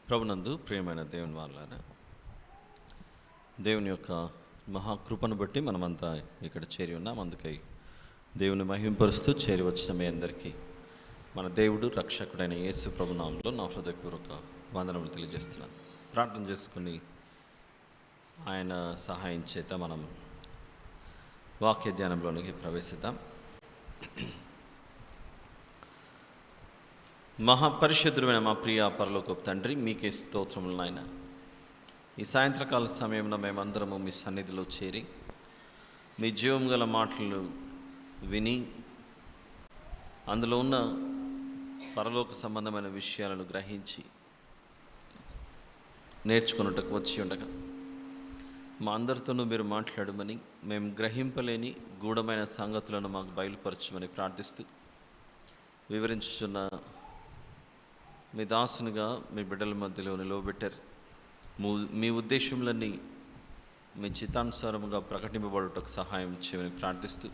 ప్రభునందు ప్రియమైన దేవుని వాళ్ళారా, దేవుని యొక్క మహాకృపను బట్టి మనమంతా ఇక్కడ చేరి ఉన్నాం. అందుకై దేవుని మహింపరుస్తూ చేరి వచ్చిన మీ అందరికీ మన దేవుడు రక్షకుడైన యేసు ప్రభునామంలో నా హృదయపూర్వక వందనములు తెలియజేస్తున్నాను. ప్రార్థన చేసుకుని ఆయన సహాయం చేత మనం వాక్య ధ్యానంలోనికి ప్రవేశిద్దాం. మహాపరిశుద్ధుడైన మా ప్రియ పరలోకపు తండ్రి, మీకే స్తోత్రములు నాయన. ఈ సాయంత్రకాల సమయంలో మేమందరము మీ సన్నిధిలో చేరి మీ జీవం గల మాటలు విని అందులో ఉన్న పరలోక సంబంధమైన విషయాలను గ్రహించి నేర్చుకున్నట్టుకు వచ్చి ఉండగా మా అందరితోనూ మీరు మాట్లాడమని, మేము గ్రహింపలేని గూఢమైన సంగతులను మాకు బయలుపరచమని ప్రార్థిస్తూ వివరించుచున్న మీ దాసునిగా మీ బిడ్డల మధ్యలో నిలవబెట్టారు. మీ ఉద్దేశములన్నీ మీ చిత్తానుసారముగా ప్రకటింపబడుటకు సహాయం చేయమని ప్రార్థిస్తూ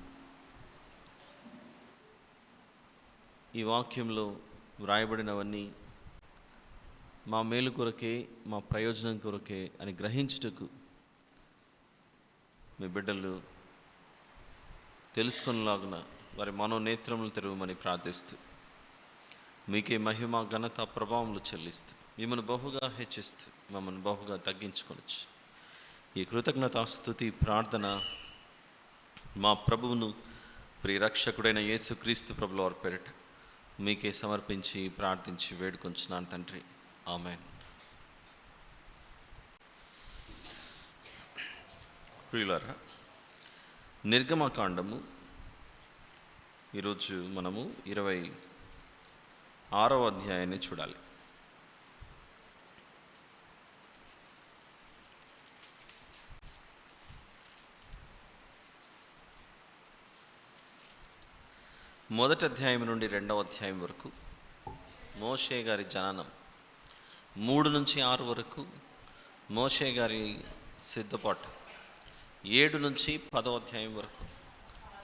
ఈ వాక్యంలో వ్రాయబడినవన్నీ మా మేలు కొరకే, మా ప్రయోజనం కొరకే అని గ్రహించుటకు మీ బిడ్డలు తెలుసుకునేలాగున వారి మనోనేత్రములు తెరవమని ప్రార్థిస్తూ మీకే మహిమ, ఘనత, ప్రభావములు చెల్లిస్తూ మిమ్మల్ని బహుగా హెచ్చిస్తూ మమ్మల్ని బహుగా తగ్గించుకొనొచ్చు. ఈ కృతజ్ఞతాస్తుతి ప్రార్థన మా ప్రభువును ప్రియరక్షకుడైన యేసుక్రీస్తు ప్రభుల వారి పేరిట మీకే సమర్పించి ప్రార్థించి వేడుకొంచున్నాను తండ్రి, ఆమేన్. ప్రియులారా, నిర్గమకాండము ఈరోజు మనము 26వ అధ్యాయాన్ని చూడాలి. మొదటి అధ్యాయం నుండి 2వ అధ్యాయం వరకు మోషే గారి జననం, 3 నుంచి 6 వరకు మోషే గారి సిద్ధపాటు, 7 నుంచి 10వ అధ్యాయం వరకు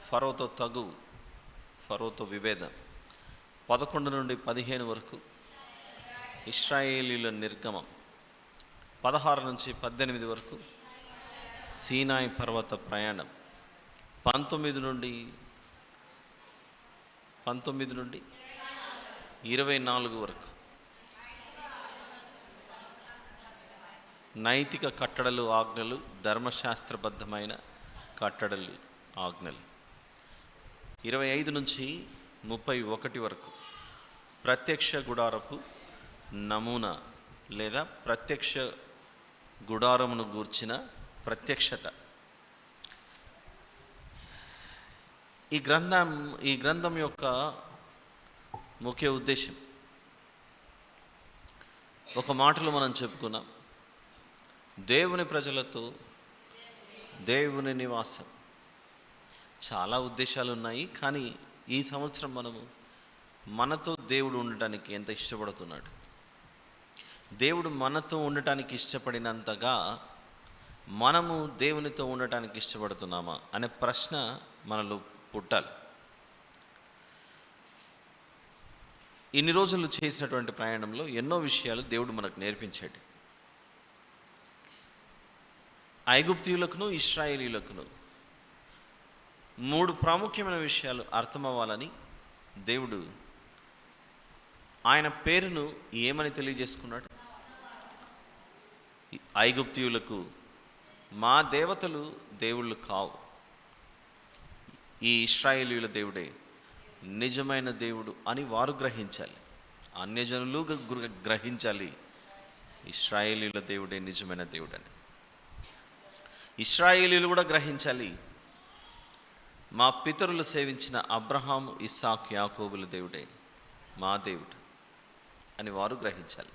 ఫరోతో తగువు, ఫరోతో విభేదం, 11 నుండి 15 వరకు ఇశ్రాయేలీల నిర్గమం, 16 నుంచి 18 వరకు సీనాయి పర్వత ప్రయాణం, 19 నుండి 24 వరకు నైతిక కట్టడలు, ఆజ్ఞలు, ధర్మశాస్త్రబద్ధమైన కట్టడలు, ఆజ్ఞలు, 25 నుంచి 31 వరకు ప్రత్యక్ష గుడారపు నమూనా లేదా ప్రత్యక్ష గుడారమును గూర్చిన ప్రత్యక్షత. ఈ గ్రంథం యొక్క ముఖ్య ఉద్దేశం ఒక మాటలో మనం చెప్పుకున్నాం: దేవుని ప్రజలతో దేవుని నివాసం. చాలా ఉద్దేశాలు ఉన్నాయి, కానీ ఈ సంవత్సరం మనతో దేవుడు ఉండటానికి ఎంత ఇష్టపడుతున్నాడు, దేవుడు మనతో ఉండటానికి ఇష్టపడినంతగా మనము దేవునితో ఉండటానికి ఇష్టపడుతున్నామా అనే ప్రశ్న మనలో పుట్టాలి. ఇన్ని రోజులు చేసినటువంటి ప్రయాణంలో ఎన్నో విషయాలు దేవుడు మనకు నేర్పించాడు. ఐగుప్తీయులకును ఇశ్రాయేలీయులకును 3 ప్రాముఖ్యమైన విషయాలు అర్థమవ్వాలని దేవుడు ఆయన పేరును ఏమని తెలియజేసుకున్నాడు? ఐగుప్తీయులకు మా దేవతలు దేవుళ్ళు కావు, ఈ ఇశ్రాయేలీయుల దేవుడే నిజమైన దేవుడు అని వారు గ్రహించాలి. అన్యజనులు గ్రహించాలి ఇశ్రాయేలీయుల దేవుడే నిజమైన దేవుడని. ఇశ్రాయేలీయులు కూడా గ్రహించాలి మా పితరులు సేవించిన అబ్రహాము, ఇస్సాకు, యాకోబుల దేవుడే మా దేవుడు అని వారు గ్రహించాలి.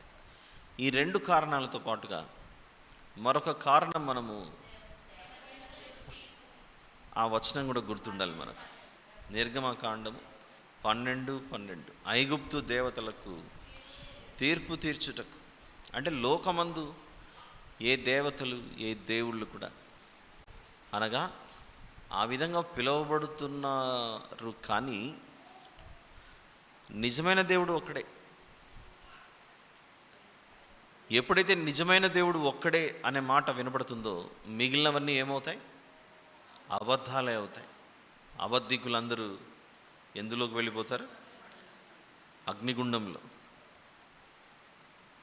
ఈ 2 కారణాలతో పాటుగా మరొక కారణం ఆ వచనం కూడా గుర్తుండాలి మనకు. నిర్గమకాండము 12:12 ఐగుప్తు దేవతలకు తీర్పు తీర్చుటకు. అంటే లోకమందు ఏ దేవతలు, ఏ దేవుళ్ళు కూడా అనగా ఆ విధంగా పిలువబడుతున్నారు, కానీ నిజమైన దేవుడు ఒక్కడే. ఎప్పుడైతే నిజమైన దేవుడు ఒక్కడే అనే మాట వినపడుతుందో మిగిలినవన్నీ ఏమవుతాయి? అబద్ధాలే అవుతాయి. అబద్ధికులందరూ ఎందులోకి వెళ్ళిపోతారు? అగ్నిగుండంలో.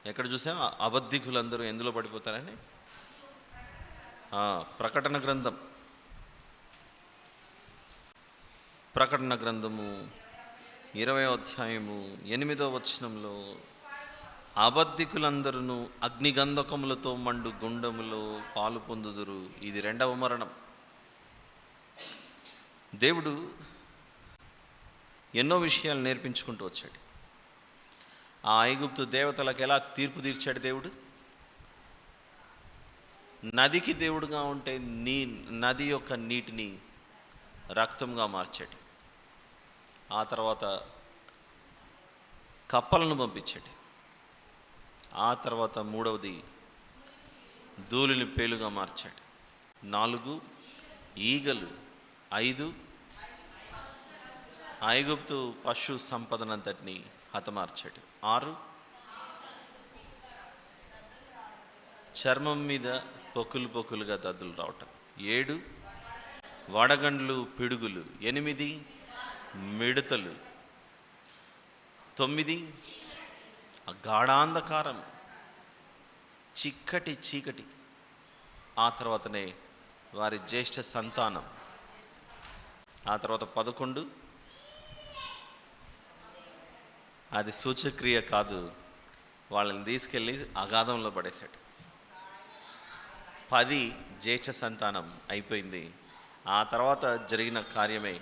ఎక్కడ చూసాం అబద్ధికులందరూ ఎందులో పడిపోతారని? ప్రకటన గ్రంథం, ప్రకటన గ్రంథము 20వ అధ్యాయము 8వ వచనంలో అబద్ధికులందరూ అగ్నిగంధకములతో మండు గుండములో పాలు పొందుదురు, ఇది రెండవ మరణం. దేవుడు ఎన్నో విషయాలు నేర్పించుకుంటూ వచ్చాడు. ఆ ఐగుప్తు దేవతలకు ఎలా తీర్పు తీర్చాడు దేవుడు? నదికి దేవుడుగా ఉంటే నది యొక్క నీటిని రక్తంగా మార్చాడు. ఆ తర్వాత కప్పలను పంపించాడు. ఆ తర్వాత మూడవది ధూళిని పేలుగా మార్చాడు. 4 ఈగలు. 5 ఐగుప్తు పశు సంపదనంతటిని హతమార్చాడు. 6 చర్మం మీద పొక్కులు పొక్కులుగా దద్దులు రావటం. 7 వడగండ్లు పిడుగులు. 8 మిడతలు. 9 గాఢాంధకారం, చిక్కటి చీకటి. ఆ తర్వాతనే వారి జ్యేష్ఠ సంతానం. ఆ తర్వాత 11 అది సూచక్రియ కాదు, వాళ్ళని తీసుకెళ్ళి అగాధంలో పడేశాడు. 10 జ్యేష్ఠ సంతానం అయిపోయింది. ఆ తర్వాత జరిగిన కార్యమే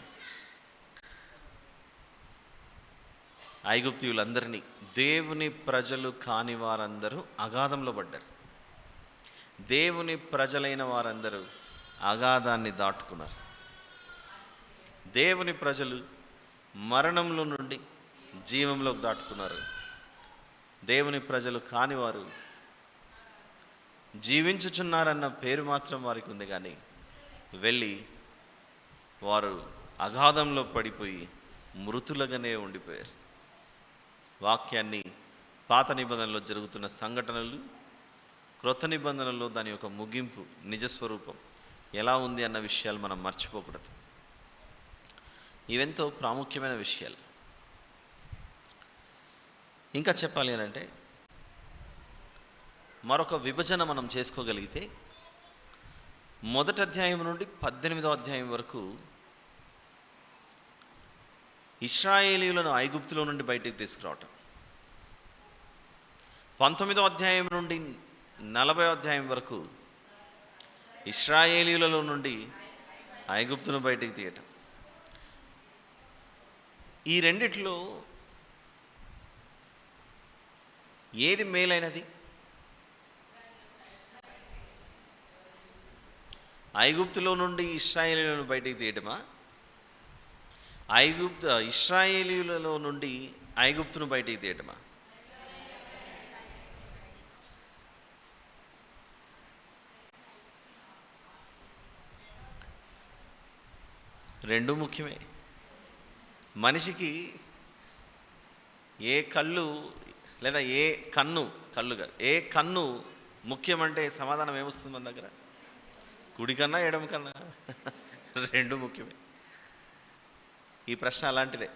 ఐగుప్తీయులందరినీ, దేవుని ప్రజలు కాని వారందరూ అగాధంలో పడ్డారు. దేవుని ప్రజలైన వారందరూ అగాధాన్ని దాటుకున్నారు. దేవుని ప్రజలు మరణంలో నుండి జీవంలోకి దాటుకున్నారు. దేవుని ప్రజలు కానివారు జీవించుచున్నారన్న పేరు మాత్రం వారికి ఉంది, కానీ వెళ్ళి వారు అగాధంలో పడిపోయి మృతులుగానే ఉండిపోయారు. వాక్యాన్ని పాత నిబంధనలో జరుగుతున్న సంఘటనలు, క్రొత్త నిబంధనలో దాని యొక్క ముగింపు, నిజస్వరూపం ఎలా ఉంది అన్న విషయాలు మనం మర్చిపోకూడదు. ఇవెంతో ప్రాముఖ్యమైన విషయాలు. ఇంకా చెప్పాలి అని అంటే, మరొక విభజన మనం చేసుకోగలిగితే, మొదటి అధ్యాయం నుండి 18వ అధ్యాయం వరకు ఇశ్రాయేలీయులను ఐగుప్తులో నుండి బయటికి తీసుకురావటం, 19వ అధ్యాయం నుండి 40వ అధ్యాయం వరకు ఇశ్రాయేలీయులలో నుండి ఐగుప్తును బయటికి తీయటం. ఈ రెండిట్లో ఏది మేలైనది? ఐగుప్తులో నుండి ఇశ్రాయేలీయులను బయటికి తీయటమా? ఇశ్రాయేలీయులలో నుండి ఐగుప్తును బయటికి తీయటమా? రెండూ ముఖ్యమే. మనిషికి ఏ కళ్ళు లేదా ఏ కళ్ళుగా ఏ కన్ను ముఖ్యమంటే సమాధానం ఏమొస్తుంది మన దగ్గర? కుడి కన్నా ఎడమ కన్నా? రెండు ముఖ్యమే. ఈ ప్రశ్న అలాంటిదే.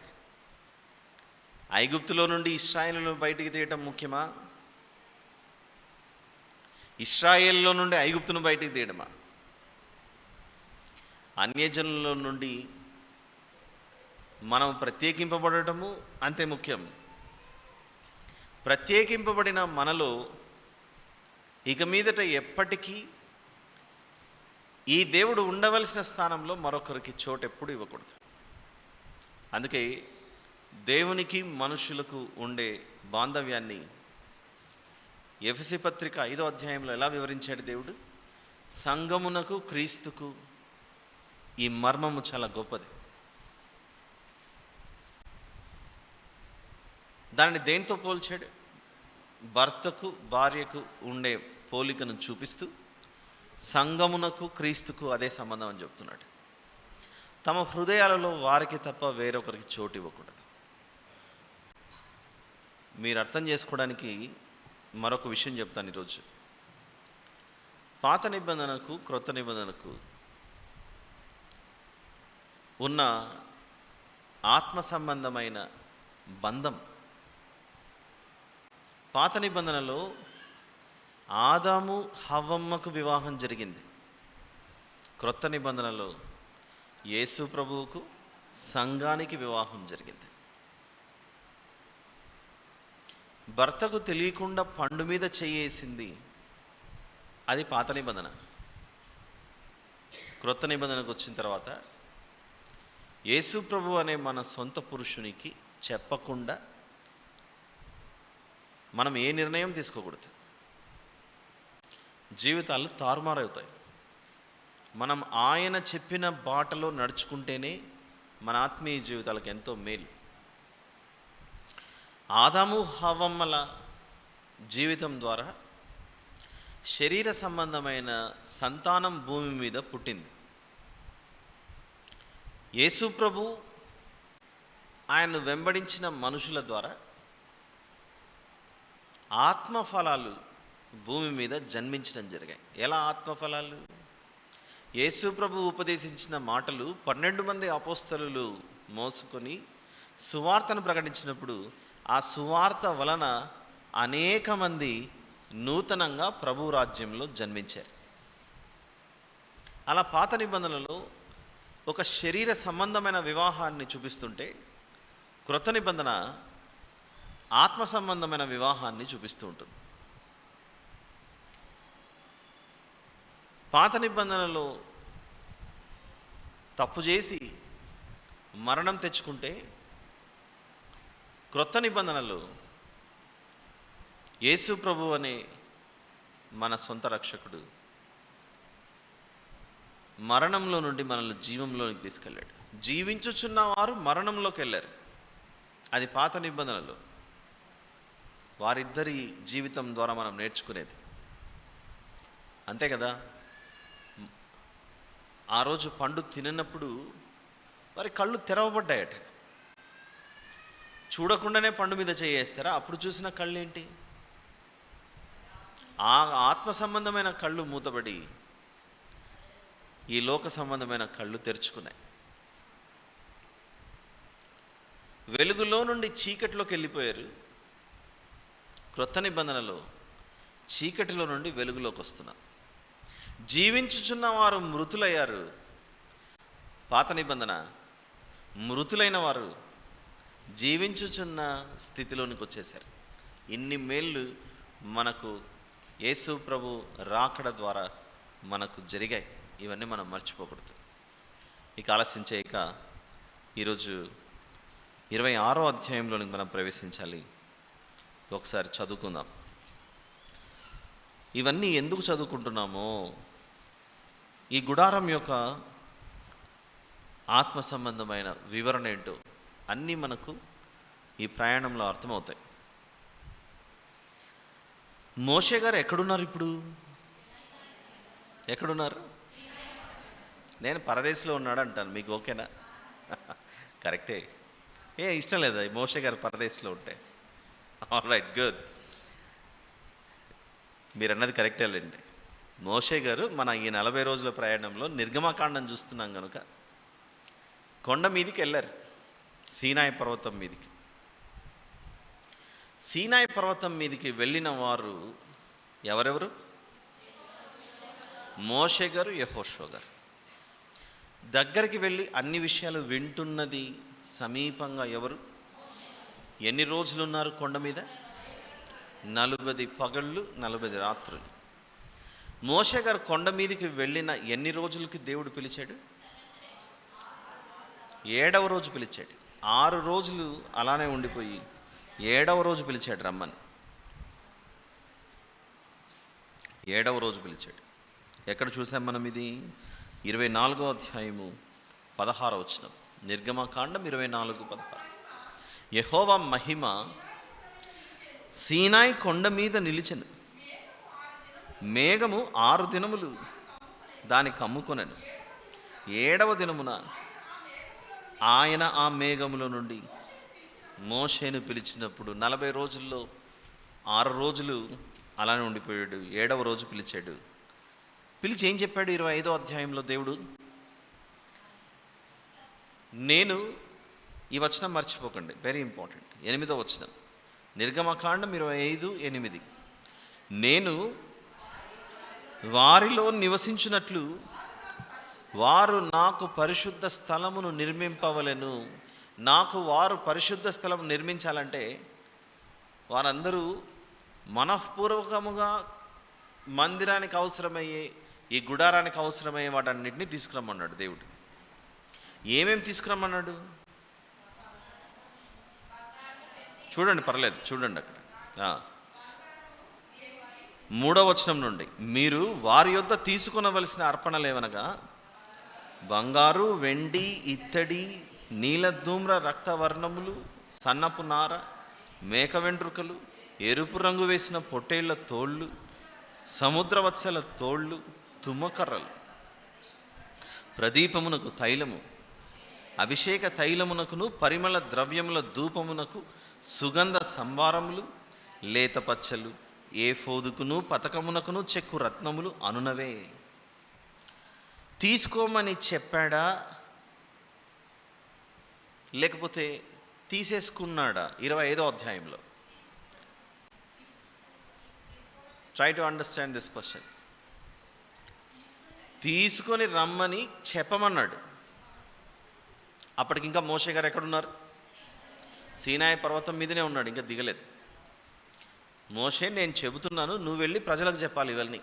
ఐగుప్తులో నుండి ఇశ్రాయేలును బయటికి తీయటం ముఖ్యమా? ఇశ్రాయేల్లో నుండి ఐగుప్తును బయటికి తీయడమా? అన్యజనుల నుండి మనం ప్రత్యేకింపబడటము అంతే ముఖ్యం. ప్రత్యేకింపబడిన మనలో ఇక మీదట ఎప్పటికీ ఈ దేవుడు ఉండవలసిన స్థానంలో మరొకరికి చోటు ఎప్పుడు ఇవ్వకూడదు. అందుకే దేవునికి మనుషులకు ఉండే బాంధవ్యాన్ని ఎఫెసీ పత్రిక 5వ అధ్యాయంలో ఎలా వివరించాడు దేవుడు? సంఘమునకు క్రీస్తుకు ఈ మర్మము చాలా గొప్పది. దానిని దేనితో పోల్చాడు? భర్తకు భార్యకు ఉండే పోలికను చూపిస్తూ సంఘమునకు క్రీస్తుకు అదే సంబంధం అని చెప్తున్నాడు. తమ హృదయాలలో వారికి తప్ప వేరొకరికి చోటు ఇవ్వకూడదు. మీరు అర్థం చేసుకోవడానికి మరొక విషయం చెప్తాను ఈరోజు. పాత నిబంధనకు క్రొత్త నిబంధనకు ఉన్న ఆత్మ సంబంధమైన బంధం. పాత నిబంధనలో ఆదాము హవ్వమ్మకు వివాహం జరిగింది. క్రొత్త నిబంధనలో యేసు ప్రభువుకు సంఘానికి వివాహం జరిగింది. భర్తకు తెలియకుండా పండు మీద చేయేసింది, అది పాత నిబంధన. క్రొత్త నిబంధనకు వచ్చిన తర్వాత యేసు ప్రభు అనే మన సొంత పురుషునికి చెప్పకుండా మనం ఏ నిర్ణయం తీసుకోకూడదు. జీవితాలు తారుమారవుతాయి. మనం ఆయన చెప్పిన బాటలో నడుచుకుంటేనే మన ఆత్మీయ జీవితాలకు ఎంతో మేలు. ఆదాము హవ్వమ్మల జీవితం ద్వారా శరీర సంబంధమైన సంతానం భూమి మీద పుట్టింది. యేసు ప్రభు ఆయన్ను వెంబడించిన మనుషుల ద్వారా ఆత్మఫలాలు భూమి మీద జన్మించడం జరిగాయి. ఎలా ఆత్మఫలాలు? యేసు ప్రభు ఉపదేశించిన మాటలు 12 మంది అపోస్తలులు మోసుకొని సువార్తను ప్రకటించినప్పుడు ఆ సువార్త వలన అనేక మంది నూతనంగా ప్రభు రాజ్యంలో జన్మించారు. అలా పాత నిబంధనలో ఒక శరీర సంబంధమైన వివాహాన్ని చూపిస్తుంటే, క్రొత్త నిబంధన ఆత్మ సంబంధమైన వివాహాన్ని చూపిస్తూ ఉంటుంది. పాత నిబంధనలో తప్పు చేసి మరణం తెచ్చుకుంటే, క్రొత్త నిబంధనలో యేసు ప్రభు అనే మన సొంత రక్షకుడు మరణంలో నుండి మనల్ని జీవంలోనికి తీసుకెళ్ళాడు. జీవించుచున్న వారు మరణంలోకి వెళ్ళారు. అది పాత నిబంధనలో వారిద్దరి జీవితం ద్వారా మనం నేర్చుకునేది. అంతే కదా. ఆ రోజు పండు తిననప్పుడు వారి కళ్ళు తెరవబడ్డాయట. చూడకుండానే పండు మీద చేయేస్తారా? అప్పుడు చూసిన కళ్ళు ఏంటి? ఆ ఆత్మ సంబంధమైన కళ్ళు మూతబడి ఈ లోక సంబంధమైన కళ్ళు తెరుచుకున్నాయి. వెలుగులో నుండి చీకటిలోకి వెళ్ళిపోయారు. క్రొత్త నిబంధనలో చీకటిలో నుండి వెలుగులోకి వస్తున్నారు. జీవించుచున్న వారు మృతులయ్యారు. పాత నిబంధన మృతులైన వారు జీవించుచున్న స్థితిలోనికి వచ్చేసారు. ఇన్ని మేళ్ళు మనకు యేసు ప్రభు రాకడ ద్వారా మనకు జరిగాయి. ఇవన్నీ మనం మర్చిపోకూడదు. ఇక ఆలస్యం చేయక ఈరోజు 26వ అధ్యాయంలోనికి మనం ప్రవేశించాలి. ఒకసారి చదువుకుందాం. ఇవన్నీ ఎందుకు చదువుకుంటున్నామో, ఈ గుడారం యొక్క ఆత్మ సంబంధమైన వివరణ ఏంటో అన్నీ మనకు ఈ ప్రయాణంలో అర్థమవుతాయి. మోషే గారు ఎక్కడున్నారు? ఇప్పుడు ఎక్కడున్నారు? నేను పరదేశంలో ఉన్నాడు అంటాను. మీకు ఓకేనా? కరెక్టే. ఇష్టం లేదా మోషే గారు పరదేశంలో ఉంటే? All right, good. మీరు అన్నది కరెక్టే లేండి. మోషే గారు మన ఈ 40 రోజుల ప్రయాణంలో నిర్గమకాండం చూస్తున్నాం కనుక కొండ మీదికి వెళ్ళారు, సీనాయి పర్వతం మీదికి. సీనాయి పర్వతం మీదికి వెళ్ళిన వారు ఎవరెవరు? మోషే గారు, యెహోషువ గారు. దగ్గరికి వెళ్ళి అన్ని విషయాలు వింటున్నది సమీపంగా ఎవరు? ఎన్ని రోజులు ఉన్నారు కొండ మీద? 40 పగళ్ళు 40 రాత్రులు. మోషే గారు కొండ మీదకి వెళ్ళిన ఎన్ని రోజులకి దేవుడు పిలిచాడు? 7వ రోజు పిలిచాడు. 6 రోజులు అలానే ఉండిపోయి 7వ రోజు పిలిచాడు రమ్మని. 7వ రోజు పిలిచాడు. ఎక్కడ చూసాం మనం ఇది? 24వ అధ్యాయము 16వ వచనం. నిర్గమకాండం 24:16. యెహోవా మహిమ సీనాయి కొండ మీద నిలిచెను, మేఘము 6 దినములు దాని కమ్ముకొనెను. 7వ దినమున ఆయన ఆ మేఘములో నుండి మోషేను పిలిచినప్పుడు 40 రోజుల్లో 6 రోజులు అలానే ఉండిపోయాడు. 7వ రోజు పిలిచాడు. పిలిచి ఏం చెప్పాడు 25వ అధ్యాయంలో దేవుడు? నేను, ఈ వచనం మర్చిపోకండి, వెరీ ఇంపార్టెంట్. 8వ వచనం, నిర్గమకాండం 25:8. నేను వారిలో నివసించినట్లు వారు నాకు పరిశుద్ధ స్థలమును నిర్మింపవలెను. నాకు వారు పరిశుద్ధ స్థలం నిర్మించాలంటే వారందరూ మనఃపూర్వకముగా మందిరానికి అవసరమయ్యే, ఈ గుడారానికి అవసరమయ్యే వాటన్నిటిని తీసుకురమ్మన్నాడు దేవుడు. ఏమేమి తీసుకురమ్మన్నాడు చూడండి, పర్లేదు చూడండి అక్కడ 3వ వచనం నుండి, మీరు వారి యొద్ద తీసుకొనవలసిన అర్పణలేవనగా బంగారు, వెండి, ఇత్తడి, నీలధూమ్ర రక్తవర్ణములు, సన్నపు నార, మేక వెంట్రుకలు, ఎరుపు రంగు వేసిన పొట్టేళ్ల తోళ్ళు, సముద్రవత్సల తోళ్ళు, తుమ్మకర్రలు, ప్రదీపమునకు తైలము, అభిషేక తైలమునకును పరిమళ ద్రవ్యముల ధూపమునకు సుగంధ సంభారములు, లేత పచ్చలు, ఏఫోదుకును పతకమునకును చెక్కు రత్నములు అనునవే. తీసుకోమని చెప్పాడా లేకపోతే తీసేసుకున్నాడా? 25వ అధ్యాయంలో. Try to understand this question. తీసుకొని రమ్మని చెప్పమన్నాడు. అప్పటికి ఇంకా మోషే గారు ఎక్కడున్నారు? సీనాయి పర్వతం మీదనే ఉన్నాడు, ఇంకా దిగలేదు. మోషే, నేను చెబుతున్నాను, నువ్వు వెళ్ళి ప్రజలకు చెప్పాలి ఇవన్నీ.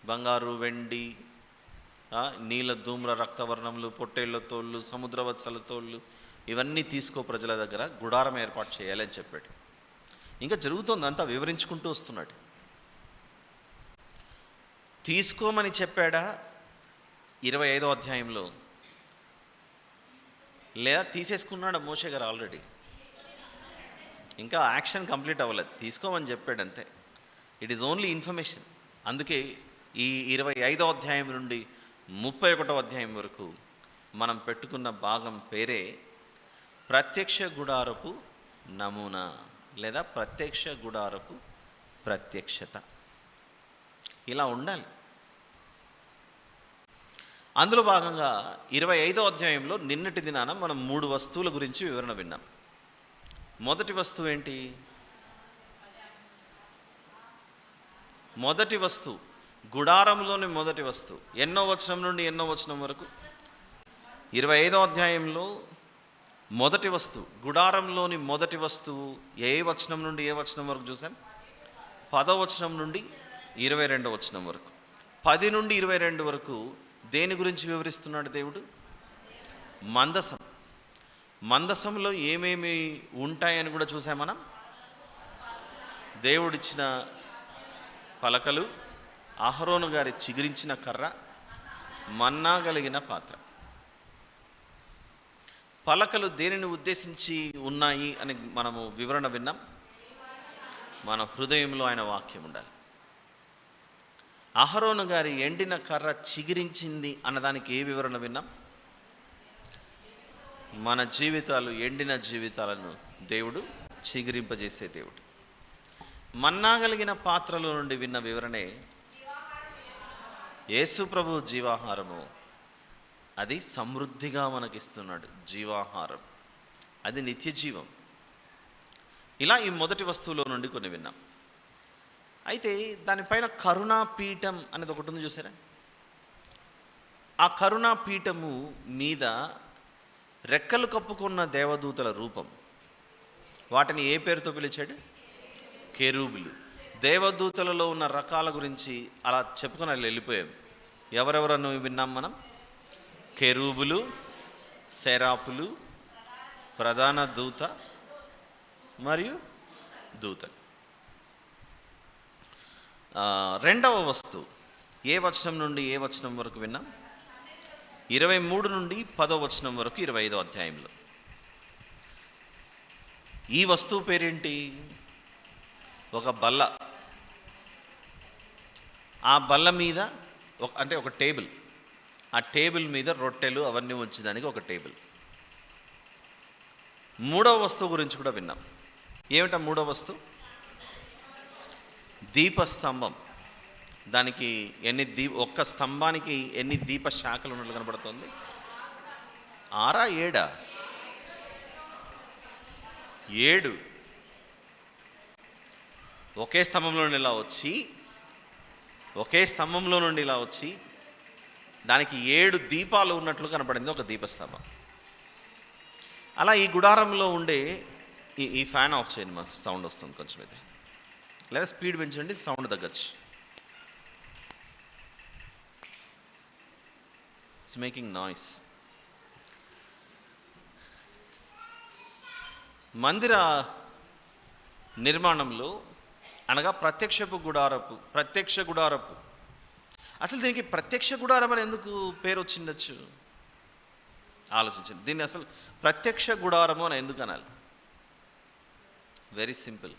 బంగారు, వెండి, నీల ధూమ్ర రక్తవర్ణములు, పొట్టేళ్ల తోళ్ళు, సముద్రవత్సల తోళ్ళు, ఇవన్నీ తీసుకో, ప్రజల దగ్గర గుడారం ఏర్పాటు చేయాలి అని చెప్పాడు. ఇంకా జరుగుతుంది, అంతా వివరించుకుంటూ వస్తున్నాడు. తీసుకోమని చెప్పాడా 25వ అధ్యాయంలో, లేదా తీసేసుకున్నాడా మోషే గారు? ఆల్రెడీ ఇంకా యాక్షన్ కంప్లీట్ అవ్వలేదు, తీసుకోమని చెప్పాడు అంతే. It is only information. అందుకే ఈ 25వ అధ్యాయం నుండి 31వ అధ్యాయం వరకు మనం పెట్టుకున్న భాగం పేరే ప్రత్యక్ష గుడారపు నమూనా, లేదా ప్రత్యక్ష గుడారపు ప్రత్యక్షత. ఇలా ఉండాలి. అందులో భాగంగా 25వ అధ్యాయంలో నిన్నటి దినాన మనం 3 వస్తువుల గురించి వివరణ విన్నాం. మొదటి వస్తువు ఏంటి? మొదటి వస్తువు గుడారంలోని మొదటి వస్తువు. ఎన్నో వచనం నుండి ఎన్నో వచనం వరకు? 25వ అధ్యాయంలో మొదటి వస్తువు, గుడారంలోని మొదటి వస్తువు ఏ వచనం నుండి ఏ వచనం వరకు చూసాం? 10వ వచనం నుండి 22వ వచనం వరకు. 10 నుండి 22 వరకు దేని గురించి వివరిస్తున్నాడు దేవుడు? మందసం. మందసంలో ఏమేమి ఉంటాయని కూడా చూసాం మనం. దేవుడిచ్చిన పలకలు, అహరోను గారి చిగురించిన కర్ర, మన్నా కలిగిన పాత్ర. పలకలు దేనిని ఉద్దేశించి ఉన్నాయి అని మనము వివరణ విన్నాం. మన హృదయంలో ఆయన వాక్యం ఉండాలి. అహరోను గారి ఎండిన కర్ర చిగిరించింది అన్నదానికి ఏ వివరణ విన్నాం? మన జీవితాలు, ఎండిన జీవితాలను దేవుడు చిగురింపజేసే దేవుడు. మన్నా కలిగిన పాత్రలో నుండి విన్న వివరణే యేసు ప్రభు జీవాహారము. అది సమృద్ధిగా మనకిస్తున్నాడు జీవాహారం, అది నిత్య జీవం. ఇలా ఈ మొదటి వస్తువులో నుండి కొన్ని విన్నాం. అయితే దానిపైన కరుణాపీఠం అనేది ఒకటి ఉంది, చూసారా? ఆ కరుణాపీఠము మీద రెక్కలు కప్పుకున్న దేవదూతల రూపం. వాటిని ఏ పేరుతో పిలిచాడు? కెరూబులు. దేవదూతలలో ఉన్న రకాల గురించి అలా చెప్పుకొని అలా వెళ్ళిపోయాం. ఎవరెవరನ್ನು విన్నాం మనం? కెరూబులు, సెరాపులు, ప్రధాన దూత మరియు దూతలు. రెండవ వస్తువు ఏ వచనం నుండి ఏ వచనం వరకు విన్నాం? 23 నుండి 10వ వచనం వరకు 25వ అధ్యాయంలో. ఈ వస్తువు పేరేంటి? ఒక బల్ల. ఆ బల్ల మీద ఒక టేబుల్. ఆ టేబుల్ మీద రొట్టెలు అవన్నీ ఉంచడానికి ఒక టేబుల్. మూడవ వస్తువు గురించి కూడా విన్నాం. ఏమిటా మూడవ వస్తువు? దీపస్తంభం. దానికి ఒక్క స్తంభానికి ఎన్ని దీప శాఖలు ఉన్నట్లు కనబడుతుంది? 6 7 7. ఒకే స్తంభంలో నుండి ఇలా వచ్చి దానికి 7 దీపాలు ఉన్నట్లు కనపడింది ఒక దీపస్తంభం. అలా ఈ గుడారంలో ఉండే ఈ ఫ్యాన్ ఆఫ్ చేయండి, మా సౌండ్ వస్తుంది కొంచెం. ఇది లేదా స్పీడ్ పెంచండి, సౌండ్ తగ్గచ్చు. It's making noise. మందిర నిర్మాణంలో అనగా ప్రత్యక్ష గుడారపు అసలు దీనికి ప్రత్యక్ష గుడారం అని ఎందుకు పేరు వచ్చిండొచ్చు? ఆలోచించండి. దీన్ని అసలు ప్రత్యక్ష గుడారము అని ఎందుకు అనాలి? Very simple.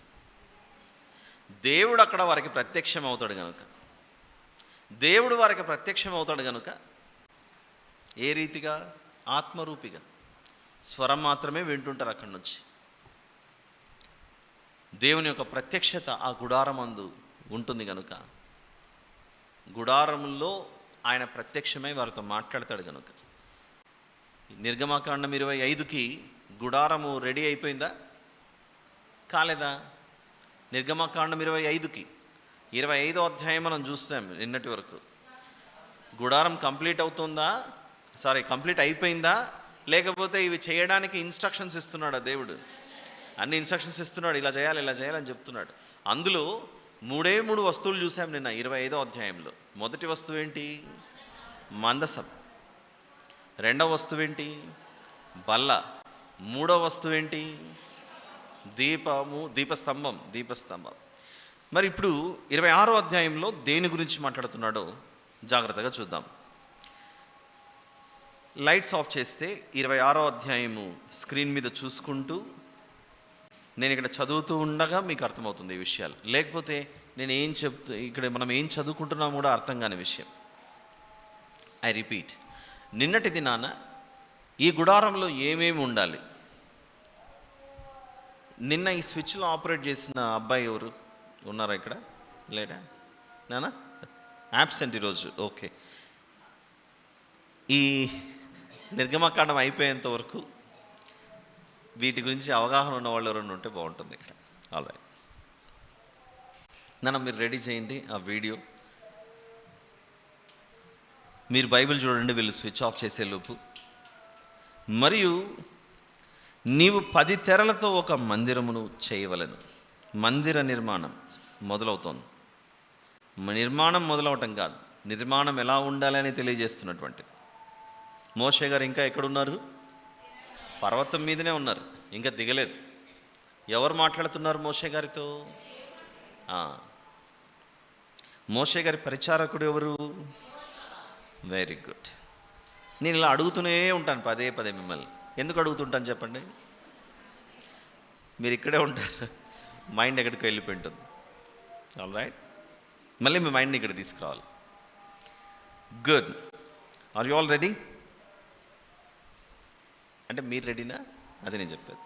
దేవుడు అక్కడ వారికి ప్రత్యక్షం అవుతాడు కనుక ఏ రీతిగా? ఆత్మరూపిగా. స్వరం మాత్రమే వింటుంటారు అక్కడి నుంచి. దేవుని యొక్క ప్రత్యక్షత ఆ గుడారమందు ఉంటుంది కనుక, గుడారంలో ఆయన ప్రత్యక్షమై వారితో మాట్లాడతాడు కనుక. నిర్గమకాండం 25కి గుడారము రెడీ అయిపోయిందా? కాలేదా? నిర్గమకాండం 25కి 25వ అధ్యాయం మనం చూస్తాం నిన్నటి వరకు. గుడారం కంప్లీట్ అయిపోయిందా, లేకపోతే ఇవి చేయడానికి ఇన్స్ట్రక్షన్స్ ఇస్తున్నాడా దేవుడు? అన్ని ఇన్స్ట్రక్షన్స్ ఇస్తున్నాడు, ఇలా చేయాలని చెప్తున్నాడు. అందులో 3 వస్తువులు చూసాం నిన్న 25వ అధ్యాయంలో. మొదటి వస్తువు ఏంటి? మందసం. రెండవ వస్తువు ఏంటి? బల్ల. మూడవ వస్తువు ఏంటి? దీపస్తంభం. మరి ఇప్పుడు 26వ అధ్యాయంలో దేని గురించి మాట్లాడుతున్నాడో జాగ్రత్తగా చూద్దాం. లైట్స్ ఆఫ్ చేస్తే 26వ అధ్యాయము స్క్రీన్ మీద చూసుకుంటూ నేను ఇక్కడ చదువుతూ ఉండగా మీకు అర్థమవుతుంది ఈ విషయాలు. లేకపోతే నేను ఇక్కడ మనం ఏం చదువుకుంటున్నాం కూడా అర్థం కాని విషయం. ఐ రిపీట్, నిన్నటి దినాన ఈ గుడారంలో ఏమేమి ఉండాలి? నిన్న ఈ స్విచ్లో ఆపరేట్ చేసిన అబ్బాయి ఎవరు ఉన్నారా ఇక్కడ? లేడా నానా? యాబ్సెంట్ ఈరోజు. ఓకే. ఈ నిర్గమకాండం అయిపోయేంత వరకు వీటి గురించి అవగాహన ఉన్న వాళ్ళు ఎవరైనా ఉంటే బాగుంటుంది ఇక్కడ. ఆల్రైట్ నాన్న, మీరు రెడీ చేయండి ఆ వీడియో. మీరు బైబిల్ చూడండి, వీళ్ళు స్విచ్ ఆఫ్ చేసేలోపు. మరియు నీవు 10 తెరలతో ఒక మందిరమును చేయవలెను. మందిర నిర్మాణం మొదలవుతోంది. నిర్మాణం మొదలవటం కాదు, నిర్మాణం ఎలా ఉండాలని తెలియజేస్తున్నటువంటిది. మోషే గారు ఇంకా ఎక్కడున్నారు? పర్వతం మీదనే ఉన్నారు, ఇంకా దిగలేదు. ఎవరు మాట్లాడుతున్నారు మోషే గారితో? మోషే గారి పరిచారకుడు ఎవరు? Very good. నేను ఇలా అడుగుతూనే ఉంటాను పదే మిమ్మల్ని. ఎందుకు అడుగుతుంటాను చెప్పండి? మీరు ఇక్కడే ఉంటారు, మైండ్ ఎక్కడికి వెళ్ళిపోయి ఉంటుంది. ఆల్ రైట్, మళ్ళీ మీ మైండ్ని ఇక్కడ తీసుకురావాలి. Good. Are you all ready? అంటే మీరు రెడీనా? అది నేను చెప్పేది.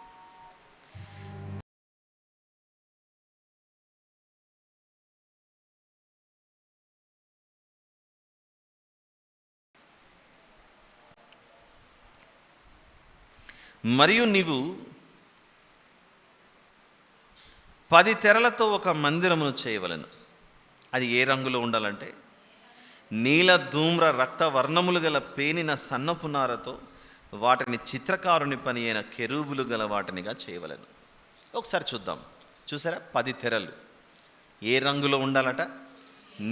మరియు నీవు 10 తెరలతో ఒక మందిరమును చేయవలెను. అది ఏ రంగులో ఉండాలంటే నీల ధూమ్ర రక్త వర్ణములు గల పేనిన సన్నపు నారతో వాటిని చిత్రకారుని పని అయిన కెరూబులు గల వాటినిగా చేయవలెను. ఒకసారి చూద్దాం. చూసారా? 10 తెరలు ఏ రంగులో ఉండాలట?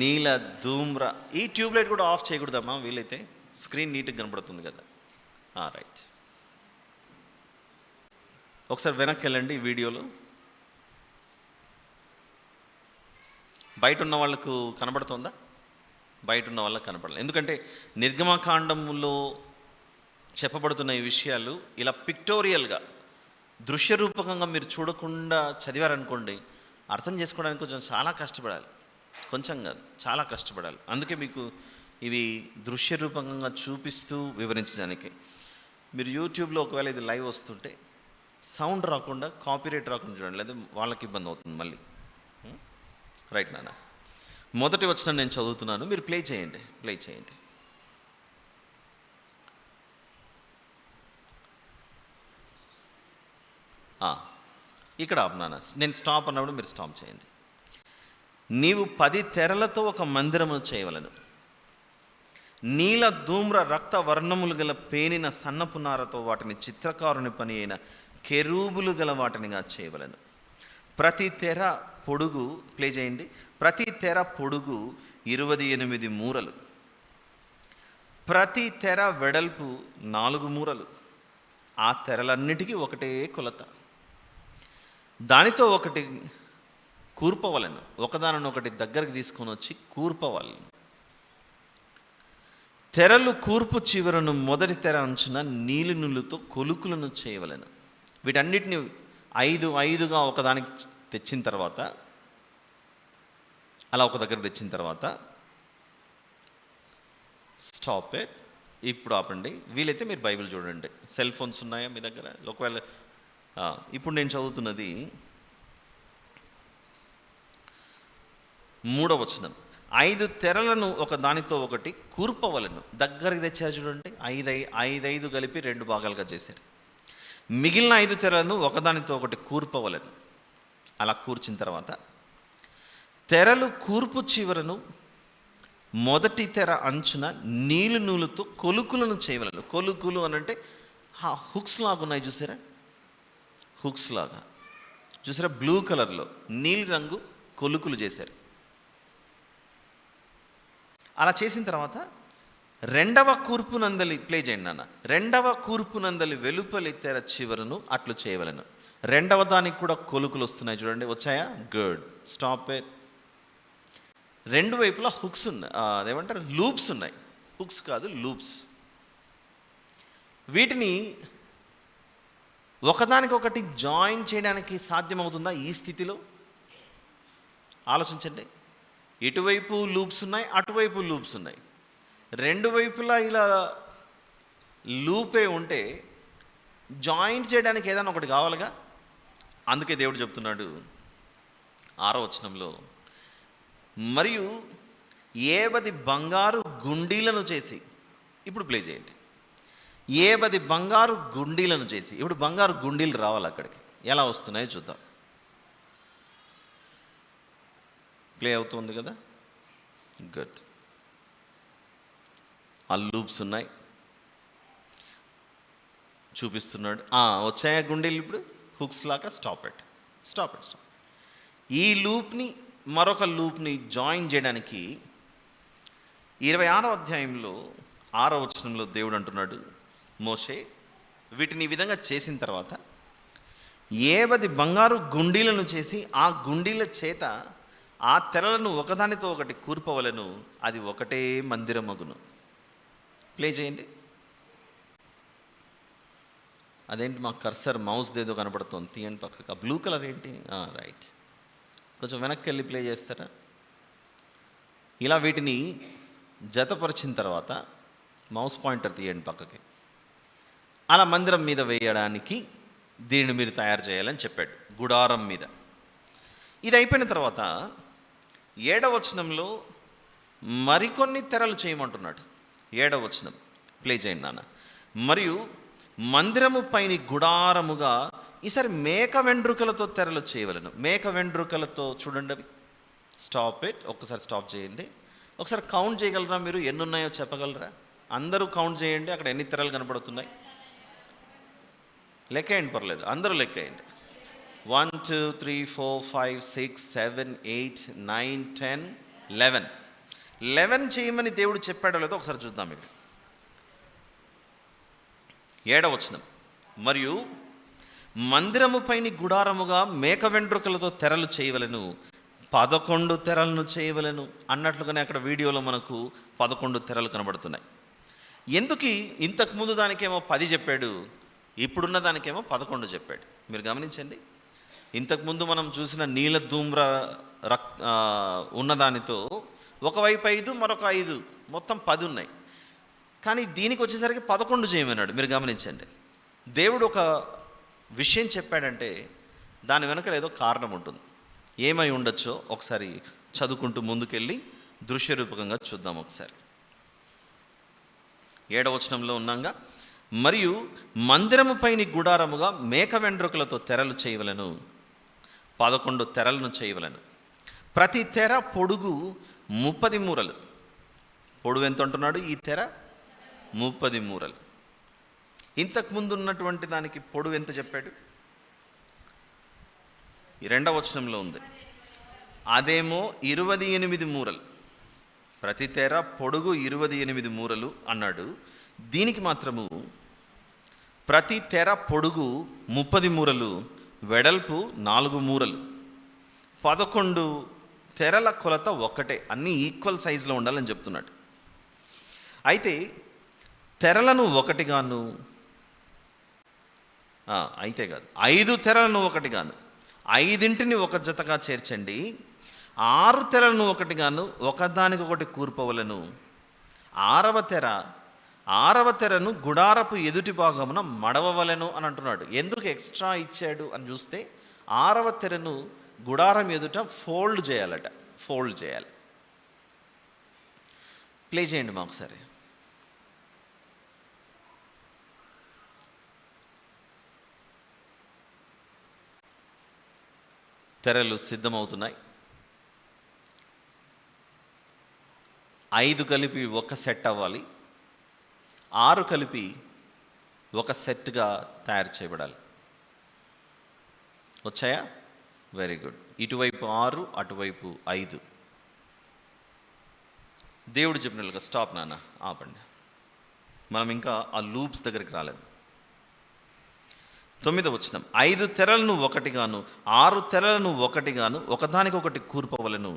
నీల ధూమ్ర. ఈ ట్యూబ్లైట్ కూడా ఆఫ్ చేయకూడదమ్మా వీలైతే, స్క్రీన్ నీట్గా కనబడుతుంది కదా. రైట్, ఒకసారి వెనక్కి వెళ్ళండి. ఈ వీడియోలో బయట ఉన్న వాళ్ళకు కనబడుతుందా? బయట ఉన్న వాళ్ళకి కనపడలేదు. ఎందుకంటే నిర్గమకాండంలో చెప్పబడుతున్న ఈ విషయాలు ఇలా పిక్టోరియల్గా దృశ్యరూపకంగా మీరు చూడకుండా చదివారనుకోండి, అర్థం చేసుకోవడానికి కొంచెం చాలా కష్టపడాలి. కొంచెం కాదు, చాలా కష్టపడాలి. అందుకే మీకు ఇవి దృశ్యరూపకంగా చూపిస్తూ వివరించడానికి. మీరు యూట్యూబ్లో ఒకవేళ ఇది లైవ్ వస్తుంటే సౌండ్ రాకుండా, కాపీరైట్ రాకుండా చూడండి, లేదా వాళ్ళకి ఇబ్బంది అవుతుంది మళ్ళీ. రైట్ నాన్న. మొదటి వచనం నేను చదువుతున్నాను, మీరు ప్లే చేయండి. ఇక్కడ ఆపునాన్న, నేను స్టాప్ అన్నప్పుడు మీరు స్టాప్ చేయండి. నీవు 10 తెరలతో ఒక మందిరము చేయవలను, నీల ధూమ్ర రక్త వర్ణములు గల పేనిన సన్నపు నారతో వాటిని చిత్రకారుని పని అయిన కెరూబులు గల వాటినిగా చేయవలను. ప్రతి తెర పొడుగు, ప్లే చేయండి, ప్రతి తెర పొడుగు 28 మూరలు, ప్రతి తెర వెడల్పు 4 మూరలు. ఆ తెరలన్నిటికీ ఒకటే కొలత. దానితో ఒకటి కూర్పవలను, ఒకదానొకటి దగ్గరికి తీసుకొని వచ్చి కూర్పవలను. తెరలు కూర్పు చివరను మొదటి తెర అంచున నీలి నులుతో కొలుకులను చేయవలను. వీటన్నిటిని 5గా ఒకదానికి తెచ్చిన తర్వాత, అలా ఒక దగ్గర తెచ్చిన తర్వాత స్టాప్ ఇట్. ఇప్పుడు ఆపండి. వీలైతే మీరు బైబిల్ చూడండి. సెల్ ఫోన్స్ ఉన్నాయా మీ దగ్గర? ఒకవేళ ఇప్పుడు నేను చదువుతున్నది 3వ వచనం. 5 తెరలను ఒక దానితో ఒకటి కూర్పవలను. దగ్గరికి తెచ్చారు చూడండి. 5 కలిపి 2 భాగాలుగా చేశారు. మిగిలిన 5 తెరలను ఒకదానితో ఒకటి కూర్పవలను. అలా కూర్చిన తర్వాత తెరలు కూర్పు చివరను మొదటి తెర అంచున నీలి నూలుతో కొలుకులను చేయవలను. కొలుకులు అని అంటే హుక్స్ లాగా ఉన్నాయి చూసారా, హుక్స్ లాగా చూసారా, బ్లూ కలర్లో నీలి రంగు కొలుకులు చేశారు. అలా చేసిన తర్వాత 2వ కూర్పు నందలి, ప్లే చేయండి నాన్న, 2వ కూర్పు నందలి వెలుపలి తెర చివరను అట్లు చేయవలను. 2వ దానికి కూడా కొలుకులు వస్తున్నాయి చూడండి. వచ్చాయా? గుడ్. Stop it. 2 వైపులా హుక్స్ ఉన్నాయి, అదేమంటారు, లూప్స్ ఉన్నాయి. హుక్స్ కాదు, లూప్స్. వీటిని ఒకదానికొకటి జాయిన్ చేయడానికి సాధ్యమవుతుందా ఈ స్థితిలో? ఆలోచించండి. ఇటువైపు లూప్స్ ఉన్నాయి, అటువైపు లూప్స్ ఉన్నాయి. 2 వైపులా ఇలా లూపే ఉంటే జాయింట్ చేయడానికి ఏదైనా ఒకటి కావాలిగా. అందుకే దేవుడు చెప్తున్నాడు 6వ వచనంలో, మరియు 7 బంగారు గుండీలను చేసి, ఇప్పుడు ప్లే చేయండి, 7 బంగారు గుండీలను చేసి. ఇప్పుడు బంగారు గుండీలు రావాలి అక్కడికి. ఎలా వస్తున్నాయో చూద్దాం. ప్లే అవుతుంది కదా, గుడ్. ఆ లూప్స్ ఉన్నాయి, చూపిస్తున్నాడు. వచ్చాయా గుండీలు ఇప్పుడు హుక్స్ లాగా? Stop it. ఈ లూప్ని మరొక లూప్ని జాయిన్ చేయడానికి 26వ అధ్యాయంలో 6వ వచనంలో దేవుడు అంటున్నాడు, మోషే వీటిని ఈ విధంగా చేసిన తర్వాత 7 బంగారు గుండీలను చేసి ఆ గుండీల చేత ఆ తెరలను ఒకదానితో ఒకటి కూర్పవలను, అది ఒకటే మందిరమగును. ప్లే చేయండి. అదేంటి మా కర్సర్ మౌస్ ఏదో కనబడుతుంది, తీయండి పక్కకు. ఆ బ్లూ కలర్ ఏంటి? రైట్, కొంచెం వెనక్కి వెళ్ళి ప్లే చేస్తారా? ఇలా వీటిని జతపరిచిన తర్వాత మౌస్ పాయింటర్ తీయండి పక్కకి. అలా మందిరం మీద వేయడానికి దీనిని మీరు తయారు చేయాలని చెప్పాడు, గుడారం మీద. ఇది అయిపోయిన తర్వాత 7వ వచనంలో మరికొన్ని తెరలు చేయమంటున్నాడు. 7వ వచనం ప్లే చేయండి నాన్న. మరియు మందిరము పైన గుడారముగా ఈసారి మేక వెండ్రుకలతో తెరలు చేయవలను. మేక వెండ్రుకలతో చూడండి అవి. Stop it. ఒక్కసారి స్టాప్ చేయండి. ఒకసారి కౌంట్ చేయగలరా మీరు? ఎన్ని ఉన్నాయో చెప్పగలరా? అందరూ కౌంట్ చేయండి. అక్కడ ఎన్ని తెరలు కనబడుతున్నాయి లెక్కేయండి, పర్లేదు, అందరూ లెక్కేయండి. 1 2 3 4 5 6 7 8 9 10 11 చేయమని దేవుడు చెప్పాడో లేదో ఒకసారి చూద్దాం. ఇక్కడ 7వ వచనం, మరియు మందిరము పైన గుడారముగా మేక వెంట్రుకలతో తెరలు చేయవలను, 11 తెరలను చేయవలను అన్నట్లుగానే అక్కడ వీడియోలో మనకు 11 తెరలు కనబడుతున్నాయి. ఎందుకు ఇంతకుముందు దానికేమో 10 చెప్పాడు, ఇప్పుడున్న దానికేమో 11 చెప్పాడు? మీరు గమనించండి. ఇంతకుముందు మనం చూసిన నీల ధూమ్ర ఉన్నదానితో ఒకవైపు 5 మరొక 5 మొత్తం 10 ఉన్నాయి. కానీ దీనికి వచ్చేసరికి 11 చేయమన్నాడు. మీరు గమనించండి. దేవుడు ఒక విషయం చెప్పాడంటే దాని వెనుక ఏదో కారణం ఉంటుంది. ఏమై ఉండొచ్చో ఒకసారి చదువుకుంటూ ముందుకెళ్ళి దృశ్యరూపకంగా చూద్దాం ఒకసారి. 7వ వచనంలో ఉన్నాగా, మరియు మందిరము పైని గుడారముగా మేక వెండ్రుకలతో తెరలు చేయవలను, 11 తెరలను చేయవలను. ప్రతి తెర పొడుగు 30 మూరలు. పొడుగు ఎంత అంటున్నాడు? ఈ తెర 30 మూరలు. ఇంతకుముందు ఉన్నటువంటి దానికి పొడుగు ఎంత చెప్పాడు? ఈ 2వ వచనంలో ఉంది, అదేమో 28 మూరలు. ప్రతి తెర పొడుగు 28 మూరలు అన్నాడు. దీనికి మాత్రము ప్రతి తెర పొడుగు 30 మూరలు, వెడల్పు 4 మూరలు. 11 తెరల కొలత ఒక్కటే, అన్నీ ఈక్వల్ సైజులో ఉండాలని చెప్తున్నాడు. అయితే తెరలను ఒకటిగాను, అయితే కాదు, 5 తెరలను ఒకటిగాను, 5ంటిని ఒక జతగా చేర్చండి. 6 తెరలను ఒకటిగాను, ఒకదానికొకటి కూర్పవలను. 6వ తెరను గుడారపు ఎదుటి భాగమున మడవవలెను అని అంటున్నాడు. ఎందుకు ఎక్స్ట్రా ఇచ్చాడు అని చూస్తే, 6వ తెరను గుడారం ఎదుట ఫోల్డ్ చేయాలట. ఫోల్డ్ చేయాలి. ప్లే చేయండి మా ఒకసారి. తెరలు సిద్ధమవుతున్నాయి. 5 కలిపి ఒక సెట్ అవ్వాలి, 6 కలిపి ఒక సెట్గా తయారు చేయబడాలి. వచ్చాయా? Very good. ఇటువైపు 6, అటువైపు 5. దేవుడు చెప్పినట్లుగా స్టాప్ నాన్న, ఆపండి. మనం ఇంకా ఆ లూప్స్ దగ్గరికి రాలేదు. 9వ వచనం, 5 తెరలను ఒకటిగాను, 6 తెరలను ఒకటిగాను, ఒకదానికొకటి కూర్పవలను.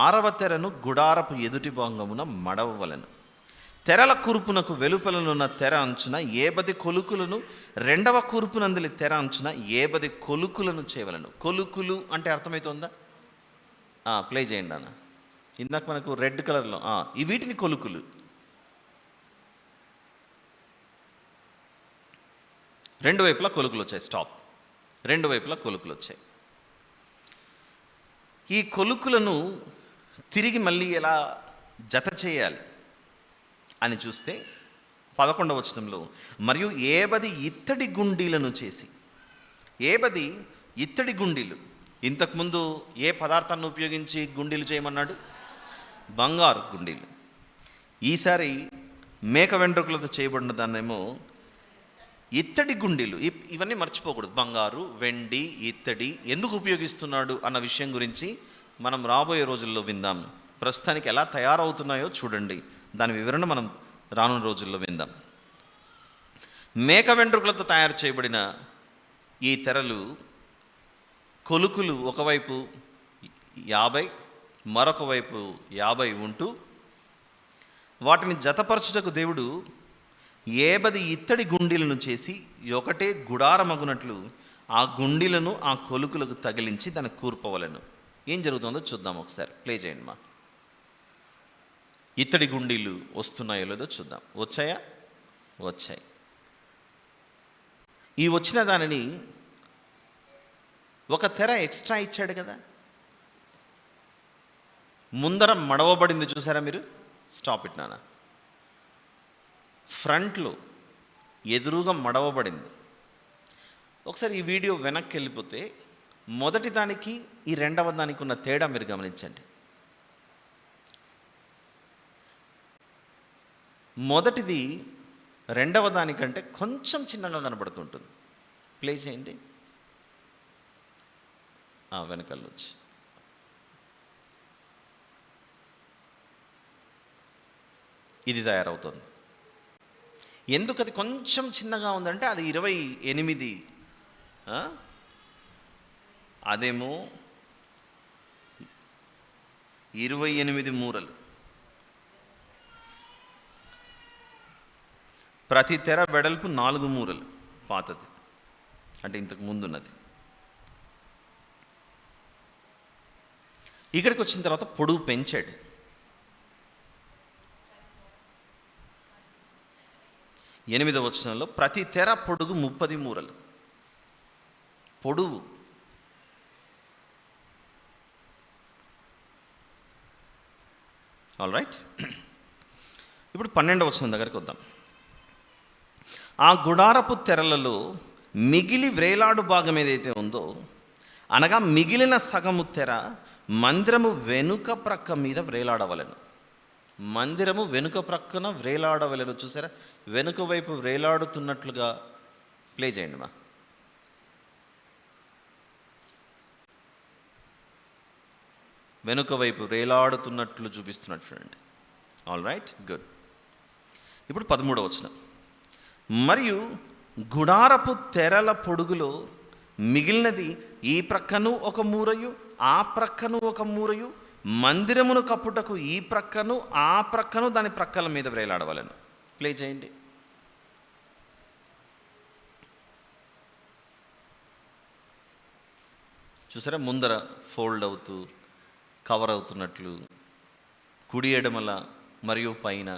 6వ తెరను గుడారపు ఎదుటి భాగమున మడవవలను. తెరల కూర్పునకు వెలుపలనున్న తెర అంచున 10 కొలుకులను, 2వ కూర్పునందలి తెర అంచున 10 కొలుకులను చేయవలను. కొలుకులు అంటే అర్థమవుతుందా? ప్లే చేయండి అన్న. ఇందాక మనకు రెడ్ కలర్లో వీటిని కొలుకులు. 2 వైపులా కొలుకులు వచ్చాయి. స్టాప్. 2 వైపులా కొలుకులు వచ్చాయి. ఈ కొలుకులను తిరిగి మళ్ళీ ఎలా జత చేయాలి అని చూస్తే 11వ వచనంలో, మరియు 10 ఇత్తడి గుండీలను చేసి. 10 ఇత్తడి గుండీలు. ఇంతకుముందు ఏ పదార్థాన్ని ఉపయోగించి గుండీలు చేయమన్నాడు? బంగారు గుండీలు. ఈసారి మేక వెంట్రుకలతో చేయబడిన దాన్నేమో ఇత్తడి గుండీలు. ఇవన్నీ మర్చిపోకూడదు. బంగారు, వెండి, ఇత్తడి ఎందుకు ఉపయోగిస్తున్నాడు అన్న విషయం గురించి మనం రాబోయే రోజుల్లో విందాం. ప్రస్తుతానికి ఎలా తయారవుతున్నాయో చూడండి, దాని వివరణ మనం రానున్న రోజుల్లో విందాం. మేక వెంట్రుకలతో తయారు చేయబడిన ఈ తెరలు కొలుకులు ఒకవైపు 50, మరొక వైపు 50 ఉంటూ, వాటిని జతపరచుటకు దేవుడు 10 ఇత్తడి గుండీలను చేసి ఒకటే గుడారమగునట్లు ఆ గుండీలను ఆ కొలుకులకు తగిలించి దాన్ని కూర్పవలను. ఏం జరుగుతుందో చూద్దాం ఒకసారి. ప్లే చేయండి మా. ఇత్తడి గుండీలు వస్తున్నాయో లేదో చూద్దాం. వచ్చాయా? వచ్చాయి. ఈ వచ్చిన దానిని ఒక తెర ఎక్స్ట్రా ఇచ్చాడు కదా, ముందర మడవబడింది చూసారా మీరు? స్టాప్ ఇట్ నాన్న. ఫ్రంట్లో ఎదురుగా మడవబడింది. ఒకసారి ఈ వీడియో వెనక్కి వెళ్ళిపోతే మొదటి దానికి ఈ 2వ దానికి ఉన్న తేడా మీరు గమనించండి. మొదటిది 2వ దానికంటే కొంచెం చిన్నగా కనబడుతుంటుంది. ప్లే చేయండి. వెనకాల వచ్చి ఇది తయారవుతుంది. ఎందుకు అది కొంచెం చిన్నగా ఉందంటే అది 28, అదేమో 28 మూరలు. ప్రతి తెర వెడల్పు 4 మూరలు. పాతది అంటే ఇంతకు ముందున్నది. ఇక్కడికి వచ్చిన తర్వాత పొడవు పెంచాడు. 8వ వచనంలో ప్రతి తెర పొడుగు 30 మూరలు. పొడవు ఆల్ రైట్. ఇప్పుడు 12వ వచనం దగ్గరికి వద్దాం. ఆ గుడారపు తెరలలో మిగిలి వ్రేలాడు భాగం ఏదైతే ఉందో, అనగా మిగిలిన సగము తెర మందిరము వెనుక ప్రక్క మీద వ్రేలాడవలెను. మందిరము వెనుక ప్రక్కన వ్రేలాడవలెను. చూసారా, వెనుక వైపు వ్రేలాడుతున్నట్లుగా ప్లే చేయండి మా. వెనుక వైపు వ్రేలాడుతున్నట్లు చూపిస్తున్నట్టు చూడండి. All right, good. ఇప్పుడు 13వ వచనం. మరియు గుడారపు తెరల పొడుగులో మిగిలినది ఈ ప్రక్కను ఒక మూరయు ఆ ప్రక్కను ఒక మూరయు మందిరమును కప్పుటకు ఈ ప్రక్కను ఆ ప్రక్కను దాని ప్రక్కల మీద వ్రేలాడవలెను. ప్లే చేయండి. చూసారా, ముందర ఫోల్డ్ అవుతూ కవర్ అవుతున్నట్లు, కుడి ఎడమల మరియు పైన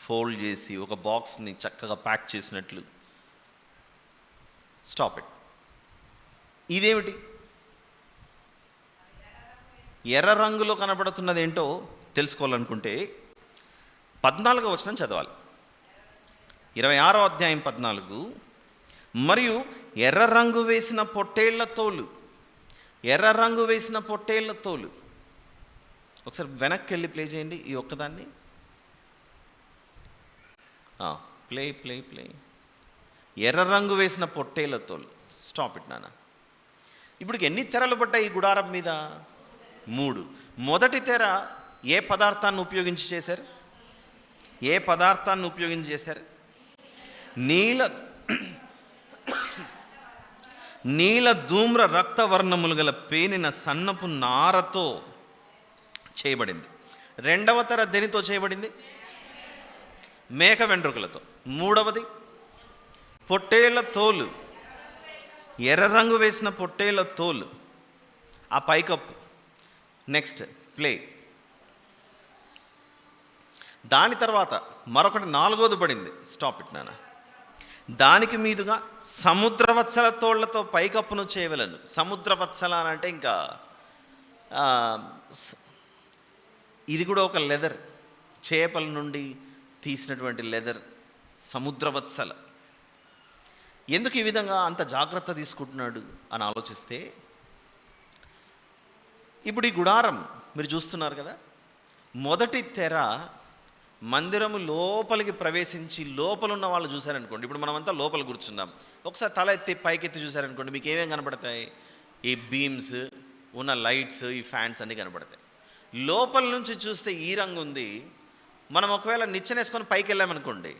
ఫోల్డ్ చేసి ఒక బాక్స్ని చక్కగా ప్యాక్ చేసినట్లు. Stop it. ఇదేమిటి? ఎర్ర రంగులో కనబడుతున్నది ఏంటో తెలుసుకోవాలనుకుంటే 14వ వచనం చదవాలి. 26వ అధ్యాయం 14. మరియు ఎర్ర రంగు వేసిన పొట్టేళ్ల తోలు, ఎర్ర రంగు వేసిన పొట్టేళ్ల తోలు. ఒకసారి వెనక్కి వెళ్ళి ప్లే చేయండి ఈ ఒక్కదాన్ని. Play play play. ఎర్ర రంగు వేసిన పొట్టేళ్ల తోలు. స్టాప్ ఇట్ నాన్న. ఇప్పుడు ఎన్ని తెరలు పడ్డాయి ఈ గుడారం మీద? 3. మొదటి తెర ఏ పదార్థాన్ని ఉపయోగించి చేశారు? ఏ పదార్థాన్ని ఉపయోగించి చేశారు? నీల ధూమ్ర రక్తవర్ణములు గల పేనిన సన్నపు నారతో చేయబడింది. రెండవ తెర దేనితో చేయబడింది? మేక వెంట్రుకలతో. మూడవది పొట్టేళ్ల తోలు, ఎర్ర రంగు వేసిన పొట్టేళ్ల తోలు, ఆ పైకప్పు. Next play. దాని తర్వాత మరొకటి 4వది పడింది. స్టాప్ ఇట్ నాన్న. దానికి మీదుగా సముద్రవత్సల తోళ్లతో పైకప్పును చేయవలను. సముద్రవత్సల అని అంటే ఇంకా ఇది కూడా ఒక లెదర్, చేపల నుండి తీసినటువంటి లెదర్, సముద్రవత్సల. ఎందుకు ఈ విధంగా అంత జాగ్రత్త తీసుకుంటున్నాడు అని ఆలోచిస్తే, ఇప్పుడు ఈ గుడారం మీరు చూస్తున్నారు కదా, మొదటి తెర మందిరము లోపలికి ప్రవేశించి లోపల ఉన్న వాళ్ళు చూశారనుకోండి. ఇప్పుడు మనమంతా లోపల కూర్చున్నాం. ఒకసారి తల ఎత్తి పైకెత్తి చూశారనుకోండి, మీకు ఏమేమి కనపడతాయి? ఈ బీమ్స్, ఉన్న లైట్స్, ఈ ఫ్యాన్స్ అన్నీ కనపడతాయి. లోపల నుంచి చూస్తే ఈ రంగు ఉంది. మనం ఒకవేళ నిచ్చెనేసుకొని పైకి వెళ్ళామనుకోండి,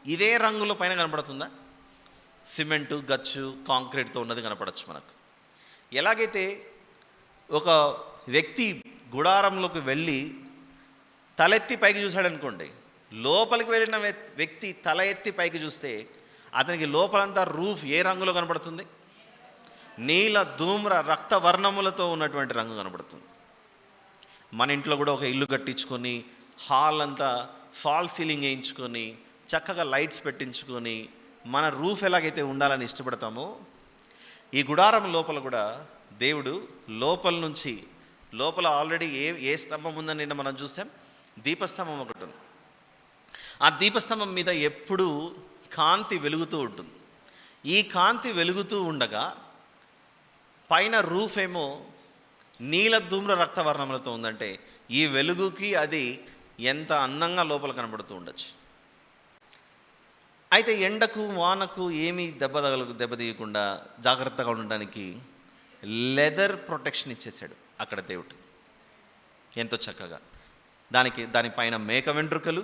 ఇదే రంగులో పైన కనపడుతుందా? సిమెంటు, గచ్చు, కాంక్రీట్తో ఉన్నది కనపడచ్చు మనకు. ఎలాగైతే ఒక వ్యక్తి గుడారంలోకి వెళ్ళి తలెత్తి పైకి చూశాడనుకోండి, లోపలికి వెళ్ళిన వ్యక్తి తల ఎత్తి పైకి చూస్తే అతనికి లోపలంతా రూఫ్ ఏ రంగులో కనపడుతుంది? నీల ధూమ్ర రక్తవర్ణములతో ఉన్నటువంటి రంగు కనపడుతుంది. మన ఇంట్లో కూడా ఒక ఇల్లు కట్టించుకొని హాల్ అంతా ఫాల్ సీలింగ్ వేయించుకొని చక్కగా లైట్స్ పెట్టించుకొని మన రూఫ్ ఎలాగైతే ఉండాలని ఇష్టపడతామో, ఈ గుడారం లోపల కూడా దేవుడు లోపల నుంచి, లోపల ఆల్రెడీ ఏ స్తంభం ఉందని నిన్న మనం చూసాం, దీపస్తంభం ఒకటి ఉంది. ఆ దీపస్తంభం మీద ఎప్పుడూ కాంతి వెలుగుతూ ఉంటుంది. ఈ కాంతి వెలుగుతూ ఉండగా పైన రూఫ్ ఏమో నీల ధూమ్ర రక్తవర్ణములతో ఉందంటే, ఈ వెలుగుకి అది ఎంత అందంగా లోపల కనబడుతూ ఉండొచ్చు. అయితే ఎండకు వానకు ఏమీ దెబ్బతీయకుండా జాగ్రత్తగా ఉండడానికి లెదర్ ప్రొటెక్షన్ ఇచ్చేసాడు అక్కడ దేవుడు ఎంతో చక్కగా. దానిపైన మేక వెంట్రుకలు,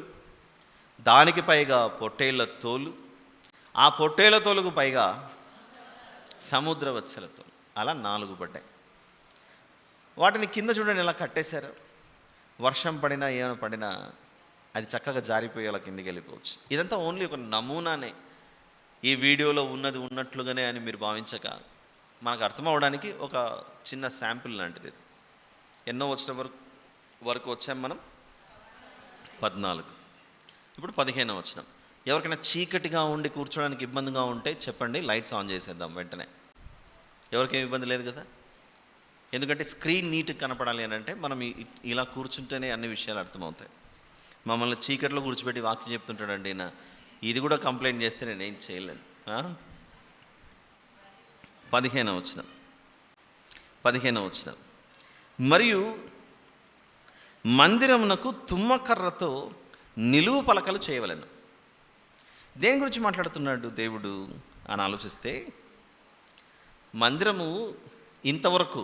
దానికి పైగా పొట్టేళ్ల తోలు, ఆ పొట్టేళ్ల తోలుకు పైగా సముద్రవత్సల తోలు. అలా 4 పడ్డాయి. వాటిని కింద చూడండి ఎలా కట్టేశారు. వర్షం పడినా ఏమైనా పడినా అది చక్కగా జారిపోయి అలా కిందికి వెళ్ళిపోవచ్చు. ఇదంతా ఓన్లీ ఒక నమూనానే, ఈ వీడియోలో ఉన్నది ఉన్నట్లుగానే అని మీరు భావించక, మనకు అర్థం అవడానికి ఒక చిన్న శాంపిల్ లాంటిది. ఎన్నో వచ్చిన వరకు వచ్చాం మనం? 14. ఇప్పుడు 15వ వచనం. ఎవరికైనా చీకటిగా ఉండి కూర్చోడానికి ఇబ్బందిగా ఉంటే చెప్పండి, లైట్స్ ఆన్ చేసేద్దాం వెంటనే. ఎవరికేం ఇబ్బంది లేదు కదా? ఎందుకంటే స్క్రీన్ నీట్గా కనపడాలి అని అంటే మనం ఇలా కూర్చుంటేనే అన్ని విషయాలు అర్థమవుతాయి. మమ్మల్ని చీకట్లో కూర్చోబెట్టి వాక్యం చెప్తుంటాడండి ఈయన. ఇది కూడా కంప్లైంట్ చేస్తే నేనేం చేయలేను. 15వ వచనం, మరియు మందిరమునకు తుమ్మకర్రతో నిలువు పలకలు చేయవలెను. దేని గురించి మాట్లాడుతున్నాడు దేవుడు అని ఆలోచిస్తే, మందిరము ఇంతవరకు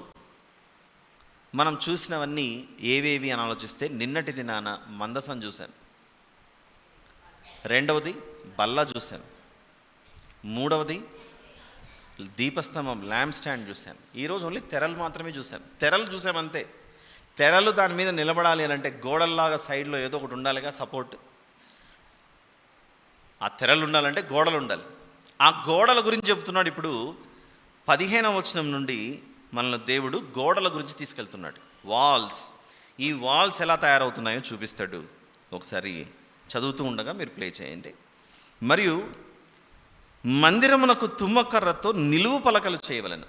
మనం చూసినవన్నీ ఏవేవి అని ఆలోచిస్తే, నిన్నటి దినాన మందసం చూశాను, రెండవది బల్ల చూశాను, మూడవది దీపస్తంభం ల్యాంప్ స్టాండ్ చూశాను. ఈరోజు ఓన్లీ తెరలు మాత్రమే చూశాను. తెరలు చూసామంతే. తెరలు దాని మీద నిలబడాలి అని అంటే గోడల్లాగా సైడ్లో ఏదో ఒకటి ఉండాలిగా సపోర్ట్. ఆ తెరలు ఉండాలంటే గోడలు ఉండాలి. ఆ గోడల గురించి చెప్తున్నాడు. ఇప్పుడు 15వ వచనం నుండి మనల్ని దేవుడు గోడల గురించి తీసుకెళ్తున్నాడు. వాల్స్. ఈ వాల్స్ ఎలా తయారవుతున్నాయో చూపిస్తాడు. ఒకసారి చదువుతూ ఉండగా మీరు ప్లే చేయండి. మరియు మందిరమునకు తుమ్మకర్రతో నిలువు పలకలు చేయవలెను.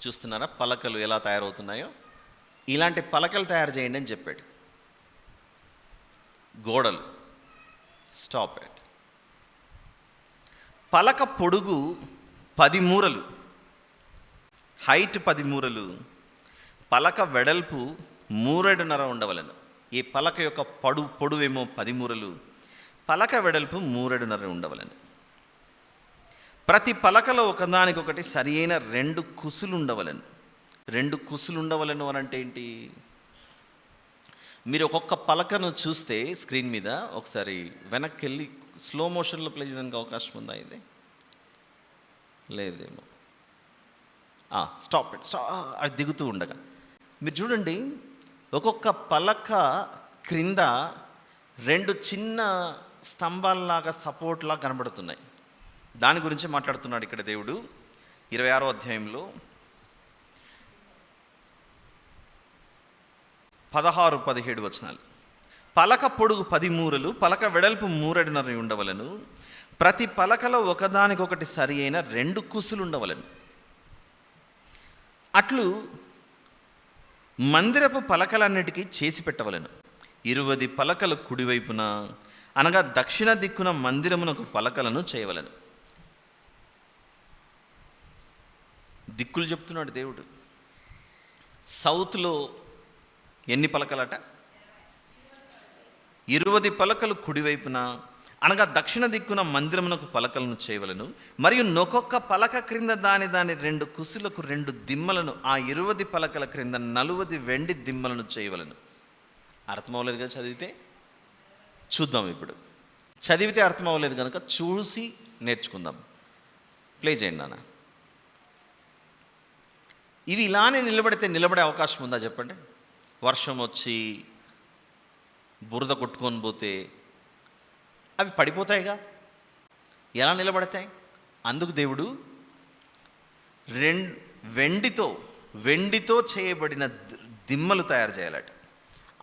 చూస్తున్నారా పలకలు ఎలా తయారవుతున్నాయో? ఇలాంటి పలకలు తయారు చేయండి అని చెప్పాడు. గోడలు. Stop it. పలక పొడుగు 10 మూరలు, హైట్ 10 మూరలు, పలక వెడల్పు 3.5 ఉండవలెను. ఈ పలక యొక్క పొడవేమో 10 మూరలు, పలక వెడల్పు 3.5 ఉండవలెను. ప్రతి పలకలో ఒకదానికొకటి సరి అయిన 2 కుసులు ఉండవలెను. 2 కుసులు ఉండవలెను అని అంటే ఏంటి? మీరు ఒక్కొక్క పలకను చూస్తే స్క్రీన్ మీద ఒకసారి వెనక్కి వెళ్ళి స్లో మోషన్లో ప్లే చేయడానికి అవకాశం ఉందా? ఇది లేదేమో. Stop it. అది దిగుతూ ఉండగా మీరు చూడండి, ఒక్కొక్క పలక క్రింద 2 చిన్న స్తంభాల్లాగా సపోర్ట్లా కనబడుతున్నాయి. దాని గురించి మాట్లాడుతున్నాడు ఇక్కడ దేవుడు 26వ అధ్యాయంలో 16-17 వచనాలు. పలక పొడుగు 10 మూరలు, పలక వెడల్పు 3.5 ఉండవలను. ప్రతి పలకలో ఒకదానికొకటి సరి అయిన 2 కుసులు ఉండవలను. అట్లు మందిరపు పలకలన్నిటికీ చేసి పెట్టవలను. 20 పలకలు కుడివైపున అనగా దక్షిణ దిక్కున మందిరమునకు పలకలను చేయవలను. దిక్కులు చెప్తున్నాడు దేవుడు. సౌత్లో ఎన్ని పలకలట? 20 పలకలు కుడివైపున అనగా దక్షిణ దిక్కున మందిరమునకు పలకలను చేయవలను. మరియు నొక్కొక్క పలక క్రింద దాని 2 కుసులకు 2 దిమ్మలను, ఆ 20 పలకల క్రింద 40 వెండి దిమ్మలను చేయవలను. అర్థం అవ్వలేదు కదా చదివితే? చూద్దాం. ఇప్పుడు చదివితే అర్థం అవ్వలేదు కనుక చూసి నేర్చుకుందాం. ప్లే చేయండి నాన్న. ఇవి ఇలానే నిలబడే అవకాశం ఉందా చెప్పండి? వర్షం వచ్చి బురద కొట్టుకొని పోతే అవి పడిపోతాయిగా. ఎలా నిలబడతాయి? అందుకు దేవుడు వెండితో చేయబడిన దిమ్మలు తయారు చేయాలట.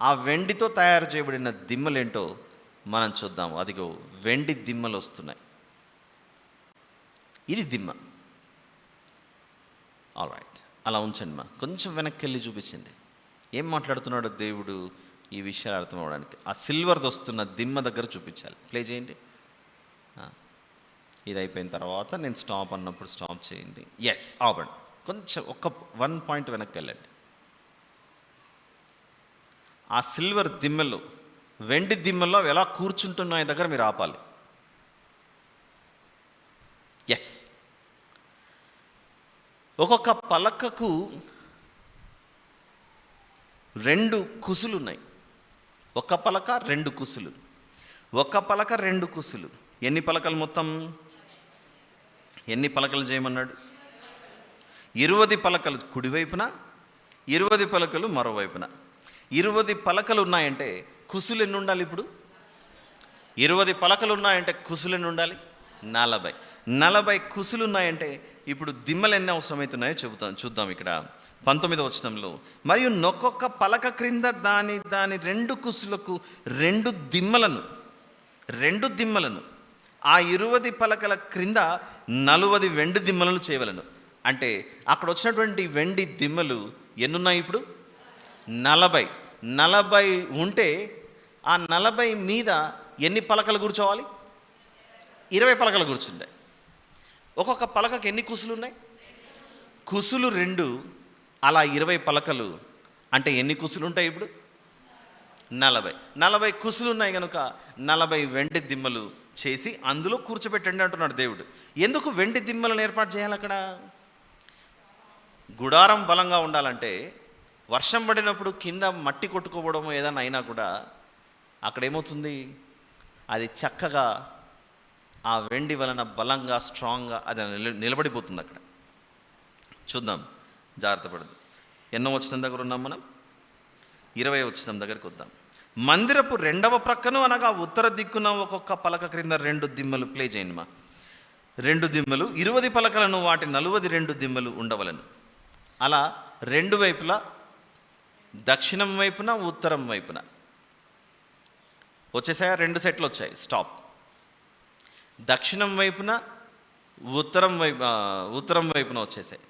ఆ వెండితో తయారు చేయబడిన దిమ్మలు ఏంటో మనం చూద్దాం. అదిగో వెండి దిమ్మలు వస్తున్నాయి. ఇది దిమ్మ. ఆల్ రైట్, అలా ఉంచండి. మా కొంచెం వెనక్కి వెళ్ళి చూపించండి. ఏం మాట్లాడుతున్నాడో దేవుడు ఈ విషయాలు అర్థం అవ్వడానికి. ఆ సిల్వర్ది వస్తున్న దిమ్మ దగ్గర చూపించాలి. ప్లే చేయండి. ఇది అయిపోయిన తర్వాత నేను స్టాప్ అన్నప్పుడు స్టాప్ చేయండి. ఎస్, ఆపండి. కొంచెం 1 పాయింట్ వెనక్కి వెళ్ళండి. ఆ సిల్వర్ దిమ్మలు, వెండి దిమ్మల్లో ఎలా కూర్చుంటున్నాయి దగ్గర మీరు ఆపాలి. ఎస్. ఒక్కొక్క పలకకు 2 కుసులు ఉన్నాయి. ఒక పలక 2 కుసులు. ఒక పలక 2 కుసులు. ఎన్ని పలకలు మొత్తం? ఎన్ని పలకలు చేయమన్నాడు? 20 పలకలు కుడివైపున, 20 పలకలు మరోవైపున. 20 పలకలు ఉన్నాయంటే కుసులు ఎన్ని ఉండాలి? ఇప్పుడు 20 పలకలు ఉన్నాయంటే కుసులు ఎన్ని ఉండాలి? 40. 40 కుసులు ఉన్నాయంటే ఇప్పుడు దిమ్మలు ఎన్ని అవసరమవుతున్నాయో చూద్దాం. ఇక్కడ 19వ వచనంలో, మరియు నొక్కొక్క పలక క్రింద దాని 2 కుసులకు 2 దిమ్మలను, ఆ 20 పలకల క్రింద 40 వెండి దిమ్మలను చేయవలను. అంటే అక్కడ వచ్చినటువంటి వెండి దిమ్మలు ఎన్నున్నాయి? ఇప్పుడు 40 ఉంటే ఆ 40 మీద ఎన్ని పలకలు కూర్చోవాలి? 20 పలకలు కూర్చుంటాయి. ఒక్కొక్క పలకకి ఎన్ని కుసులు ఉన్నాయి? కుసులు 2. అలా 20 పలకలు అంటే ఎన్ని కుసులు ఉంటాయి? ఇప్పుడు 40 కుసులు ఉన్నాయి కనుక 40 వెండి దిమ్మలు చేసి అందులో కూర్చోబెట్టండి అంటున్నాడు దేవుడు. ఎందుకు వెండి దిమ్మలను ఏర్పాటు చేయాలి అక్కడ? గుడారం బలంగా ఉండాలంటే వర్షం పడినప్పుడు కింద మట్టి కొట్టుకోవడం ఏదైనా అయినా కూడా అక్కడ ఏమవుతుంది? అది చక్కగా ఆ వెండి వలన బలంగా స్ట్రాంగ్గా అది నిలబడిపోతుంది. అక్కడ చూద్దాం, జాగ్రత్త పడదు. ఎన్నో వచనం దగ్గర ఉన్నాం మనం? 20వ వచనం దగ్గరికి వద్దాం. మందిరపు 2వ ప్రక్కను అనగా ఉత్తర దిక్కున ఒక్కొక్క పలక క్రింద 2 దిమ్మలు. ప్లే చేయండి మా. 2 దిమ్మలు 20 పలకలను, వాటి 42 దిమ్మలు ఉండవలను. అలా 2 వైపులా, దక్షిణం వైపున ఉత్తరం వైపున వచ్చేసాయా? 2 సెట్లు వచ్చాయి. స్టాప్. దక్షిణం వైపున ఉత్తరం వైపున వచ్చేసాయి.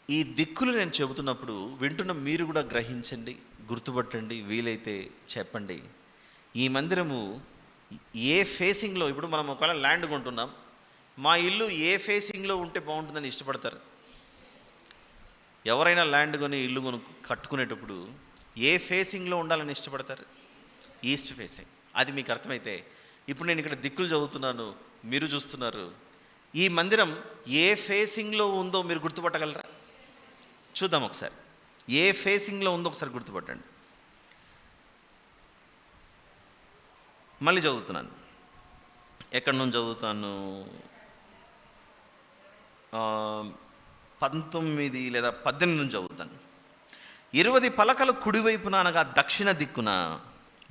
ఈ దిక్కులు నేను చెబుతున్నప్పుడు వింటున్న మీరు కూడా గ్రహించండి, గుర్తుపట్టండి, వీలైతే చెప్పండి. ఈ మందిరము ఏ ఫేసింగ్లో, ఇప్పుడు మనం ఒకవేళ ల్యాండ్ కొంటున్నాం, మా ఇల్లు ఏ ఫేసింగ్లో ఉంటే బాగుంటుందని ఇష్టపడతారు? ఎవరైనా ల్యాండ్ కొని ఇల్లు కట్టుకునేటప్పుడు ఏ ఫేసింగ్లో ఉండాలని ఇష్టపడతారు? East facing. అది మీకు అర్థమైతే ఇప్పుడు నేను ఇక్కడ దిక్కులు చదువుతున్నాను, మీరు చూస్తున్నారు. ఈ మందిరం ఏ ఫేసింగ్లో ఉందో మీరు గుర్తుపట్టగలరా? చూద్దాం ఒకసారి. ఏ ఫేసింగ్లో ఉందో ఒకసారి గుర్తుపట్టండి. మళ్ళీ చదువుతున్నాను. ఎక్కడి నుంచి చదువుతాను? 19 లేదా 18 నుంచి చదువుతాను. 20 పలకలు కుడివైపున అనగా దక్షిణ దిక్కున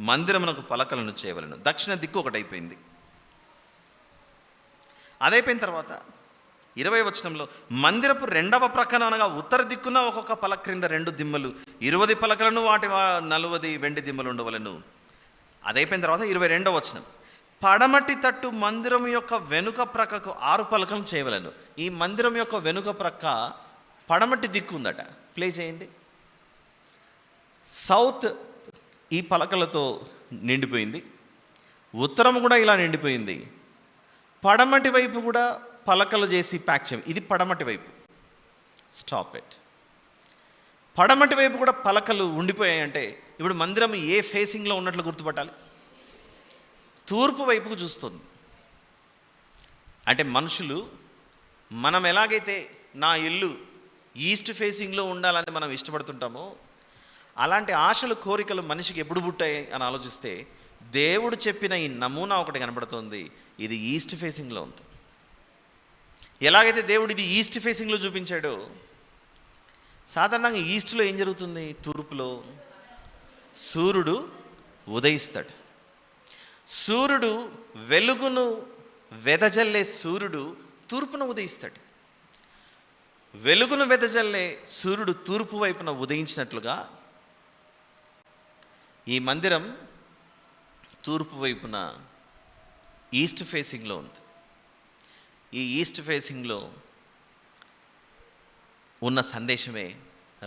మందిరమునకు పలకలను చేయవలను. దక్షిణ దిక్కు ఒకటి అయిపోయింది. అదైపోయిన తర్వాత 20వ వచనంలో మందిరపు 2వ ప్రక్కన అనగా ఉత్తర దిక్కున ఒక్కొక్క పలక క్రింద 2 దిమ్మలు, 20 పలకలను, వాటి 40 వెండి దిమ్మలు ఉండవలను. అదైపోయిన తర్వాత 22వ వచనం, పడమటి తట్టు మందిరం యొక్క వెనుక ప్రక్కకు 6 పలకలను చేయవలను. ఈ మందిరం యొక్క వెనుక ప్రక్క పడమటి దిక్కు ఉందట. ప్లే చేయండి. సౌత్ ఈ పలకలతో నిండిపోయింది, ఉత్తరం కూడా ఇలా నిండిపోయింది, పడమటి వైపు కూడా పలకలు చేసి ప్యాక్ చేయం. ఇది పడమటి వైపు. Stop it. పడమటి వైపు కూడా పలకలు ఉండిపోయాయంటే ఇప్పుడు మందిరం ఏ ఫేసింగ్లో ఉన్నట్లు గుర్తుపట్టాలి? తూర్పు వైపుకు చూస్తుంది. అంటే మనుషులు, మనం ఎలాగైతే నా ఇల్లు ఈస్ట్ ఫేసింగ్లో ఉండాలని మనం ఇష్టపడుతుంటామో, అలాంటి ఆశలు, కోరికలు మనిషికి ఎప్పుడు పుట్టాయి అని ఆలోచిస్తే దేవుడు చెప్పిన ఈ నమూనా ఒకటి కనబడుతుంది. ఇది ఈస్ట్ ఫేసింగ్లో ఉంది. ఎలాగైతే దేవుడు ఇది ఈస్ట్ ఫేసింగ్లో చూపించాడో, సాధారణంగా ఈస్ట్లో ఏం జరుగుతుంది? తూర్పులో సూర్యుడు ఉదయిస్తాడు. సూర్యుడు వెలుగును వెదజల్లే సూర్యుడు తూర్పున ఉదయిస్తాడు. వెలుగును వెదజల్లే సూర్యుడు తూర్పు వైపున ఉదయించినట్లుగా ఈ మందిరం తూర్పు వైపున ఈస్ట్ ఫేసింగ్లో ఉంది. ఈ ఈస్ట్ ఫేసింగ్లో ఉన్న సందేశమే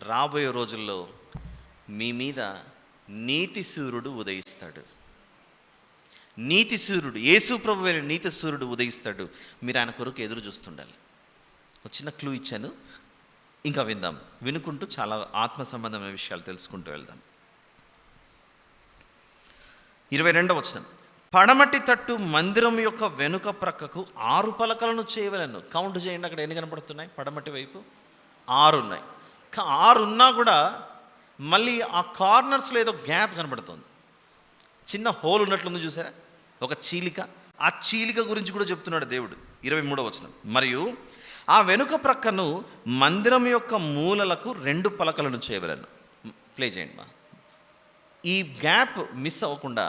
రాబోయే రోజుల్లో మీ మీద నీతి సూర్యుడు ఉదయిస్తాడు. నీతి సూర్యుడు, యేసు ప్రభువైన నీతి సూర్యుడు ఉదయిస్తాడు. మీరు ఆయన కొరకు ఎదురు చూస్తుండాలి. ఒక చిన్న క్లూ ఇచ్చాను, ఇంకా విందాం. వినుకుంటూ చాలా ఆత్మ సంబంధమైన విషయాలు తెలుసుకుంటూ వెళ్దాం. 22వ వచనం, పడమటి తట్టు మందిరం యొక్క వెనుక ప్రక్కకు 6 పలకలను చేయవలను. కౌంట్ చేయండి, అక్కడ ఎన్ని కనపడుతున్నాయి? పడమటి వైపు 6 ఉన్నాయి. 6 ఉన్నా కూడా మళ్ళీ ఆ కార్నర్స్లో ఏదో గ్యాప్ కనబడుతుంది. చిన్న హోల్ ఉన్నట్లుంది, చూసారా? ఒక చీలిక. ఆ చీలిక గురించి కూడా చెప్తున్నాడు దేవుడు. 23వ వచనం, మరియు ఆ వెనుక ప్రక్కను మందిరం యొక్క మూలలకు 2 పలకలను చేయవలను. ప్లే చేయండి మా. ఈ గ్యాప్ మిస్ అవ్వకుండా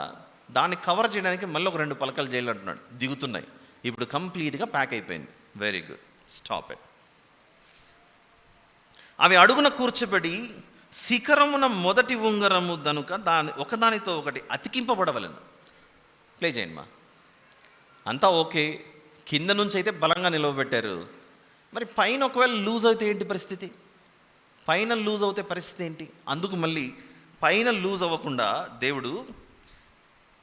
దాన్ని కవర్ చేయడానికి మళ్ళీ ఒక 2 పలకలు చేయాలంటున్నాడు. దిగుతున్నాయి. ఇప్పుడు కంప్లీట్గా ప్యాక్ అయిపోయింది. Very good. Stop it. అవి అడుగున కూర్చబడి శిఖరమున మొదటి ఉంగరము దనుక ఒకదానితో ఒకటి అతికింపబడవలను. ప్లే చేయండి మా. అంతా ఓకే, కింద నుంచి అయితే బలంగా నిలవబెట్టారు. మరి పైన ఒకవేళ లూజ్ అయితే ఏంటి పరిస్థితి? పైన లూజ్ అవుతే పరిస్థితి ఏంటి? అందుకు మళ్ళీ పైన లూజ్ అవ్వకుండా దేవుడు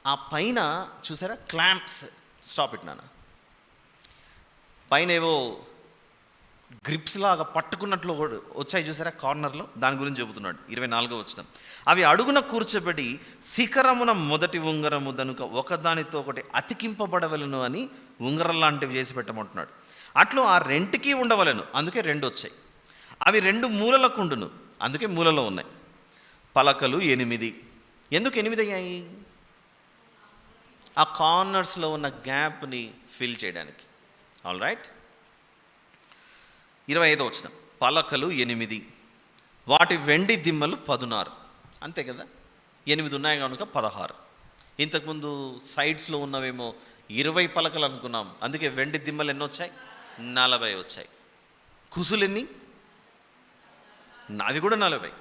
ఆ పైన చూసారా క్లాంప్స్, స్టాప్ ఇట్ నాన్న, పైన ఏవో గ్రిప్స్ లాగా పట్టుకున్నట్లు వచ్చాయి చూసారా కార్నర్లో, దాని గురించి చెబుతున్నాడు 24వ వచనం. అవి అడుగున కూర్చోబెట్టి శిఖరమున మొదటి ఉంగరము దనుక ఒకదానితో ఒకటి అతికింపబడవలను అని ఉంగరం లాంటివి చేసి పెట్టమంటున్నాడు. అట్లు ఆ రెంటికి ఉండవలను, అందుకే 2 వచ్చాయి. అవి 2 మూలలకు ఉండును, అందుకే మూలలో ఉన్నాయి. పలకలు 8. ఎందుకు 8 అయ్యాయి? ఆ కార్నర్స్లో ఉన్న గ్యాప్ని ఫిల్ చేయడానికి. All right. 25వ వచనం, పలకలు 8, వాటి వెండి దిమ్మలు 16. అంతే కదా, 8 ఉన్నాయి కనుక 16. ఇంతకుముందు సైడ్స్లో ఉన్నవేమో 20 పలకలు అనుకున్నాం, అందుకే వెండి దిమ్మలు ఎన్ని వచ్చాయి? 40 వచ్చాయి. కుసులు ఎన్ని? అవి కూడా 40.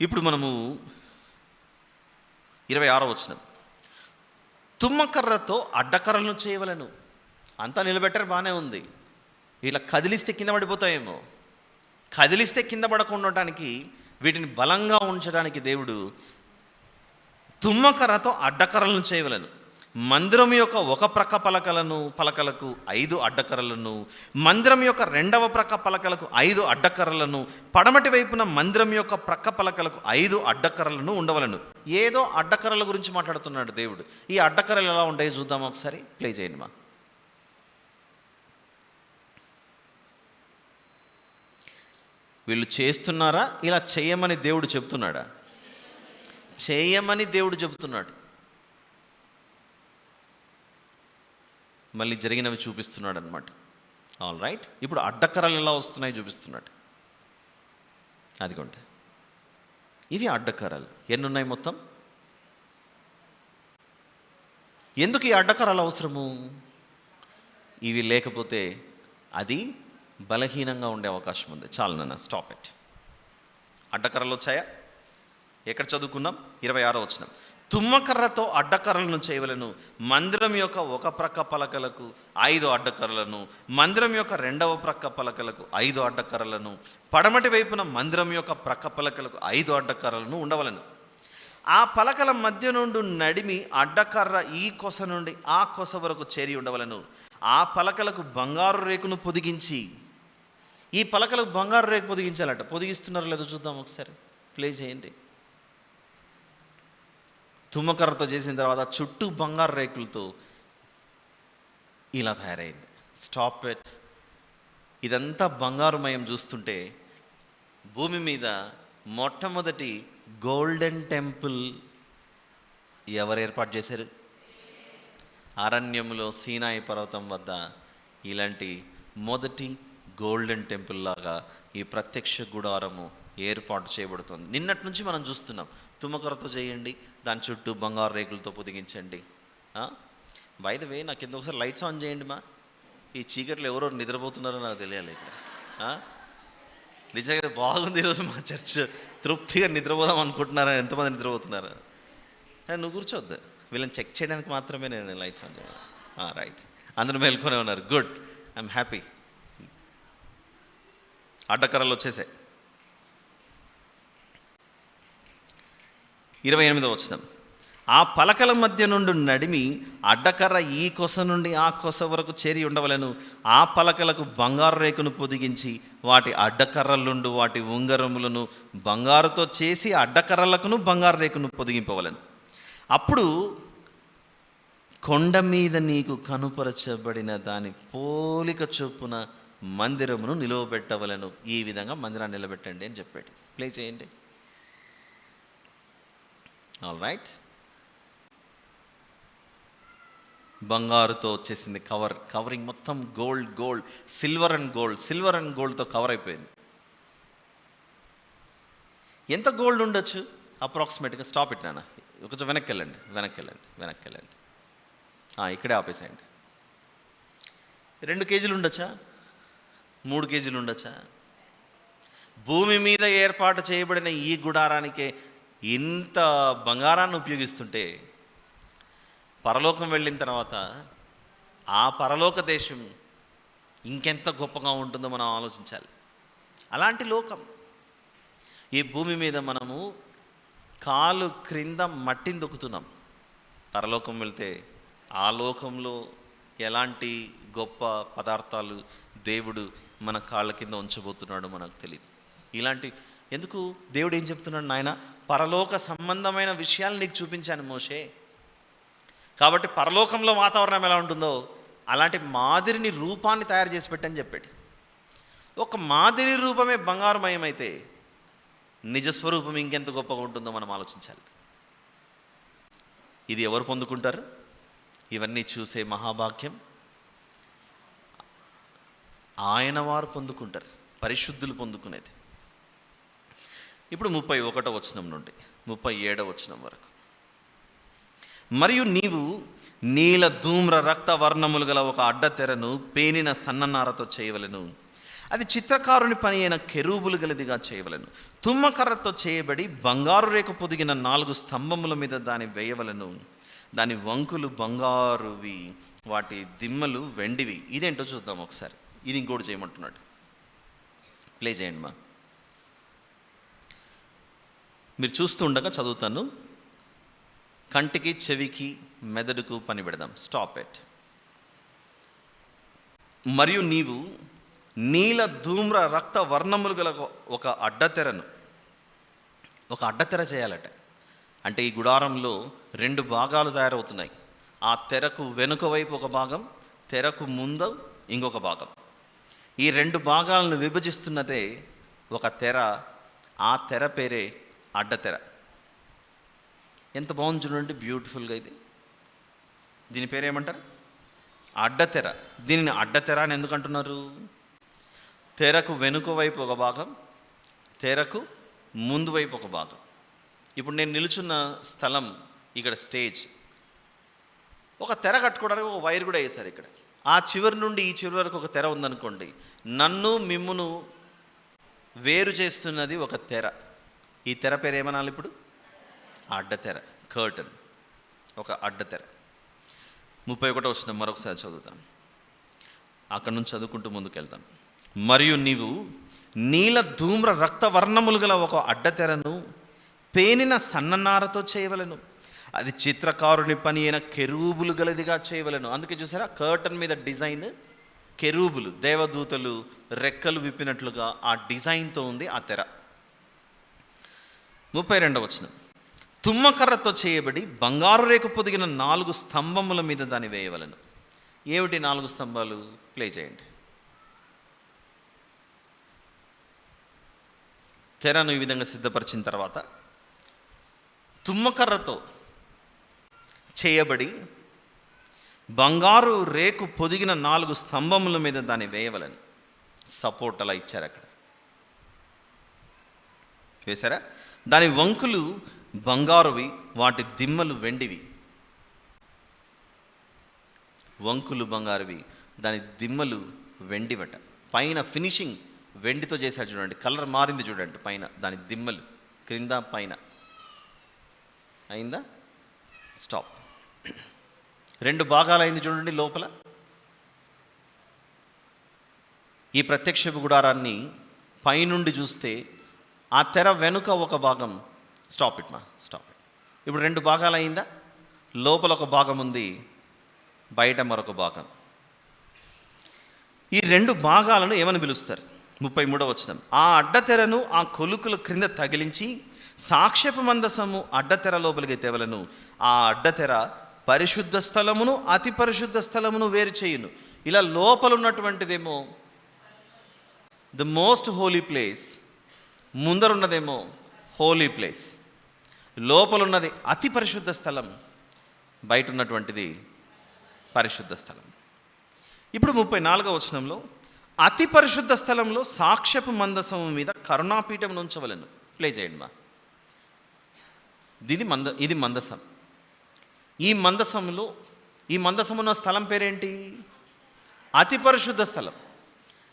ఇప్పుడు మనము 26వ వచనం, తుమ్మకర్రతో అడ్డకర్రలను చేయవలను. అంతా నిలబెట్టారు, బాగానే ఉంది. ఇట్లా కదిలిస్తే కింద పడిపోతాయేమో, కదిలిస్తే కింద పడకుండా ఉండటానికి, వీటిని బలంగా ఉంచడానికి దేవుడు తుమ్మకర్రతో అడ్డకర్రలను చేయవలను. మందిరం యొక్క ఒక ప్రక్క పలకలకు 5 అడ్డకర్రలను, మందిరం యొక్క 2వ ప్రక్క పలకలకు 5 అడ్డకర్రలను, పడమటి వైపున మందిరం యొక్క ప్రక్క పలకలకు 5 అడ్డకర్రలను ఉండవలను. ఏదో అడ్డకర్రల గురించి మాట్లాడుతున్నాడు దేవుడు. ఈ అడ్డకర్రలు ఎలా ఉంటాయో చూద్దాం ఒకసారి, ప్లే చేయండి మా. వీళ్ళు చేస్తున్నారా, ఇలా చేయమని దేవుడు చెప్తున్నాడా? చేయమని దేవుడు చెబుతున్నాడు. మళ్ళీ జరిగినవి చూపిస్తున్నాడు అనమాట. All right. ఇప్పుడు అడ్డకర్రలు ఎలా వస్తున్నాయి చూపిస్తున్నాడు. అదిగోండి, ఇవి అడ్డకర్రలు. ఎన్ని ఉన్నాయి మొత్తం? ఎందుకు ఈ అడ్డకర్రలు అవసరము? ఇవి లేకపోతే అది బలహీనంగా ఉండే అవకాశం ఉంది. చాలు నాన్న, స్టాప్ ఇట్. అడ్డకర్రలు వచ్చాయా? ఎక్కడ చదువుకున్నాం? 26వ వచనం, తుమ్మకర్రతో అడ్డకర్రలను చేయవలను. మందిరం యొక్క ఒక ప్రక్క పలకలకు 5 అడ్డకర్రలను, మందిరం యొక్క 2వ ప్రక్క పలకలకు 5 అడ్డకర్రలను, పడమటి వైపున మందిరం యొక్క ప్రక్క పలకలకు 5 అడ్డకర్రలను ఉండవలను. ఆ పలకల మధ్య నుండి నడిమి అడ్డకర్ర ఈ కొస నుండి ఆ కొస వరకు చేరి ఉండవలను. ఆ పలకలకు బంగారు రేకును పొదిగించి, ఈ పలకలకు బంగారు రేకు పొదిగించాలట. పొదిగిస్తున్నారో లేదో చూద్దాం ఒకసారి, ప్లే చేయండి. తుమ్మకర్రతో చేసిన తర్వాత చుట్టూ బంగారు రేకులతో ఇలా తయారైంది. Stop it. ఇదంతా బంగారుమయం చూస్తుంటే భూమి మీద మొట్టమొదటి గోల్డెన్ టెంపుల్ ఎవరు ఏర్పాటు చేశారు? అరణ్యంలో సీనాయి పర్వతం వద్ద ఇలాంటి మొదటి గోల్డెన్ టెంపుల్ లాగా ఈ ప్రత్యక్ష గుడారము ఏర్పాటు చేయబడుతుంది. నిన్నటి నుంచి మనం చూస్తున్నాం, తుమ్మకర్రతో చేయండి, దాని చుట్టూ బంగారు రేకులతో పొదిగించండి. బై ద వే, నాకు కింద ఒకసారి లైట్స్ ఆన్ చేయండి మా. ఈ చీకట్లో ఎవరో నిద్రపోతున్నారో నాకు తెలియాలి ఇక్కడ. నిజంగా బాగుంది ఈరోజు మా చర్చ్, తృప్తిగా నిద్రపోదాం అనుకుంటున్నారా? ఎంతమంది నిద్రపోతున్నారు? నువ్వు కూర్చోవద్దు, వీళ్ళని చెక్ చేయడానికి మాత్రమే నేను లైట్స్ ఆన్ చేయాలి. రైట్, అందరూ మేల్కొనే ఉన్నారు. Good, I'm happy. అడ్డకర్రలు వచ్చేసాయి. 28వ వచనం, ఆ పలకల మధ్య నుండి నడిమి అడ్డకర్ర ఈ కొస నుండి ఆ కొస వరకు చేరి ఉండవలను. ఆ పలకలకు బంగారు రేకును పొదిగించి వాటి అడ్డకర్రలుండు వాటి ఉంగరములను బంగారుతో చేసి అడ్డకర్రలకును బంగారు రేకును పొదిగింపవలను. అప్పుడు కొండ మీద నీకు కనుపరచబడిన దాని పోలిక చొప్పున మందిరమును నిలవబెట్టవలను. ఈ విధంగా మందిరాన్ని నిలబెట్టండి అని చెప్పాడు. ప్లే చేయండి. All right. బంగారుతో వచ్చేసింది కవరింగ్ మొత్తం గోల్డ్, సిల్వర్ అండ్ గోల్డ్తో కవర్ అయిపోయింది. ఎంత గోల్డ్ ఉండొచ్చు అప్రాక్సిమేట్గా? స్టాప్ ఇట్ నాన్న, కొంచెం వెనక్కి వెళ్ళండి. ఇక్కడే ఆపేసేయండి. 2 కేజీలు ఉండొచ్చా? 3 కేజీలు ఉండొచ్చా? భూమి మీద ఏర్పాటు చేయబడిన ఈ గుడారానికే ఇంత బంగారాన్ని ఉపయోగిస్తుంటే, పరలోకం వెళ్ళిన తర్వాత ఆ పరలోక దేశం ఇంకెంత గొప్పగా ఉంటుందో మనం ఆలోచించాలి. అలాంటి లోకం, ఈ భూమి మీద మనము కాలు క్రింద మట్టిని దొక్కుతున్నాం. పరలోకం వెళ్తే ఆ లోకంలో ఎలాంటి గొప్ప పదార్థాలు దేవుడు మన కాళ్ళ కింద ఉంచబోతున్నాడో మనకు తెలియదు. ఇలాంటి ఎందుకు దేవుడు ఏం చెప్తున్నాడు, నాయన పరలోక సంబంధమైన విషయాలు నీకు చూపించాను మోషే, కాబట్టి పరలోకంలో వాతావరణం ఎలా ఉంటుందో అలాంటి మాదిరిని రూపాన్ని తయారు చేసి పెట్టని చెప్పాడు. ఒక మాదిరి రూపమే బంగారుమయమైతే నిజస్వరూపం ఇంకెంత గొప్పగా ఉంటుందో మనం ఆలోచించాలి. ఇది ఎవరు పొందుకుంటారు? ఇవన్నీ చూసే మహాభాగ్యం ఆయన వారు పొందుకుంటారు, పరిశుద్ధులు పొందుకునేది. ఇప్పుడు 31వ వచనం నుండి 37వ వచనం వరకు. మరియు నీవు నీల ధూమ్ర రక్త వర్ణములు గల ఒక అడ్డతెరను పేనిన సన్ననారతో చేయవలెను. అది చిత్రకారుని పని అయిన కెరూబులు గలదిగా చేయవలెను. తుమ్మకర్రతో చేయబడి బంగారు రేకు పొదిగిన 4 స్తంభముల మీద దాన్ని వేయవలెను. దాని వంకులు బంగారువి, వాటి దిమ్మలు వెండివి. ఇదేంటో చూద్దాం ఒకసారి. ఇది ఇంకోటి చేయమంటున్నాడు. ప్లే చేయండి మా. మీరు చూస్తూ ఉండగా చదువుతాను. కంటికి, చెవికి, మెదడుకు పని పెడదాం. Stop it. మరియు నీవు నీల ధూమ్ర రక్త వర్ణములు గల ఒక అడ్డతెర చేయాలట. అంటే ఈ గుడారంలో 2 భాగాలు తయారవుతున్నాయి. ఆ తెరకు వెనుక వైపు ఒక భాగం, తెరకు ముందు ఇంకొక భాగం. ఈ 2 భాగాలను విభజిస్తున్నదే ఒక తెర. ఆ తెర పేరే అడ్డతెర. ఎంత బాగుంది చూడండి, బ్యూటిఫుల్గా. ఇది దీని పేరు ఏమంటారు? అడ్డతెర. దీనిని అడ్డతెర అని ఎందుకు అంటున్నారు? తెరకు వెనుక వైపు ఒక భాగం, తెరకు ముందు వైపు ఒక భాగం. ఇప్పుడు నేను నిలుచున్న స్థలం ఇక్కడ స్టేజ్. ఒక తెర కట్టుకోవడానికి ఒక వైర్ కూడా వేశారు ఇక్కడ. ఆ చివరి నుండి ఈ చివరి వరకు ఒక తెర ఉందనుకోండి. నన్ను మిమ్మును వేరు చేస్తున్నది ఒక తెర. ఈ తెర పేరు ఏమనాలి ఇప్పుడు? అడ్డతెర, కర్టన్. ఒక అడ్డతెర. 31వ వచనం మరొకసారి చదువుతాం. అక్కడ నుంచి చదువుకుంటూ ముందుకెళ్తాం. మరియు నీవు నీల ధూమ్ర రక్త వర్ణములు గల ఒక అడ్డతెరను పేనిన సన్ననారతో చేయవలెను. అది చిత్రకారుని పని అయిన కెరూబులు గలదిగా చేయవలెను. అందుకే చూసారా, కర్టన్ మీద డిజైన్ కెరూబులు, దేవదూతలు రెక్కలు విప్పినట్లుగా ఆ డిజైన్తో ఉంది ఆ తెర. 32వ వచనం. తుమ్మకర్రతో చేయబడి బంగారు రేకు పొదిగిన 4 స్తంభముల మీద దాన్ని వేయవలెను. ఏమిటి 4 స్తంభాలు? ప్లే చేయండి. తెరను ఈ విధంగా సిద్ధపరిచిన తర్వాత తుమ్మకర్రతో చేయబడి బంగారు రేకు పొదిగిన 4 స్తంభముల మీద దాన్ని వేయవలని సపోర్ట్ అలా ఇచ్చారు. అక్కడ వేశారా? దాని వంకులు బంగారువి, వాటి దిమ్మలు వెండివి. వంకులు బంగారువి, దాని దిమ్మలు వెండివట. పైన ఫినిషింగ్ వెండితో చేశాడు చూడండి. కలర్ మారింది చూడండి పైన. దాని దిమ్మలు క్రింద పైన. అయిందా? స్టాప్. 2 భాగాలు అయింది చూడండి లోపల. ఈ ప్రత్యక్షపు గుడారాన్ని పైనుండి చూస్తే ఆ తెర వెనుక ఒక భాగం. స్టాప్ ఇట్ మా, స్టాప్ ఇట్. ఇప్పుడు 2 భాగాలు అయిందా? లోపల ఒక భాగం ఉంది, బయట మరొక భాగం. ఈ 2 భాగాలను ఏమని పిలుస్తారు? 33వ వచనం. ఆ అడ్డతెరను ఆ కొలుకుల క్రింద తగిలించి సాక్ష్యపు మందసము అడ్డతెర లోపలికి తేవలను. ఆ అడ్డతెర పరిశుద్ధ స్థలమును అతి పరిశుద్ధ స్థలమును వేరు చేయును. ఇలా లోపల ఉన్నటువంటిదేమో ద మోస్ట్ హోలీ ప్లేస్, ముందరున్నదేమో హోలీ ప్లేస్. లోపలున్నది అతి పరిశుద్ధ స్థలం, బయట ఉన్నటువంటిది పరిశుద్ధ స్థలం. ఇప్పుడు 34వ వచనంలో అతి పరిశుద్ధ స్థలంలో సాక్ష్యపు మందసము మీద కరుణాపీఠం ఉంచవలెను. ప్లే చేయండి మా. ఇది మందసం. ఈ మందసమున్న స్థలం పేరేంటి? అతి పరిశుద్ధ స్థలం.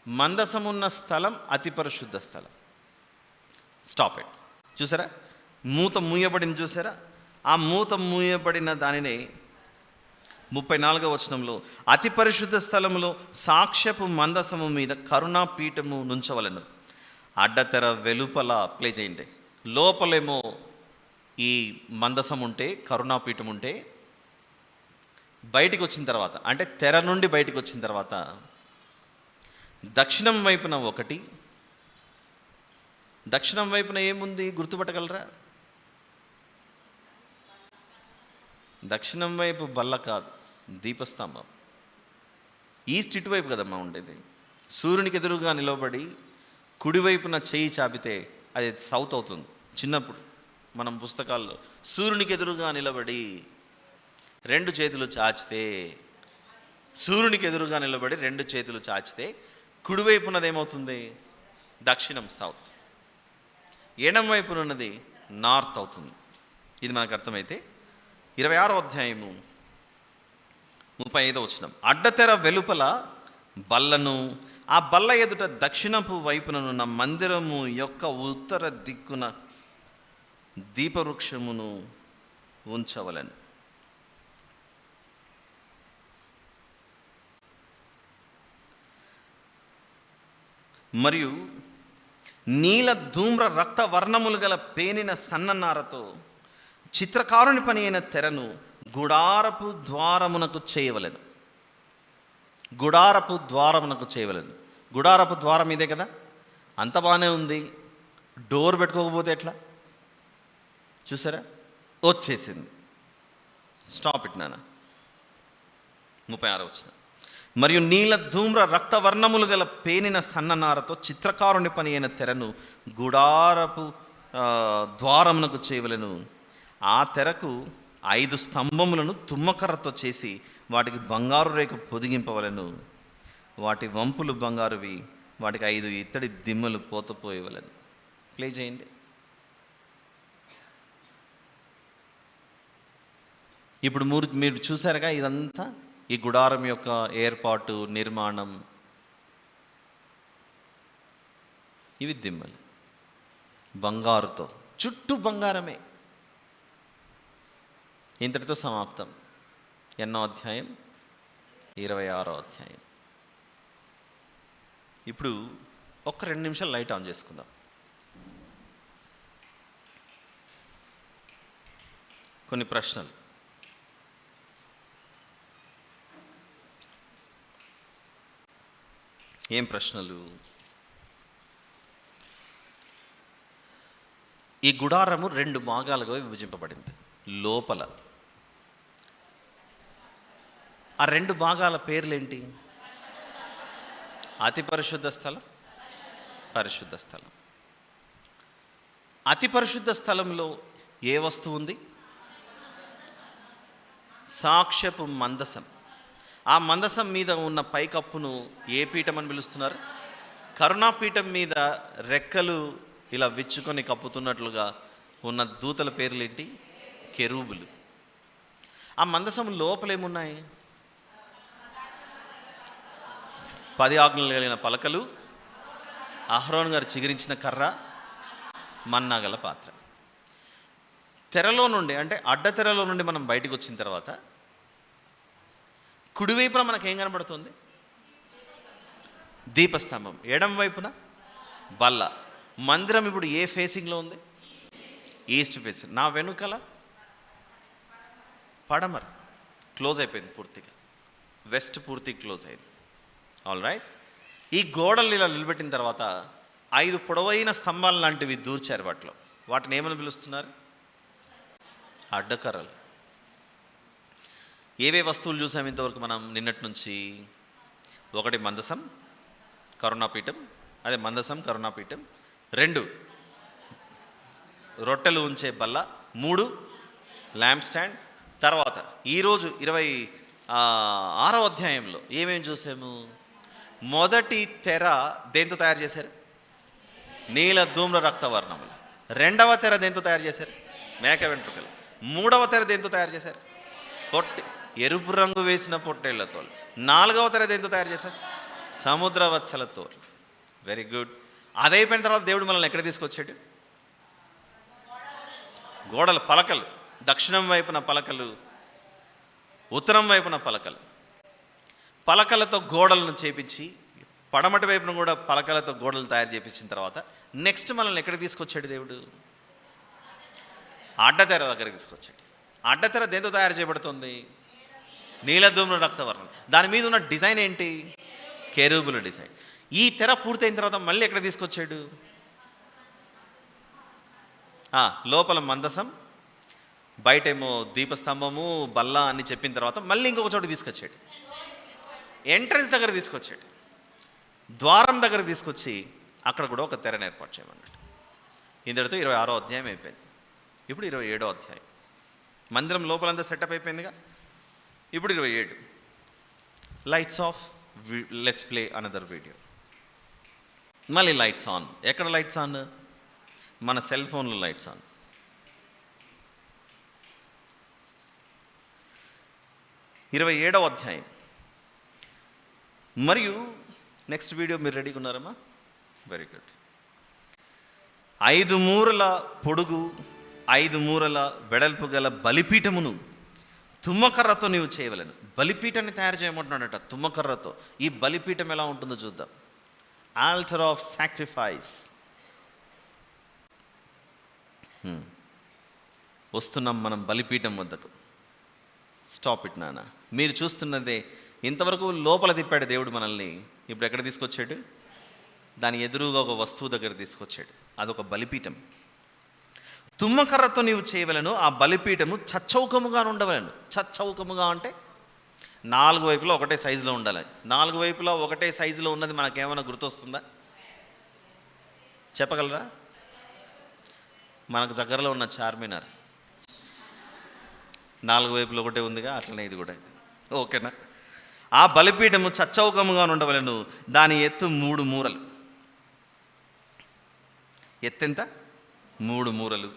మందసమున్న స్థలం అతి పరిశుద్ధ స్థలం. Stop it. చూసారా, మూత మూయబడింది చూసారా? ఆ మూత మూయబడిన దానినే 34వ వచనంలో అతి పరిశుద్ధ స్థలములో సాక్ష్యపు మందసము మీద కరుణాపీఠము నుంచవలెను. అడ్డతెర వెలుపల ప్లే చేయండి. లోపలేమో ఈ మందసం ఉంటే, కరుణాపీఠం ఉంటే, బయటికి వచ్చిన తర్వాత అంటే తెర నుండి బయటికి వచ్చిన తర్వాత దక్షిణం వైపున ఒకటి, దక్షిణం వైపున ఏముంది గుర్తుపట్టగలరా? దక్షిణం వైపు బల్ల కాదు, దీపస్తంభం. ఈస్ట్ ఇటువైపు కదమ్మా ఉండేది. సూర్యునికి ఎదురుగా నిలబడి కుడివైపున చేయి చాపితే అది సౌత్ అవుతుంది. చిన్నప్పుడు మనం పుస్తకాల్లో సూర్యునికి ఎదురుగా నిలబడి రెండు చేతులు చాచితే, సూర్యునికి ఎదురుగా నిలబడి రెండు చేతులు చాచితే కుడివైపునది ఏమవుతుంది? దక్షిణం, సౌత్. ఎడం వైపున ఉన్నది నార్త్ అవుతుంది. ఇది మనకు అర్థమైతే 26వ అధ్యాయము 35వ వచనం. అడ్డతెర వెలుపల బల్లను, ఆ బల్ల ఎదుట దక్షిణపు వైపుననున్న మందిరము యొక్క ఉత్తర దిక్కున దీపవృక్షమును ఉంచవలెను. మరియు నీల ధూమ్ర రక్త వర్ణములు గల పేనిన సన్ననారతో చిత్రకారుని పని అయిన తెరను గుడారపు ద్వారమునకు చేయవలెను. గుడారపు ద్వారమునకు చేయవలెను. గుడారపు ద్వారం ఇదే కదా, అంత బాగానే ఉంది. డోర్ పెట్టుకోకపోతే ఎట్లా? చూసారా, వచ్చేసింది. స్టాప్ ఇట్ నాన్న. 36 వచ్చిన. మరియు నీల ధూమ్ర రక్త వర్ణములు గల పేనిన సన్ననారతో చిత్రకారుని పని అయిన తెరను గుడారపు ద్వారమునకు చేయవలెను. ఆ తెరకు 5 స్తంభములను తుమ్మకర్రతో చేసి వాటికి బంగారు రేఖ పొదిగింపవలెను. వాటి వంపులు బంగారువి, వాటికి 5 ఇత్తడి దిమ్మలు పోతపోయవలెను. ప్లే చేయండి. ఇప్పుడు మీరు చూసారుగా ఇదంతా, ఈ గుడారం యొక్క ఏర్పాటు, నిర్మాణం. ఇవి దిమ్మలు బంగారుతో, చుట్టూ బంగారమే. ఇంతటితో సమాప్తం. ఎన్నో అధ్యాయం? 26వ అధ్యాయం. ఇప్పుడు ఒక్క 2 నిమిషాలు లైట్ ఆన్ చేసుకుందాం. కొన్ని ప్రశ్నలు. ఏం ప్రశ్నలు? ఈ గుడారము 2 భాగాలుగా విభజింపబడింది. లోపల ఆ 2 భాగాల పేర్లేంటి? అతి పరిశుద్ధ స్థలం, పరిశుద్ధ స్థలం. అతి పరిశుద్ధ స్థలంలో ఏ వస్తువు ఉంది? సాక్ష్యపు మందసం. ఆ మందసం మీద ఉన్న పైకప్పును ఏ పీఠం అని పిలుస్తున్నారు? కరుణాపీఠం మీద రెక్కలు ఇలా విచ్చుకొని కప్పుతున్నట్లుగా ఉన్న దూతల పేర్లేంటి? కెరూబులు. ఆ మందసం లోపలేమున్నాయి? 10 ఆజ్ఞలు కలిగిన పలకలు, అహరోను గారు చిగురించిన కర్ర, మన్నా గల పాత్ర. తెరలో నుండి, అంటే అడ్డతెరలో నుండి మనం బయటకు వచ్చిన తర్వాత కుడివైపున మనకేం కనబడుతుంది? దీపస్తంభం. ఎడం వైపున బల్ల. మందిరం ఇప్పుడు ఏ ఫేసింగ్లో ఉంది? East facing. నా వెనుకల పడమర. క్లోజ్ అయిపోయింది పూర్తిగా. వెస్ట్ పూర్తిగా క్లోజ్ అయింది. All right. ఈ గోడలు ఇలా నిలబెట్టిన తర్వాత 5 పొడవైన స్తంభాలు లాంటివి దూర్చారు. వాటిని ఏమని పిలుస్తున్నారు? అడ్డకర్రలు. ఏవే వస్తువులు చూసాము ఇంతవరకు మనం నిన్నటి నుంచి? 1 మందసం, కరుణాపీఠం. అదే మందసం, కరుణాపీఠం. 2 రొట్టెలు ఉంచే బల్ల. 3 ల్యాంప్ స్టాండ్. తర్వాత ఈరోజు 26వ అధ్యాయంలో ఏమేమి చూసాము? మొదటి తెర దేంతో తయారు చేశారు? నీల ధూమ్ర రక్త వర్ణములు. 2వ తెర దేంతో తయారు చేశారు? మేక వెంట్రుకలు. 3వ తెర దేంతో తయారు చేశారు? ఎరుపు రంగు వేసిన పొట్టేళ్లతో. 4వ తెర దేంతో తయారు చేశారు? సముద్ర వత్సలతో. Very good. అదైపోయిన తర్వాత దేవుడు మనల్ని ఎక్కడ తీసుకొచ్చాడు? గోడలు, పలకలు. దక్షిణం వైపున పలకలు, ఉత్తరం వైపున పలకలు. పలకలతో గోడలను చేపించి పడమటి వైపున కూడా పలకలతో గోడలు తయారు చేయించిన తర్వాత నెక్స్ట్ మనల్ని ఎక్కడికి తీసుకొచ్చాడు దేవుడు? అడ్డతెర దగ్గరికి తీసుకొచ్చాడు. అడ్డతెర దేంతో తయారు చేయబడుతుంది? నీలధూమ్ర రక్తవర్ణం. దాని మీద ఉన్న డిజైన్ ఏంటి? కెరూబుల డిజైన్. ఈ తెర పూర్తయిన తర్వాత మళ్ళీ ఎక్కడ తీసుకొచ్చాడు? లోపల మందసం, బయటేమో దీపస్తంభము, బల్ల అని చెప్పిన తర్వాత మళ్ళీ ఇంకొక చోట తీసుకొచ్చాడు. ఎంట్రన్స్ దగ్గర తీసుకొచ్చాడు, ద్వారం దగ్గర తీసుకొచ్చి అక్కడ కూడా ఒక తెరను ఏర్పాటు చేయమన్నాడు. ఇంతటితో 26వ అధ్యాయం అయిపోయింది. ఇప్పుడు 27వ అధ్యాయం. మందిరం లోపలంతా సెటప్ అయిపోయిందిగా. ఇప్పుడు 27. Lights off, let's play another video. మళ్ళీ లైట్స్ ఆన్. ఎక్కడ లైట్స్ ఆన్? మన సెల్ ఫోన్లో లైట్స్ ఆన్. 27వ అధ్యాయం. మరియు నెక్స్ట్ వీడియో మీరు రెడీగా ఉన్నారమ్మా? Very good. 5 మూరల పొడుగు 5 మూరల వెడల్పు గల బలిపీఠమును తుమ్మకర్రతో నీవు చేయవలెను. బలిపీఠాన్ని తయారు చేయమంటున్నాడట తుమ్మకర్రతో. ఈ బలిపీఠం ఎలా ఉంటుందో చూద్దాం. Altar of sacrifice. వస్తున్నాం మనం బలిపీఠం వద్దకు. స్టాప్ ఇట్ నాన్న. మీరు చూస్తున్నదే. ఇంతవరకు లోపల తిప్పాడు దేవుడు మనల్ని. ఇప్పుడు ఎక్కడ తీసుకొచ్చాడు? దాని ఎదురుగా ఒక వస్తువు దగ్గర తీసుకొచ్చాడు. అదొక బలిపీఠం. తుమ్మకర్రతో నీవు చేయవలను. ఆ బలిపీఠము చచ్చౌకముగా ఉండవలను. చచ్చౌకముగా అంటే 4 వైపులా ఒకటే సైజులో ఉండాలి. 4 వైపులా ఒకటే సైజులో ఉన్నది మనకేమైనా గుర్తొస్తుందా? చెప్పగలరా? మనకు దగ్గరలో ఉన్న చార్మినార్ 4 వైపులు ఒకటే ఉందిగా, అట్లనే ఇది కూడా. ఓకేనా? ఆ బలిపీఠము చచ్చౌకముగా ఉండవలను. దాని ఎత్తు 3 మూరలు. ఎత్తెంత? 3 మూరలు.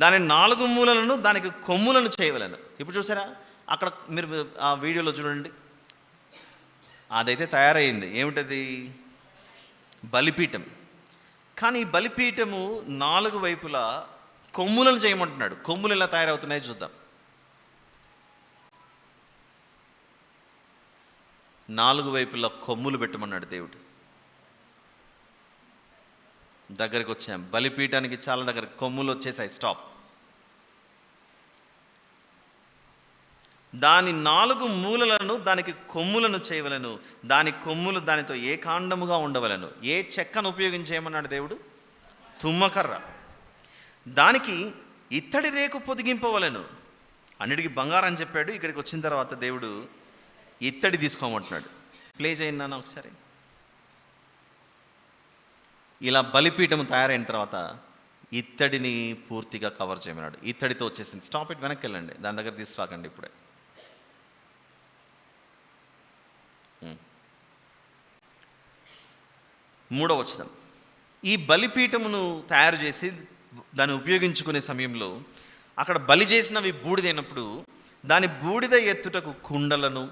దాని 4 మూలలను దానికి కొమ్ములను చేయవలను. ఇప్పుడు చూసారా అక్కడ మీరు ఆ వీడియోలో చూడండి. అదైతే తయారైంది. ఏమిటది? బలిపీఠం. కానీ ఈ బలిపీఠము 4 వైపులా కొమ్ములను చేయమంటున్నాడు. కొమ్ములు ఎలా తయారవుతున్నాయో చూద్దాం. 4 వైపులా కొమ్ములు పెట్టమన్నాడు దేవుడు. దగ్గరికి వచ్చాం. బలిపీఠానికి చాలా దగ్గర కొమ్ములు వచ్చేసాయి. స్టాప్. దాని 4 మూలలను దానికి కొమ్ములను చేయవలను. దాని కొమ్ములు దానితో ఏకాండముగా ఉండవలను. ఏ చెక్కను ఉపయోగించేయమన్నాడు దేవుడు? తుమ్మకర్ర. దానికి ఇత్తడి రేకు పొదిగింపవలను. అన్నిటికీ బంగారం అని చెప్పాడు. ఇక్కడికి వచ్చిన తర్వాత దేవుడు ఇత్తడి తీసుకోమంటున్నాడు. ప్లే చేయండి నాన్న ఒకసారి. ఇలా బలిపీఠం తయారైన తర్వాత ఇత్తడిని పూర్తిగా కవర్ చేయమన్నాడు. ఇత్తడితో వచ్చేసింది. Stop it. వెనక్కి వెళ్ళండి. దాని దగ్గర తీసుకురాకండి ఇప్పుడే. 3వ వచనం. ఈ బలిపీఠమును తయారు చేసి దాన్ని ఉపయోగించుకునే సమయంలో అక్కడ బలి చేసినవి బూడిదైనప్పుడు దాని బూడిద ఎత్తుటకు కుండలను,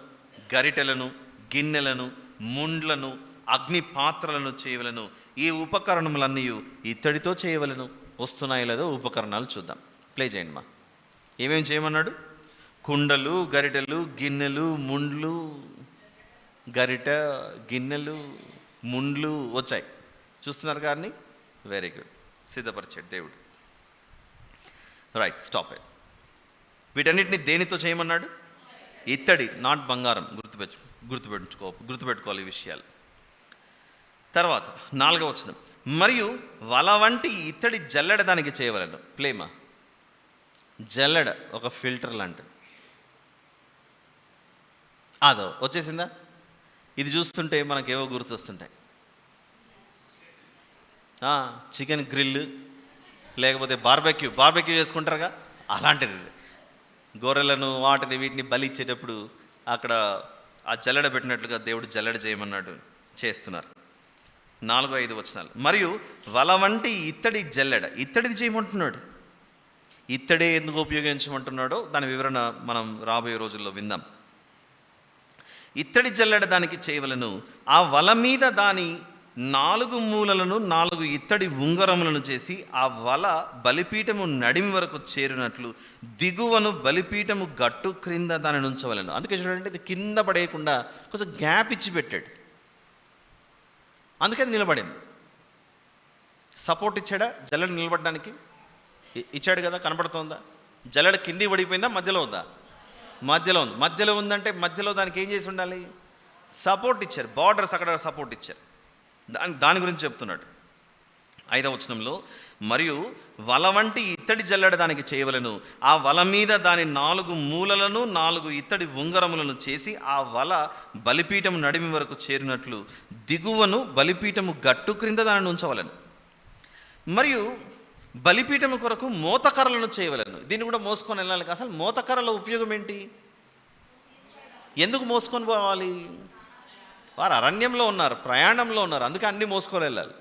గరిటెలను, గిన్నెలను, ముండ్లను, అగ్ని పాత్రలను చేయవలను. ఈ ఉపకరణములన్నీ ఇత్తడితో చేయవలను. వస్తున్నాయి లేదో ఉపకరణాలు చూద్దాం. ప్లే చేయండి మా. ఏమేమి చేయమన్నాడు? కుండలు, గరిటెలు, గిన్నెలు, ముండ్లు. గరిట, గిన్నెలు, ముండ్లు వచ్చాయి. చూస్తున్నారు కానీ వెరీ గుడ్. సిద్ధపరిచాడు దేవుడు. రైట్. Stop it. వీటన్నిటిని దేనితో చేయమన్నాడు? ఇత్తడి, నాట్ బంగారం. గుర్తుపెట్టుకోవాలి ఈ విషయాలు. తర్వాత 4వ వచనం. మరియు వల వంటి ఇత్తడి జల్లెడ దానికి చేయవలను. ప్లేమా. జల్లెడ ఒక ఫిల్టర్ లాంటిది. అదో వచ్చేసిందా? ఇది చూస్తుంటే మనకేవో గుర్తొస్తుంటాయి. చికెన్ గ్రిల్, లేకపోతే బార్బెక్యూ చేసుకుంటారుగా, అలాంటిది. గొర్రెలను వాటిని వీటిని బలి ఇచ్చేటప్పుడు అక్కడ ఆ జల్లెడ పెట్టినట్లుగా దేవుడు జల్లెడ చేయమన్నాడు. చేస్తున్నారు. 4-5 వచనాలు. మరియు వల వంటి ఇత్తడి జల్లెడ. ఇత్తడిది చేయమంటున్నాడు. ఇత్తడే ఎందుకు ఉపయోగించమంటున్నాడో దాని వివరణ మనం రాబోయే రోజుల్లో విందాం. ఇత్తడి జల్లెడ దానికి చేయవలను. ఆ వల మీద దాని 4 మూలలను 4 ఇత్తడి ఉంగరములను చేసి ఆ వల బలిపీఠము నడిమి వరకు చేరినట్లు దిగువను బలిపీఠము గట్టు క్రింద దానిని ఉంచవలను. అందుకే చూడండి, ఇది కింద పడేయకుండా కొంచెం గ్యాప్ ఇచ్చి పెట్టాడు. అందుకని నిలబడింది. సపోర్ట్ ఇచ్చాడా జల్లెడ నిలబడడానికి? ఇచ్చాడు కదా, కనపడుతోందా? జల్లెడ కింది పడిపోయిందా, మధ్యలో ఉందా? మధ్యలో ఉంది. మధ్యలో ఉందంటే మధ్యలో దానికి ఏం చేసి ఉండాలి? సపోర్ట్ ఇచ్చారు, బార్డర్స్ అక్కడ సపోర్ట్ ఇచ్చారు. దాని గురించి చెప్తున్నాడు 5వ వచనంలో, మరియు వల వంటి ఇత్తడి జల్లెడ దానికి చేయవలెను, ఆ వల మీద దాని 4 మూలలను 4 ఇత్తడి ఉంగరములను చేసి ఆ వల బలిపీఠము నడిమి వరకు చేరినట్లు దిగువను బలిపీఠము గట్టు క్రింద దానిని ఉంచవలెను. మరియు బలిపీఠము కొరకు మోతకర్రలను చేయవలెను. దీన్ని కూడా మోసుకొని వెళ్ళాలి. అసలు మోతకర్రల ఉపయోగం ఏంటి? ఎందుకు మోసుకొని పోవాలి? వారు అరణ్యంలో ఉన్నారు, ప్రయాణంలో ఉన్నారు, అందుకే అన్నీ మోసుకొని వెళ్ళాలి.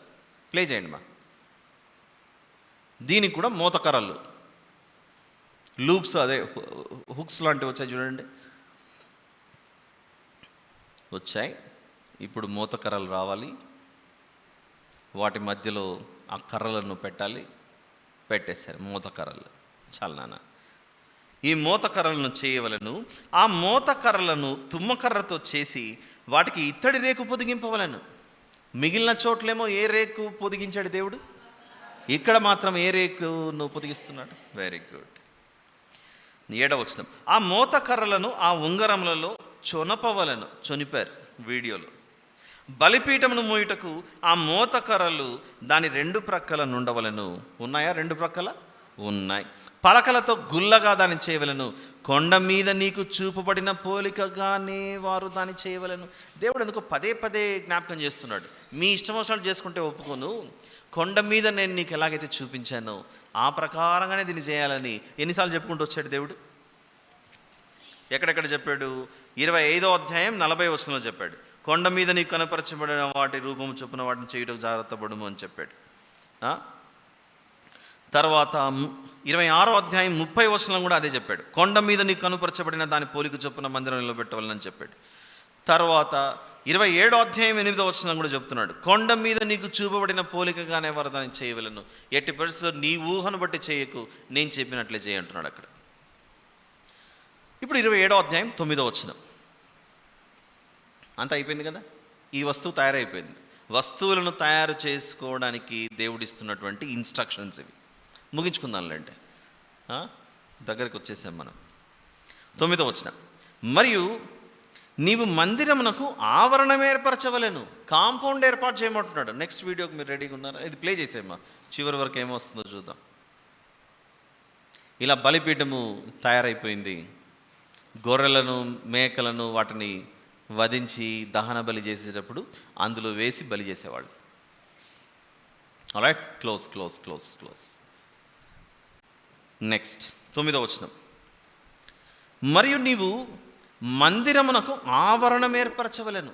ప్లే చేయండి మా. దీనికి కూడా మోతకర్రలు, లూప్స్, అదే హుక్స్ లాంటివి వచ్చాయి చూడండి, వచ్చాయి. ఇప్పుడు మోతకర్రలు రావాలి, వాటి మధ్యలో ఆ కర్రలను పెట్టాలి. పెట్టేశారు మోతకర్రలు. చాలా నాన్న, ఈ మోతకర్రలను చేయవలను. ఆ మోతకర్రలను తుమ్మకర్రతో చేసి వాటికి ఇత్తడి రేకు పొదిగింపవలను. మిగిలిన చోట్లేమో ఏ రేకు పొదిగించాడు దేవుడు, ఇక్కడ మాత్రం ఏ రేకును పొదిగిస్తున్నాడు? Very good. 7వ వచనం, ఆ మోతకర్రలను ఆ ఉంగరములలో చొనపవలను. చొనిపారు వీడియోలో. బలిపీఠమును మోయుటకు ఆ మోతకర్రలు దాని 2 ప్రక్కల నుండవలను. ఉన్నాయా? 2 ప్రక్కల ఉన్నాయి. పలకలతో గుల్లగా దాన్ని చేయవలను. కొండ మీద నీకు చూపబడిన పోలికగానే వారు దాన్ని చేయవలను. దేవుడు ఎందుకో పదే పదే జ్ఞాపకం చేస్తున్నాడు. మీ ఇష్టమోసాలు చేసుకుంటే ఒప్పుకోను, కొండ మీద నేను నీకు ఎలాగైతే చూపించానో ఆ ప్రకారంగానే దీన్ని చేయాలని ఎన్నిసార్లు చెప్పుకుంటూ వచ్చాడు దేవుడు? ఎక్కడెక్కడ చెప్పాడు? 25వ అధ్యాయం 40వ వచనంలో చెప్పాడు, కొండ మీద నీకు కనపరచబడిన వాటి రూపము చొప్పున వాటిని చేయటం జాగ్రత్త పడము అని చెప్పాడు. తర్వాత 26వ అధ్యాయం 30వ వచనం కూడా అదే చెప్పాడు, కొండ మీద నీకు కనుపరచబడిన దాని పోలిక చొప్పున మందిరం నిలబెట్టవాలని చెప్పాడు. తర్వాత 27వ అధ్యాయం 8వ వచనం కూడా చెప్తున్నాడు, కొండ మీద నీకు చూపబడిన పోలికగానే వారు దాన్ని చేయవలను. ఎట్టి పరిస్థితుల్లో నీ ఊహను బట్టి చేయకు, నేను చెప్పినట్లే చేయంటున్నాడు అక్కడ. ఇప్పుడు 27వ అధ్యాయం 9వ వచనం. అంతా అయిపోయింది కదా, ఈ వస్తువు తయారైపోయింది. వస్తువులను తయారు చేసుకోవడానికి దేవుడిస్తున్నటువంటి ఇన్స్ట్రక్షన్స్ ఇవి. ముగించుకుందాంలేంటే, దగ్గరికి వచ్చేసాం మనం. 9వ వచనం, మరియు నీవు మందిరమునకు ఆవరణం ఏర్పరచవలెను. కాంపౌండ్ ఏర్పాటు చేయమంటున్నాడు. నెక్స్ట్ వీడియోకి మీరు రెడీగా ఉన్నారా? ఇది ప్లే చేసేమ్మా, చివరి వరకు ఏమొస్తుందో చూద్దాం. ఇలా బలిపీఠము తయారైపోయింది. గొర్రెలను మేకలను వాటిని వధించి దహన బలి చేసేటప్పుడు అందులో వేసి బలి చేసేవాళ్ళు. Alright, close close close close. Next 9వ వచనం, మరియు నీవు మందిరమునకు ఆవరణం ఏర్పరచవలెను.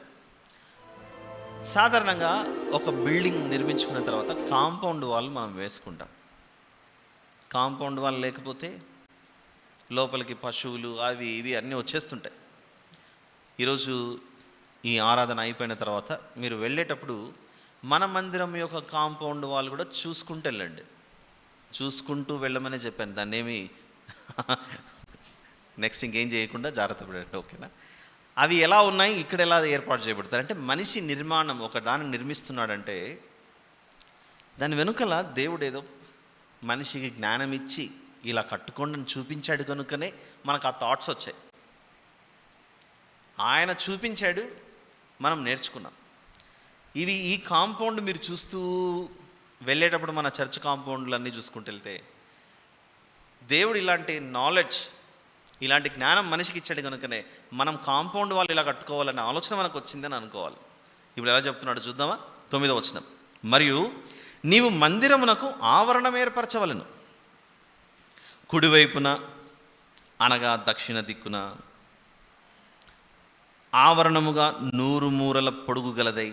సాధారణంగా ఒక బిల్డింగ్ నిర్మించుకున్న తర్వాత కాంపౌండ్ వాల్ మనం వేసుకుంటాం. కాంపౌండ్ వాల్ లేకపోతే లోపలికి పశువులు అవి ఇవి అన్నీ వచ్చేస్తుంటాయి. ఈరోజు ఈ ఆరాధన అయిపోయిన తర్వాత మీరు వెళ్ళేటప్పుడు మన మందిరం యొక్క కాంపౌండ్ వాల్ కూడా చూసుకుంటూ వెళ్ళండి. చూసుకుంటూ వెళ్ళమనే చెప్పాను, దాన్ని ఏమి నెక్స్ట్ ఇంకేం చేయకుండా జాగ్రత్త పడండి, ఓకేనా? అవి ఎలా ఉన్నాయి, ఇక్కడ ఎలా ఏర్పాటు చేయబడతారు అంటే, మనిషి నిర్మాణం ఒక దాన్ని నిర్మిస్తున్నాడంటే దాని వెనుకల దేవుడు ఏదో మనిషికి జ్ఞానం ఇచ్చి ఇలా కట్టుకోండి చూపించాడు కనుకనే మనకు ఆ థాట్స్ వచ్చాయి. ఆయన చూపించాడు, మనం నేర్చుకున్నాం. ఇవి ఈ కాంపౌండ్ మీరు చూస్తూ వెళ్ళేటప్పుడు మన చర్చ్ కాంపౌండ్లు అన్నీ చూసుకుంటూ వెళ్తే దేవుడు ఇలాంటి నాలెడ్జ్, ఇలాంటి జ్ఞానం మనిషికి ఇచ్చాడు కనుకనే మనం కాంపౌండ్ వాళ్ళు ఇలా కట్టుకోవాలనే ఆలోచన మనకు వచ్చిందని అనుకోవాలి. ఇప్పుడు ఎలా చెప్తున్నాడు చూద్దామా? 9వ వచనం, మరియు నీవు మందిరమునకు ఆవరణం ఏర్పరచవలెను. కుడివైపున అనగా దక్షిణ దిక్కున ఆవరణముగా 100 మూరల పొడుగు గలదై.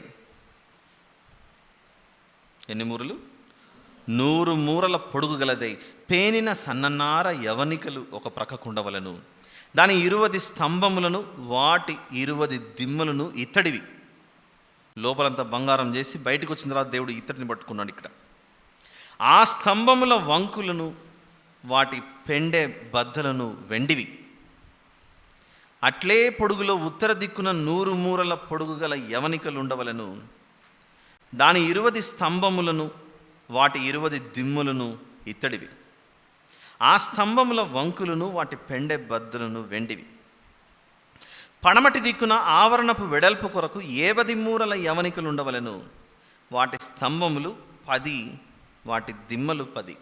ఎన్ని మూరలు? 100 మూరల పొడుగు గలదై పేనిన సన్ననార యవనికలు ఒక ప్రక్కకుండవలను. దాని 20 స్తంభములను వాటి 20 దిమ్మలను ఇత్తడివి. లోపలంతా బంగారం చేసి బయటకు వచ్చిన తర్వాత దేవుడు ఇత్తడిని పట్టుకున్నాడు ఇక్కడ. ఆ స్తంభముల వంకులను వాటి పెండె బద్దలను వెండివి. అట్లే పొడుగులో ఉత్తర దిక్కున 100 మూరల పొడుగు గల యవనికలు ఉండవలను. దాని 20 స్తంభములను వాటి 20 దిమ్ములను ఇత్తడివి. ఆ స్తంభముల వంకులను వాటి పెండె బద్దలను వెండివి. పడమటి దిక్కున ఆవరణపు వెడల్పు కొరకు 80 మూరల యవనికలు ఉండవలెను. వాటి స్తంభములు 10, వాటి దిమ్మలు 10.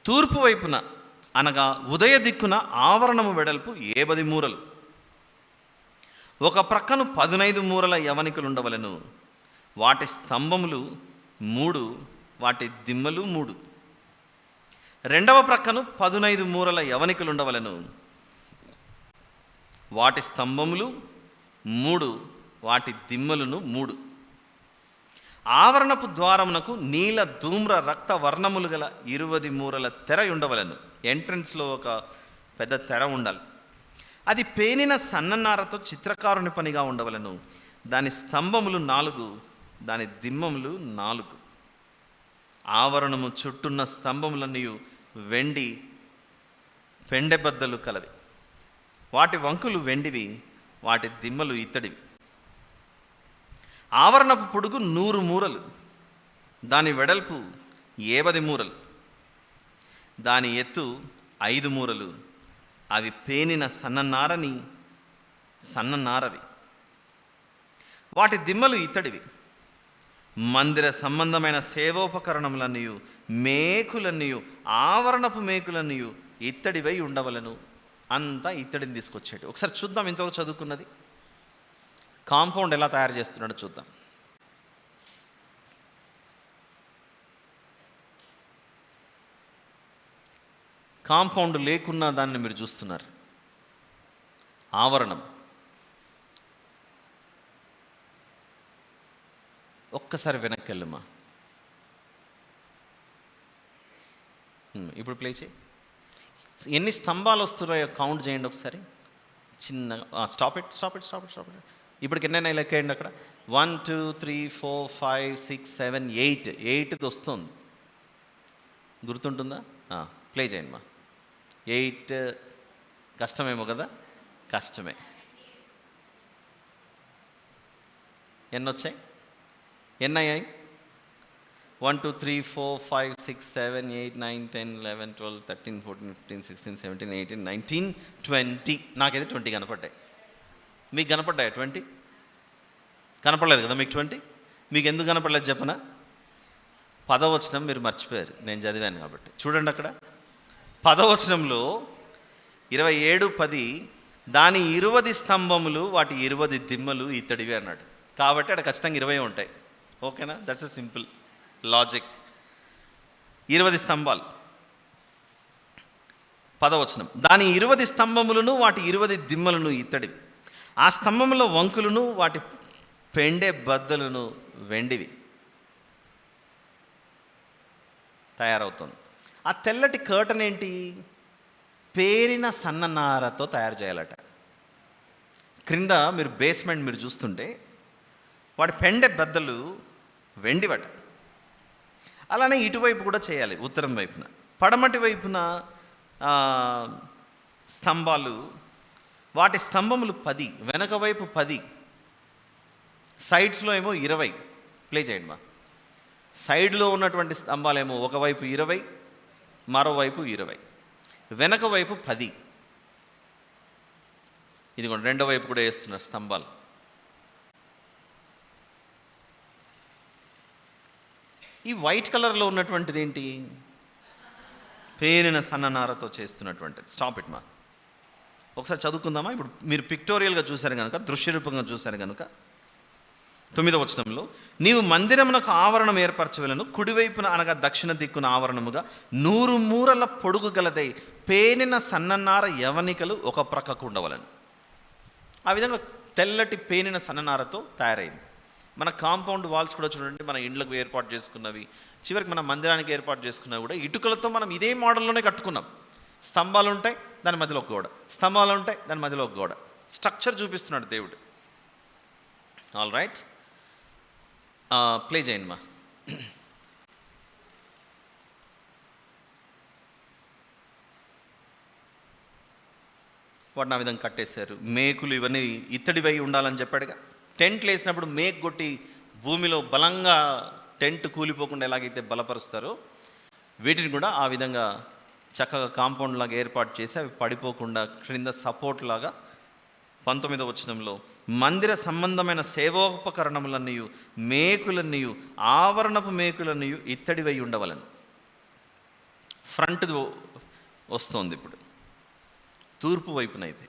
తూర్పు వైపున అనగా ఉదయ దిక్కున ఆవరణము వెడల్పు 80 మూరలు. ఒక ప్రక్కను 15 మూరల యవనికలు ఉండవలెను. వాటి స్తంభములు 3, వాటి దిమ్మలు 3. రెండవ ప్రక్కను 15 మూరల యవనికలు ఉండవలెను. వాటి స్తంభములు 3, వాటి దిమ్మలను 3. ఆవరణపు ద్వారమునకు నీల ధూమ్ర రక్త వర్ణములు గల 20 మూరల తెర ఉండవలెను. ఎంట్రన్స్లో ఒక పెద్ద తెర ఉండాలి. అది పేనిన సన్ననారతో చిత్రకారుని పనిగా ఉండవలెను. దాని స్తంభములు 4, దాని దిమ్మములు 4. ఆవరణము చుట్టూన్న స్తంభములన్నీ వెండి పెండెబద్దలు కలవి. వాటి వంకులు వెండివి, వాటి దిమ్మలు ఇత్తడివి. ఆవరణపు పొడుగు 100 మూరలు, దాని వెడల్పు 80 మూరలు, దాని ఎత్తు 5 మూరలు. అవి పేనిన సన్ననారవి. వాటి దిమ్మలు ఇత్తడివి. మందిర సంబంధమైన సేవోపకరణములన్నీ మేకులన్నీ ఆవరణపు మేకులన్నీ ఇత్తడివై ఉండవలను. అంతా ఇత్తడిని తీసుకొచ్చాడు. ఒకసారి చూద్దాం ఇంతవరకు చదువుకున్నది. కాంపౌండ్ ఎలా తయారు చేస్తున్నాడో చూద్దాం. కాంపౌండ్ లేకున్నా దాన్ని మీరు చూస్తున్నారు. ఆవరణం ఒక్కసారి వెనక్కి వెళ్ళమ్మా. ఇప్పుడు ప్లే చేయి. ఎన్ని స్తంభాలు వస్తున్నాయో కౌంట్ చేయండి ఒకసారి. చిన్న స్టాప్ ఇట్. ఇప్పటికి ఎన్నైనా లెక్క వేయండి అక్కడ. 1 2 3 4 5 6 7 8. 8ది వస్తుంది. గుర్తుంటుందా? ప్లే చేయండి మా. 8 కష్టమేమో కదా? కష్టమే. ఎన్ని వచ్చాయి? ఎన్నయ్యాయి? 1 2 3 4 5 6 7 8 9 10 11 12 13 14 15 16 17 18 19 20. నాకైతే 20 కనపడ్డాయి. మీకు కనపడ్డాయా 20? కనపడలేదు కదా మీకు 20? మీకు ఎందుకు కనపడలేదు చెప్పనా? 10వ వచనం మీరు మర్చిపోయారు, నేను చదివాను కాబట్టి. చూడండి అక్కడ 10వ వచనంలో 27:10 దాని 20 స్తంభములు వాటి 20 దిమ్మలు ఇత్తడివి అన్నాడు. కాబట్టి అక్కడ ఖచ్చితంగా 20 ఉంటాయి. ఓకేనా? That's a simple logic. 20 స్తంభాలు. 10వ వచనం దాని 20 స్తంభములను వాటి 20 దిమ్మలను ఇత్తడివి. ఆ స్తంభముల వంకులను వాటి పెండె బద్దలను వెండివి. తయారవుతుంది. ఆ తెల్లటి కర్టన్ ఏంటి? పేరిన సన్ననారతో తయారు చేయాలట. క్రింద మీరు బేస్మెంట్ మీరు చూస్తుంటే వాటి పెండె బద్దలు వెండివట. అలానే ఇటువైపు కూడా చేయాలి. ఉత్తరం వైపున, పడమటి వైపున స్తంభాలు, వాటి స్తంభములు 10, వెనక వైపు 10, సైడ్స్లో ఏమో 20. ప్లే చేయండి మా. సైడ్లో ఉన్నటువంటి స్తంభాలేమో ఒకవైపు 20, మరోవైపు 20, వెనక వైపు 10. ఇదిగోండి రెండో వైపు కూడా వేస్తున్నారు స్తంభాలు. ఈ వైట్ కలర్లో ఉన్నటువంటిది ఏంటి? పేరిన సన్ననారతో చేస్తున్నటువంటిది. స్టాప్ ఇట్ మా. ఒకసారి చదువుకుందామా? ఇప్పుడు మీరు పిక్టోరియల్గా చూశారు కనుక, దృశ్యరూపంగా చూశారు కనుక 9వ వచనంలో నీవు మందిరమునకు ఆవరణం ఏర్పరచవలెను. కుడివైపున అనగా దక్షిణ దిక్కున ఆవరణముగా 100 మూరల పొడుగు గలదై పేనిన సన్ననార యవనికలు ఒక ప్రక్కకు ఉండవలను. ఆ విధంగా తెల్లటి పేనిన సన్ననారతో తయారైంది. మన కాంపౌండ్ వాల్స్ కూడా చూడండి, మన ఇండ్లకు ఏర్పాటు చేసుకున్నవి, చివరికి మన మందిరానికి ఏర్పాటు చేసుకున్నవి కూడా ఇటుకలతో మనం ఇదే మోడల్లోనే కట్టుకున్నాం. స్తంభాలు ఉంటాయి, దాని మధ్యలో ఒక గోడ, స్తంభాలు ఉంటాయి, దాని మధ్యలో ఒక గోడ. స్ట్రక్చర్ చూపిస్తున్నాడు దేవుడు. ఆల్ రైట్, ప్లే చేయండి మా. వాటిని ఆ విధంగా కట్టేశారు. మేకులు ఇవన్నీ ఇత్తడివై ఉండాలని చెప్పాడుగా. టెంట్లు వేసినప్పుడు మేక్ కొట్టి భూమిలో బలంగా టెంట్ కూలిపోకుండా ఎలాగైతే బలపరుస్తారో, వీటిని కూడా ఆ విధంగా చక్కగా కాంపౌండ్ లాగా ఏర్పాటు చేసి అవి పడిపోకుండా క్రింద సపోర్ట్ లాగా 19వ వచనంలో మందిర సంబంధమైన సేవోపకరణములన్నీ మేకులన్నీ ఆవరణపు మేకులన్నీ ఇత్తడివై ఉండవలను. ఫ్రంట్ వస్తుంది ఇప్పుడు, తూర్పు వైపున అయితే.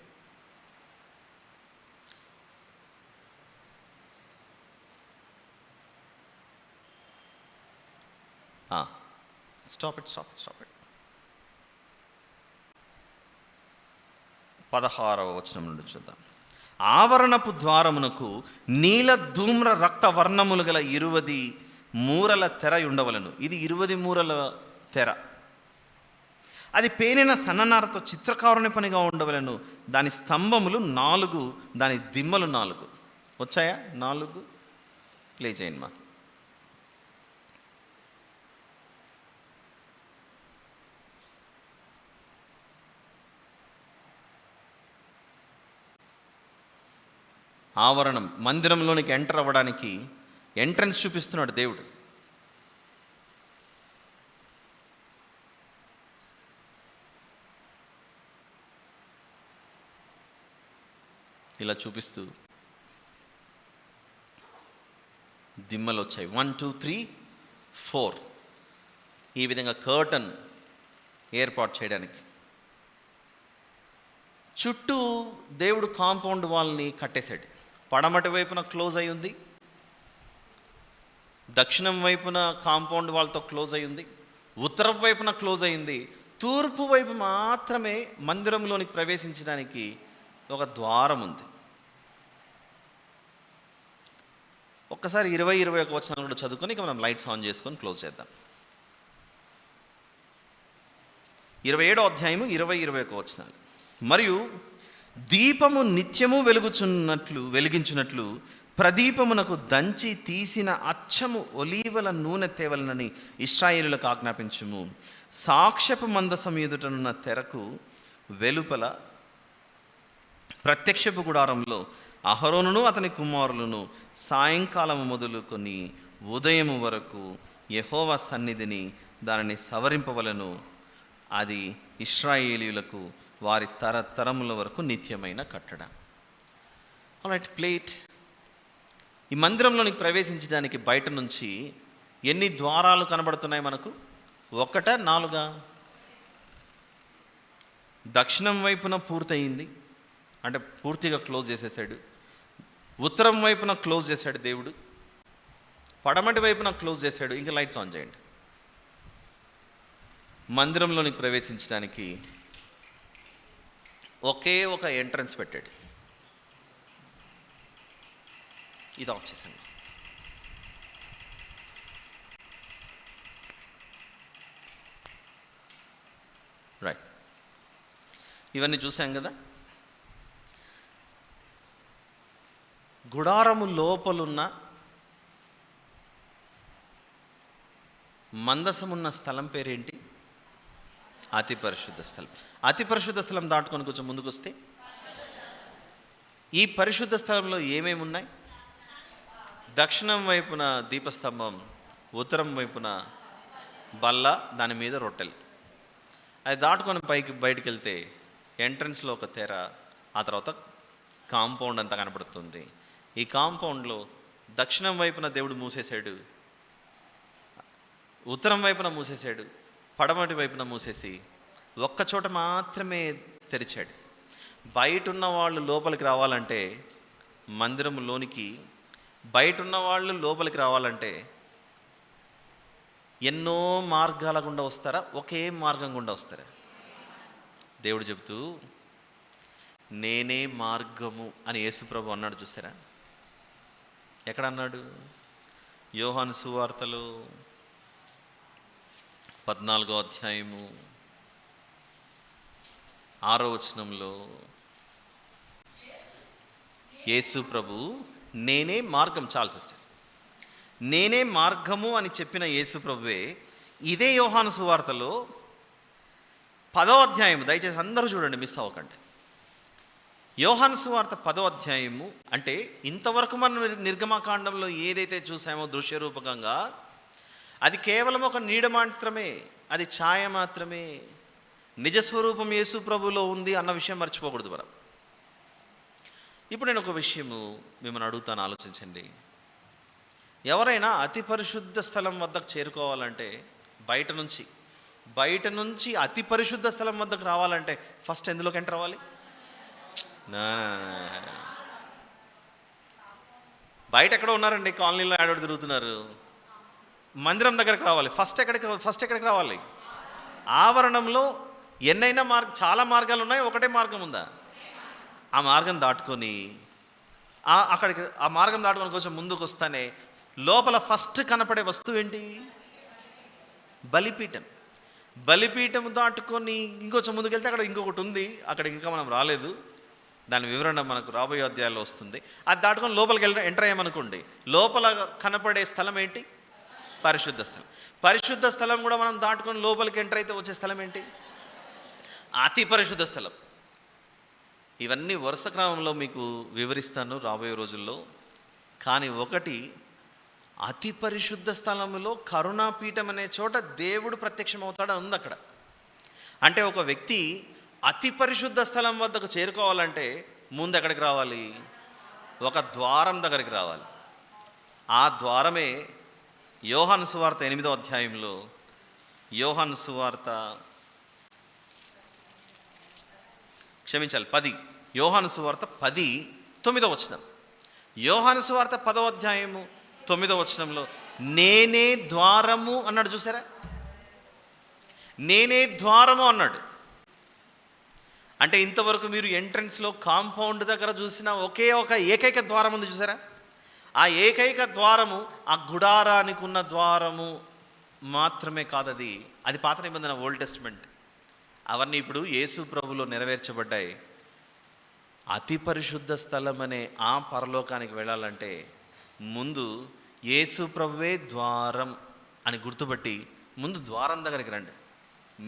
స్టాప్ ఇట్ 16వ వచనం నుండి చూద్దాం. ఆవరణపు ద్వారమునకు నీల ధూమ్ర రక్త వర్ణములు గల 20 మూరల తెర ఉండవలను. ఇది 20 మూరల తెర. అది పేనిన సన్ననారతో చిత్రకారుని పనిగా ఉండవలను. దాని స్తంభములు 4, దాని దిమ్మలు 4. వచ్చాయా 4? ప్లే చేయండి మా. ఆవరణం, మందిరంలోనికి ఎంటర్ అవ్వడానికి ఎంట్రన్స్ చూపిస్తున్నాడు దేవుడు. ఇలా చూపిస్తూ దిమ్మలు వచ్చాయి. 1 2 3 4 ఈ విధంగా కర్టన్ ఏర్పాటు చేయడానికి. చుట్టూ దేవుడు కాంపౌండ్ వాల్ని కట్టేశాడు. పడమటి వైపున క్లోజ్ అయి ఉంది, దక్షిణం వైపున కాంపౌండ్ వాల్తో క్లోజ్ అయి ఉంది, ఉత్తరం వైపున క్లోజ్ అయింది. తూర్పు వైపు మాత్రమే మందిరంలోనికి ప్రవేశించడానికి ఒక ద్వారం ఉంది. ఒక్కసారి 20-21 వచనాలు కూడా చదువుకొని ఇక మనం లైట్స్ ఆన్ చేసుకొని క్లోజ్ చేద్దాం. 27వ అధ్యాయము 20-21 వచనాలు. మరియు దీపము నిత్యము వెలిగించున్నట్లు ప్రదీపమునకు దంచి తీసిన అచ్చము ఒలీవల నూనె తేవలనని ఇశ్రాయేలులకు ఆజ్ఞాపించుము. సాక్ష్యపు మందసం ఎదుటనున్న తెరకు వెలుపల ప్రత్యక్షపు గుడారంలో అహరోనును అతని కుమారులను సాయంకాలము మొదలుకొని ఉదయము వరకు యెహోవా సన్నిధిని దానిని సవరింపవలను. అది ఇశ్రాయేలీయులకు వారి తరతరముల వరకు నిత్యమైన కట్టడ. Alright, plate. ఈ మందిరంలోనికి ప్రవేశించడానికి బయట నుంచి ఎన్ని ద్వారాలు కనబడుతున్నాయి మనకు? 1 4? దక్షిణం వైపున పూర్తయింది, అంటే పూర్తిగా క్లోజ్ చేసేసాడు. ఉత్తరం వైపున క్లోజ్ చేశాడు దేవుడు, పడమటి వైపున క్లోజ్ చేశాడు. ఇంకా లైట్స్ ఆన్ చేయండి. మందిరంలోనికి ప్రవేశించడానికి ఒకే ఒక ఎంట్రన్స్ పెట్టాడు. ఇది ఆఫ్ చేశాను. రైట్, ఇవన్నీ చూసాం కదా. గుడారము లోపలున్న మందసమున్న స్థలం పేరేంటి? అతి పరిశుద్ధ స్థలం. అతి పరిశుద్ధ స్థలం దాటుకొని కొంచెం ముందుకు వస్తే ఈ పరిశుద్ధ స్థలంలో ఏమేమి ఉన్నాయి? దక్షిణం వైపున దీపస్తంభం, ఉత్తరం వైపున బల్ల, దాని మీద రొట్టెలు. అది దాటుకొని బయటికి వెళ్తే ఎంట్రన్స్లో ఒక తెర, ఆ తర్వాత కాంపౌండ్ అంతా కనపడుతుంది. ఈ కాంపౌండ్లో దక్షిణం వైపున దేవుడు మూసేశాడు, ఉత్తరం వైపున మూసేశాడు, పడమటి వైపున మూసేసి ఒక్కచోట మాత్రమే తెరిచాడు. బయట ఉన్న వాళ్ళు లోపలికి రావాలంటే, మందిరంలోనికి బయట ఉన్న వాళ్ళు లోపలికి రావాలంటే ఎన్నో మార్గాల గుండా వస్తారా? ఒకే మార్గం గుండా వస్తారా? దేవుడు చెబుతూ నేనే మార్గము అని యేసుప్రభు అన్నాడు. చూసారా? ఎక్కడ అన్నాడు? యోహాను సువార్తలో 14వ అధ్యాయము 6వ వచనంలో యేసు ప్రభు నేనే మార్గం. చాలు సిస్టర్, నేనే మార్గము అని చెప్పిన యేసు ప్రభువే ఇదే యోహాను సువార్తలో 10వ అధ్యాయం, దయచేసి అందరూ చూడండి, మిస్ అవ్వకండి. యోహాను సువార్త 10వ అధ్యాయము, అంటే ఇంతవరకు మనం నిర్గమకాండంలో ఏదైతే చూసామో దృశ్యరూపకంగా, అది కేవలం ఒక నీడ మాత్రమే, అది ఛాయ మాత్రమే. నిజస్వరూపం యేసు ప్రభులో ఉంది అన్న విషయం మర్చిపోకూడదు మనం. ఇప్పుడు నేను ఒక విషయము మిమ్మల్ని అడుగుతాను, ఆలోచించండి. ఎవరైనా అతి పరిశుద్ధ స్థలం వద్దకు చేరుకోవాలంటే బయట నుంచి అతి పరిశుద్ధ స్థలం వద్దకు రావాలంటే ఫస్ట్ ఎందులోకి ఎంటర్ అవ్వాలి? బయట ఎక్కడో ఉన్నారండి, కాలనీలో ఆడోడు తిరుగుతున్నారు. మందిరం దగ్గరకు రావాలి. ఫస్ట్ ఎక్కడికి రావాలి? ఆవరణంలో ఎన్నైనా చాలా మార్గాలు ఉన్నాయి, ఒకటే మార్గం ఉందా? ఆ మార్గం దాటుకొని ఆ మార్గం దాటుకొని కొంచెం ముందుకు వస్తానే లోపల ఫస్ట్ కనపడే వస్తువు ఏంటి? బలిపీఠం దాటుకొని ఇంకొంచెం ముందుకు వెళ్తే అక్కడ ఇంకొకటి ఉంది, అక్కడికి ఇంకా మనం రాలేదు, దాని వివరణ మనకు రాబోయే అధ్యాయాల్లో వస్తుంది. అది దాటుకొని లోపలికి ఎంటర్ అయ్యామనుకోండి, లోపల కనపడే స్థలం ఏంటి? పరిశుద్ధ స్థలం కూడా మనం దాటుకొని లోపలికి ఎంటర్ అయితే వచ్చే స్థలం ఏంటి? అతి పరిశుద్ధ స్థలం. ఇవన్నీ వరుస క్రమంలో మీకు వివరిస్తాను రాబోయే రోజుల్లో. కానీ ఒకటి, అతి పరిశుద్ధ స్థలంలో కరుణాపీఠం అనే చోట దేవుడు ప్రత్యక్షమవుతాడు అని ఉంది అక్కడ. అంటే ఒక వ్యక్తి అతి పరిశుద్ధ స్థలం వద్దకు చేరుకోవాలంటే ముందు ఎక్కడికి రావాలి? ఒక ద్వారం దగ్గరికి రావాలి. ఆ ద్వారమే యోహాను సువార్త 8వ అధ్యాయంలో, యోహాను సువార్త 10 9వ వచనం. యోహాను సువార్త 10వ అధ్యాయము 9వ వచనంలో నేనే ద్వారము అన్నాడు. చూసారా? నేనే ద్వారము అన్నాడు. అంటే ఇంతవరకు మీరు ఎంట్రన్స్లో కాంపౌండ్ దగ్గర చూసిన ఏకైక ద్వారం ఉంది, చూసారా? ఆ ఏకైక ద్వారము ఆ గుడారానికి ఉన్న ద్వారము మాత్రమే కాదు, అది పాత నిబంధన, ఓల్డ్ టెస్ట్మెంట్. అవన్నీ ఇప్పుడు యేసు ప్రభులో నెరవేర్చబడ్డాయి. అతి పరిశుద్ధ స్థలం అనే ఆ పరలోకానికి వెళ్ళాలంటే ముందు యేసు ప్రభువే ద్వారం అని గుర్తుపట్టి ముందు ద్వారం దగ్గరికి రండి,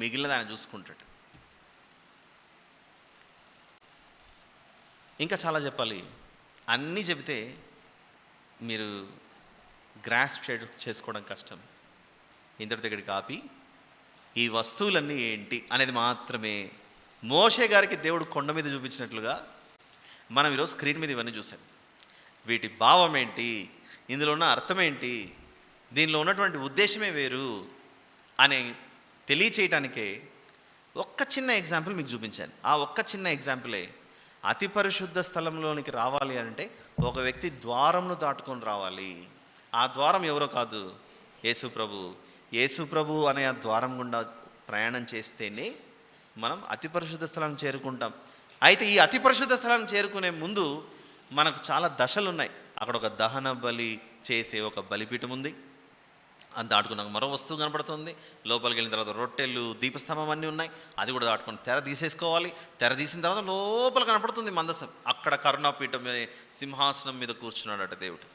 మిగిలినది ఆయన చూసుకుంటాడు. ఇంకా చాలా చెప్పాలి, అన్నీ చెబితే మీరు గ్రాస్ప్ చేసుకోవడం కష్టం. ఇంతటి దగ్గరికి ఆపి ఈ వస్తువులన్నీ ఏంటి అనేది మాత్రమే మోషే గారికి దేవుడు కొండ మీద చూపించినట్లుగా మనం ఈరోజు స్క్రీన్ మీద ఇవన్నీ చూసాం. వీటి భావం ఏంటి, ఇందులో ఉన్న అర్థం ఏంటి, దీనిలో ఉన్నటువంటి ఉద్దేశమే వేరు అని తెలియచేయటానికే ఒక్క చిన్న ఎగ్జాంపుల్ మీకు చూపించాను. ఆ ఒక్క చిన్న ఎగ్జాంపులే అతి పరిశుద్ధ స్థలంలోనికి రావాలి అంటే ఒక వ్యక్తి ద్వారంను దాటుకొని రావాలి. ఆ ద్వారం ఎవరో కాదు, యేసు ప్రభు అనే ఆ ద్వారం గుండా ప్రయాణం చేస్తేనే మనం అతి పరిశుద్ధ స్థలం చేరుకుంటాం. అయితే ఈ అతి పరిశుద్ధ స్థలాన్ని చేరుకునే ముందు మనకు చాలా దశలు ఉన్నాయి. అక్కడ ఒక దహన బలి చేసే ఒక బలిపీఠం ఉంది, అది దాటుకున్నాక మరో వస్తువు కనపడుతుంది. లోపలికి వెళ్ళిన తర్వాత రొట్టెలు, దీపస్తంభం అన్నీ ఉన్నాయి, అది కూడా దాటుకొని తెర తీసేసుకోవాలి. తెర తీసిన తర్వాత లోపల కనపడుతుంది మందసం, అక్కడ కరుణాపీఠం సింహాసనం మీద కూర్చున్నాడట దేవుడు.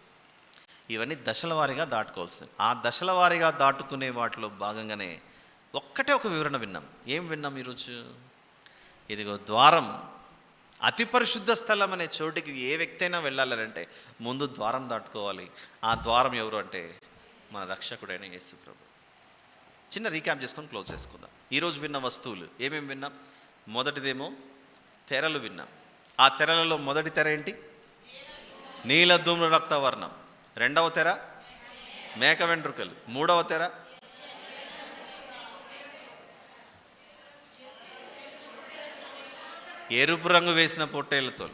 ఇవన్నీ దశల వారీగా దాటుకోవాల్సినవి. ఆ దశల వారీగా దాటుకునే వాటిలో భాగంగానే ఒక్కటే ఒక వివరణ విన్నాం. ఏం విన్నాం ఈరోజు? ఇదిగో ద్వారం, అతి పరిశుద్ధ స్థలం అనే చోటికి ఏ వ్యక్తి అయినా వెళ్ళాలంటే ముందు ద్వారం దాటుకోవాలి. ఆ ద్వారం ఎవరు అంటే మన రక్షకుడైన యేసు ప్రభు. చిన్న రీక్యాప్ చేసుకొని క్లోజ్ చేసుకుందాం. ఈరోజు విన్న వస్తువులు ఏమేమి విన్నాం? మొదటిదేమో తెరలు విన్నాం. ఆ తెరలలో మొదటి తెర ఏంటి? నీల ధూమ్ర రక్తవర్ణం. రెండవ తెర మేక వెంట్రుకలు. మూడవ తెర ఎరుపు రంగు వేసిన పొట్టేళ్లతో.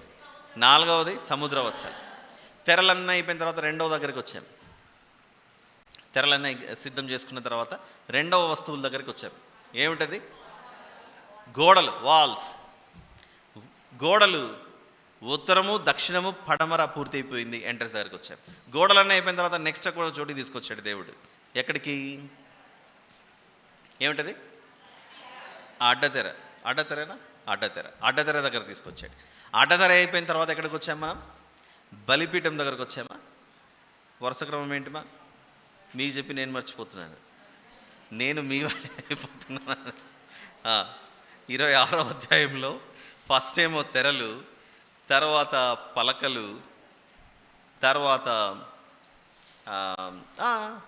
నాలుగవది సముద్ర వత్సలు. తెరలన్నీ అయిపోయిన తర్వాత రెండవ దగ్గరికి వచ్చాం. తెరలన్నీ సిద్ధం చేసుకున్న తర్వాత రెండవ వస్తువుల దగ్గరికి వచ్చాం. ఏమిటది? గోడలు, వాల్స్. గోడలు ఉత్తరము, దక్షిణము, పడమర పూర్తి అయిపోయింది. ఎంట్రన్స్ దగ్గరికి వచ్చాం. గోడలన్నీ అయిపోయిన తర్వాత నెక్స్ట్ కూడా చోటికి తీసుకొచ్చాడు దేవుడు. ఎక్కడికి? ఏమిటది? అడ్డతెర. అడ్డతెరేనా? అడ్డతెర దగ్గర తీసుకొచ్చాడు. అడ్డతెర అయిపోయిన తర్వాత ఎక్కడికి వచ్చాం మనం? బలిపీఠం దగ్గరకు వచ్చామా? వరుస క్రమం ఏంటిమా? మీకు చెప్పి నేను మర్చిపోతున్నాను, నేను మీ వాళ్ళే అయిపోతున్నాను. 26వ అధ్యాయంలో ఫస్ట్ ఏమో తెరలు, తర్వాత పలకలు, తర్వాత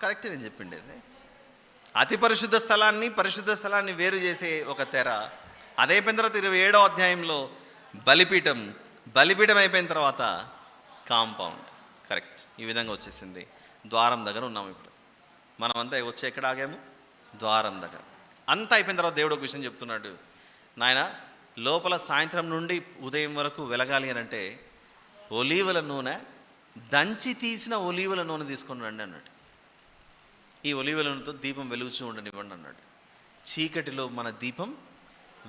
కరెక్టే నేను చెప్పిండేది. అతి పరిశుద్ధ స్థలాన్ని, పరిశుద్ధ స్థలాన్ని వేరు చేసే ఒక తెర. అదైపోయిన తర్వాత 27వ అధ్యాయంలో బలిపీఠం, బలిపీఠం అయిపోయిన తర్వాత కాంపౌండ్. కరెక్ట్, ఈ విధంగా వచ్చేసింది. ద్వారం దగ్గర ఉన్నాము ఇప్పుడు. మనమంతా వచ్చి ఎక్కడ ఆగాము? ద్వారం దగ్గర. అంతా అయిపోయిన తర్వాత దేవుడు ఒక విషయం చెప్తున్నాడు. నాయన, లోపల సాయంత్రం నుండి ఉదయం వరకు వెలగాలి అని అంటే ఒలీవల నూనె, దంచి తీసిన ఒలీవల నూనె తీసుకొని రండి అన్నాడు. ఈ ఒలీవల నూనెతో దీపం వెలుగుతూ ఉండనివ్వండి అన్నాడు. చీకటిలో మన దీపం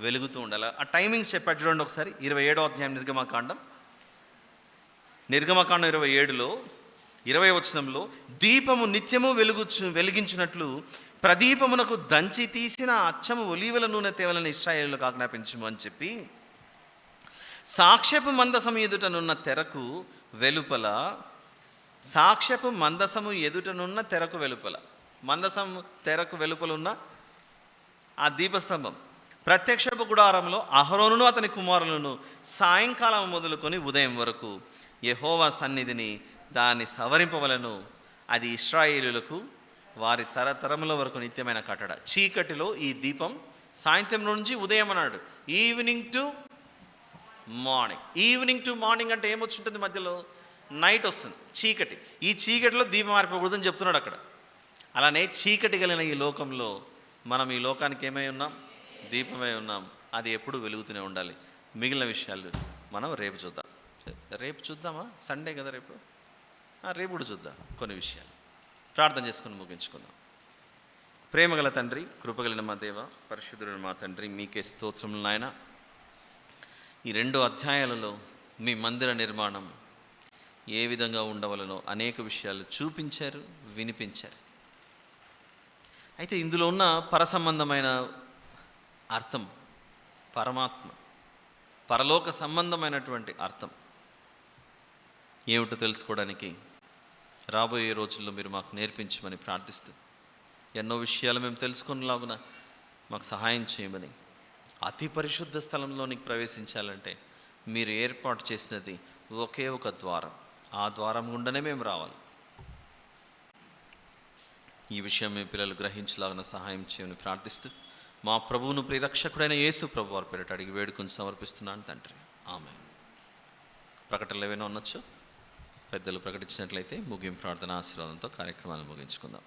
వెలుగుతూ ఉండాలి. ఆ టైమింగ్స్ చెప్పాడు చూడండి ఒకసారి. 27వ అధ్యాయం నిర్గమకాండం 27లో 20వ వచనంలో, దీపము నిత్యము వెలిగించినట్లు ప్రదీపమునకు దంచి తీసిన అచ్చము ఒలీవల నూనె తేవలని ఇశ్రాయేలులకు ఆజ్ఞాపించుము అని చెప్పి, సాక్ష్యపు మందసము ఎదుటనున్న తెరకు వెలుపల, సాక్ష్యపు మందసము ఎదుటనున్న తెరకు వెలుపల, మందసము తెరకు వెలుపల ఉన్న ఆ దీపస్తంభం, ప్రత్యక్షపు గుడారంలో అహరోనును అతని కుమారులను సాయంకాలం మొదలుకొని ఉదయం వరకు యెహోవా సన్నిధిని దాన్ని సవరింపవలను. అది ఇశ్రాయేలులకు వారి తరతరముల వరకు నిత్యమైన కట్టడ. చీకటిలో ఈ దీపం సాయంత్రం నుంచి ఉదయం అన్నాడు. Evening to morning. Evening to morning అంటే ఏమొచ్చుంటుంది? మధ్యలో నైట్ వస్తుంది, చీకటి. ఈ చీకటిలో దీపం ఆరిపోకూడదని చెప్తున్నాడు అక్కడ. అలానే చీకటి కలిగిన ఈ లోకంలో మనం ఈ లోకానికి ఏమై ఉన్నాం? దీపమై ఉన్నాం. అది ఎప్పుడు వెలుగుతూనే ఉండాలి. మిగిలిన విషయాలు మనం రేపు చూద్దాం. రేపు చూద్దామా? సండే కదా రేపు. రేపు కూడా చూద్దాం కొన్ని విషయాలు. ప్రార్థన చేసుకుని ముగించుకుందాం. ప్రేమగల తండ్రి, కృపగలిగిన మా దేవ, పరిశుద్ధుడైన మా తండ్రి, మీకే స్తోత్రములు నాయన. ఈ 2 అధ్యాయాలలో మీ మందిర నిర్మాణం ఏ విధంగా ఉండవలనో అనేక విషయాలు చూపించారు, వినిపించారు. అయితే ఇందులో ఉన్న పరసంబంధమైన అర్థం, పరమాత్మ, పరలోక సంబంధమైనటువంటి అర్థం ఏమిటో తెలుసుకోవడానికి రాబోయే రోజుల్లో మీరు మాకు నేర్పించమని ప్రార్థిస్తూ, ఎన్నో విషయాలు మేము తెలుసుకునేలాగున మాకు సహాయం చేయమని, అతి పరిశుద్ధ స్థలంలోనికి ప్రవేశించాలంటే మీరు ఏర్పాటు చేసినది ఒకే ఒక ద్వారం. ఆ ద్వారం గుండానే మేము రావాలి. ఈ విషయం మీ పిల్లలు గ్రహించలాగిన సహాయం చేయమని ప్రార్థిస్తూ, మా ప్రభువును ప్రియరక్షకుడైన యేసు ప్రభు వారి పేరిట అడిగి వేడుకొని సమర్పిస్తున్నాను తండ్రి. ఆమేన్. ప్రకటనలు ఏవైనా ఉండొచ్చు? పెద్దలు ప్రకటించినట్లయితే ముగింపు ప్రార్థన ఆశీర్వాదంతో కార్యక్రమాన్ని ముగించుకుందాం.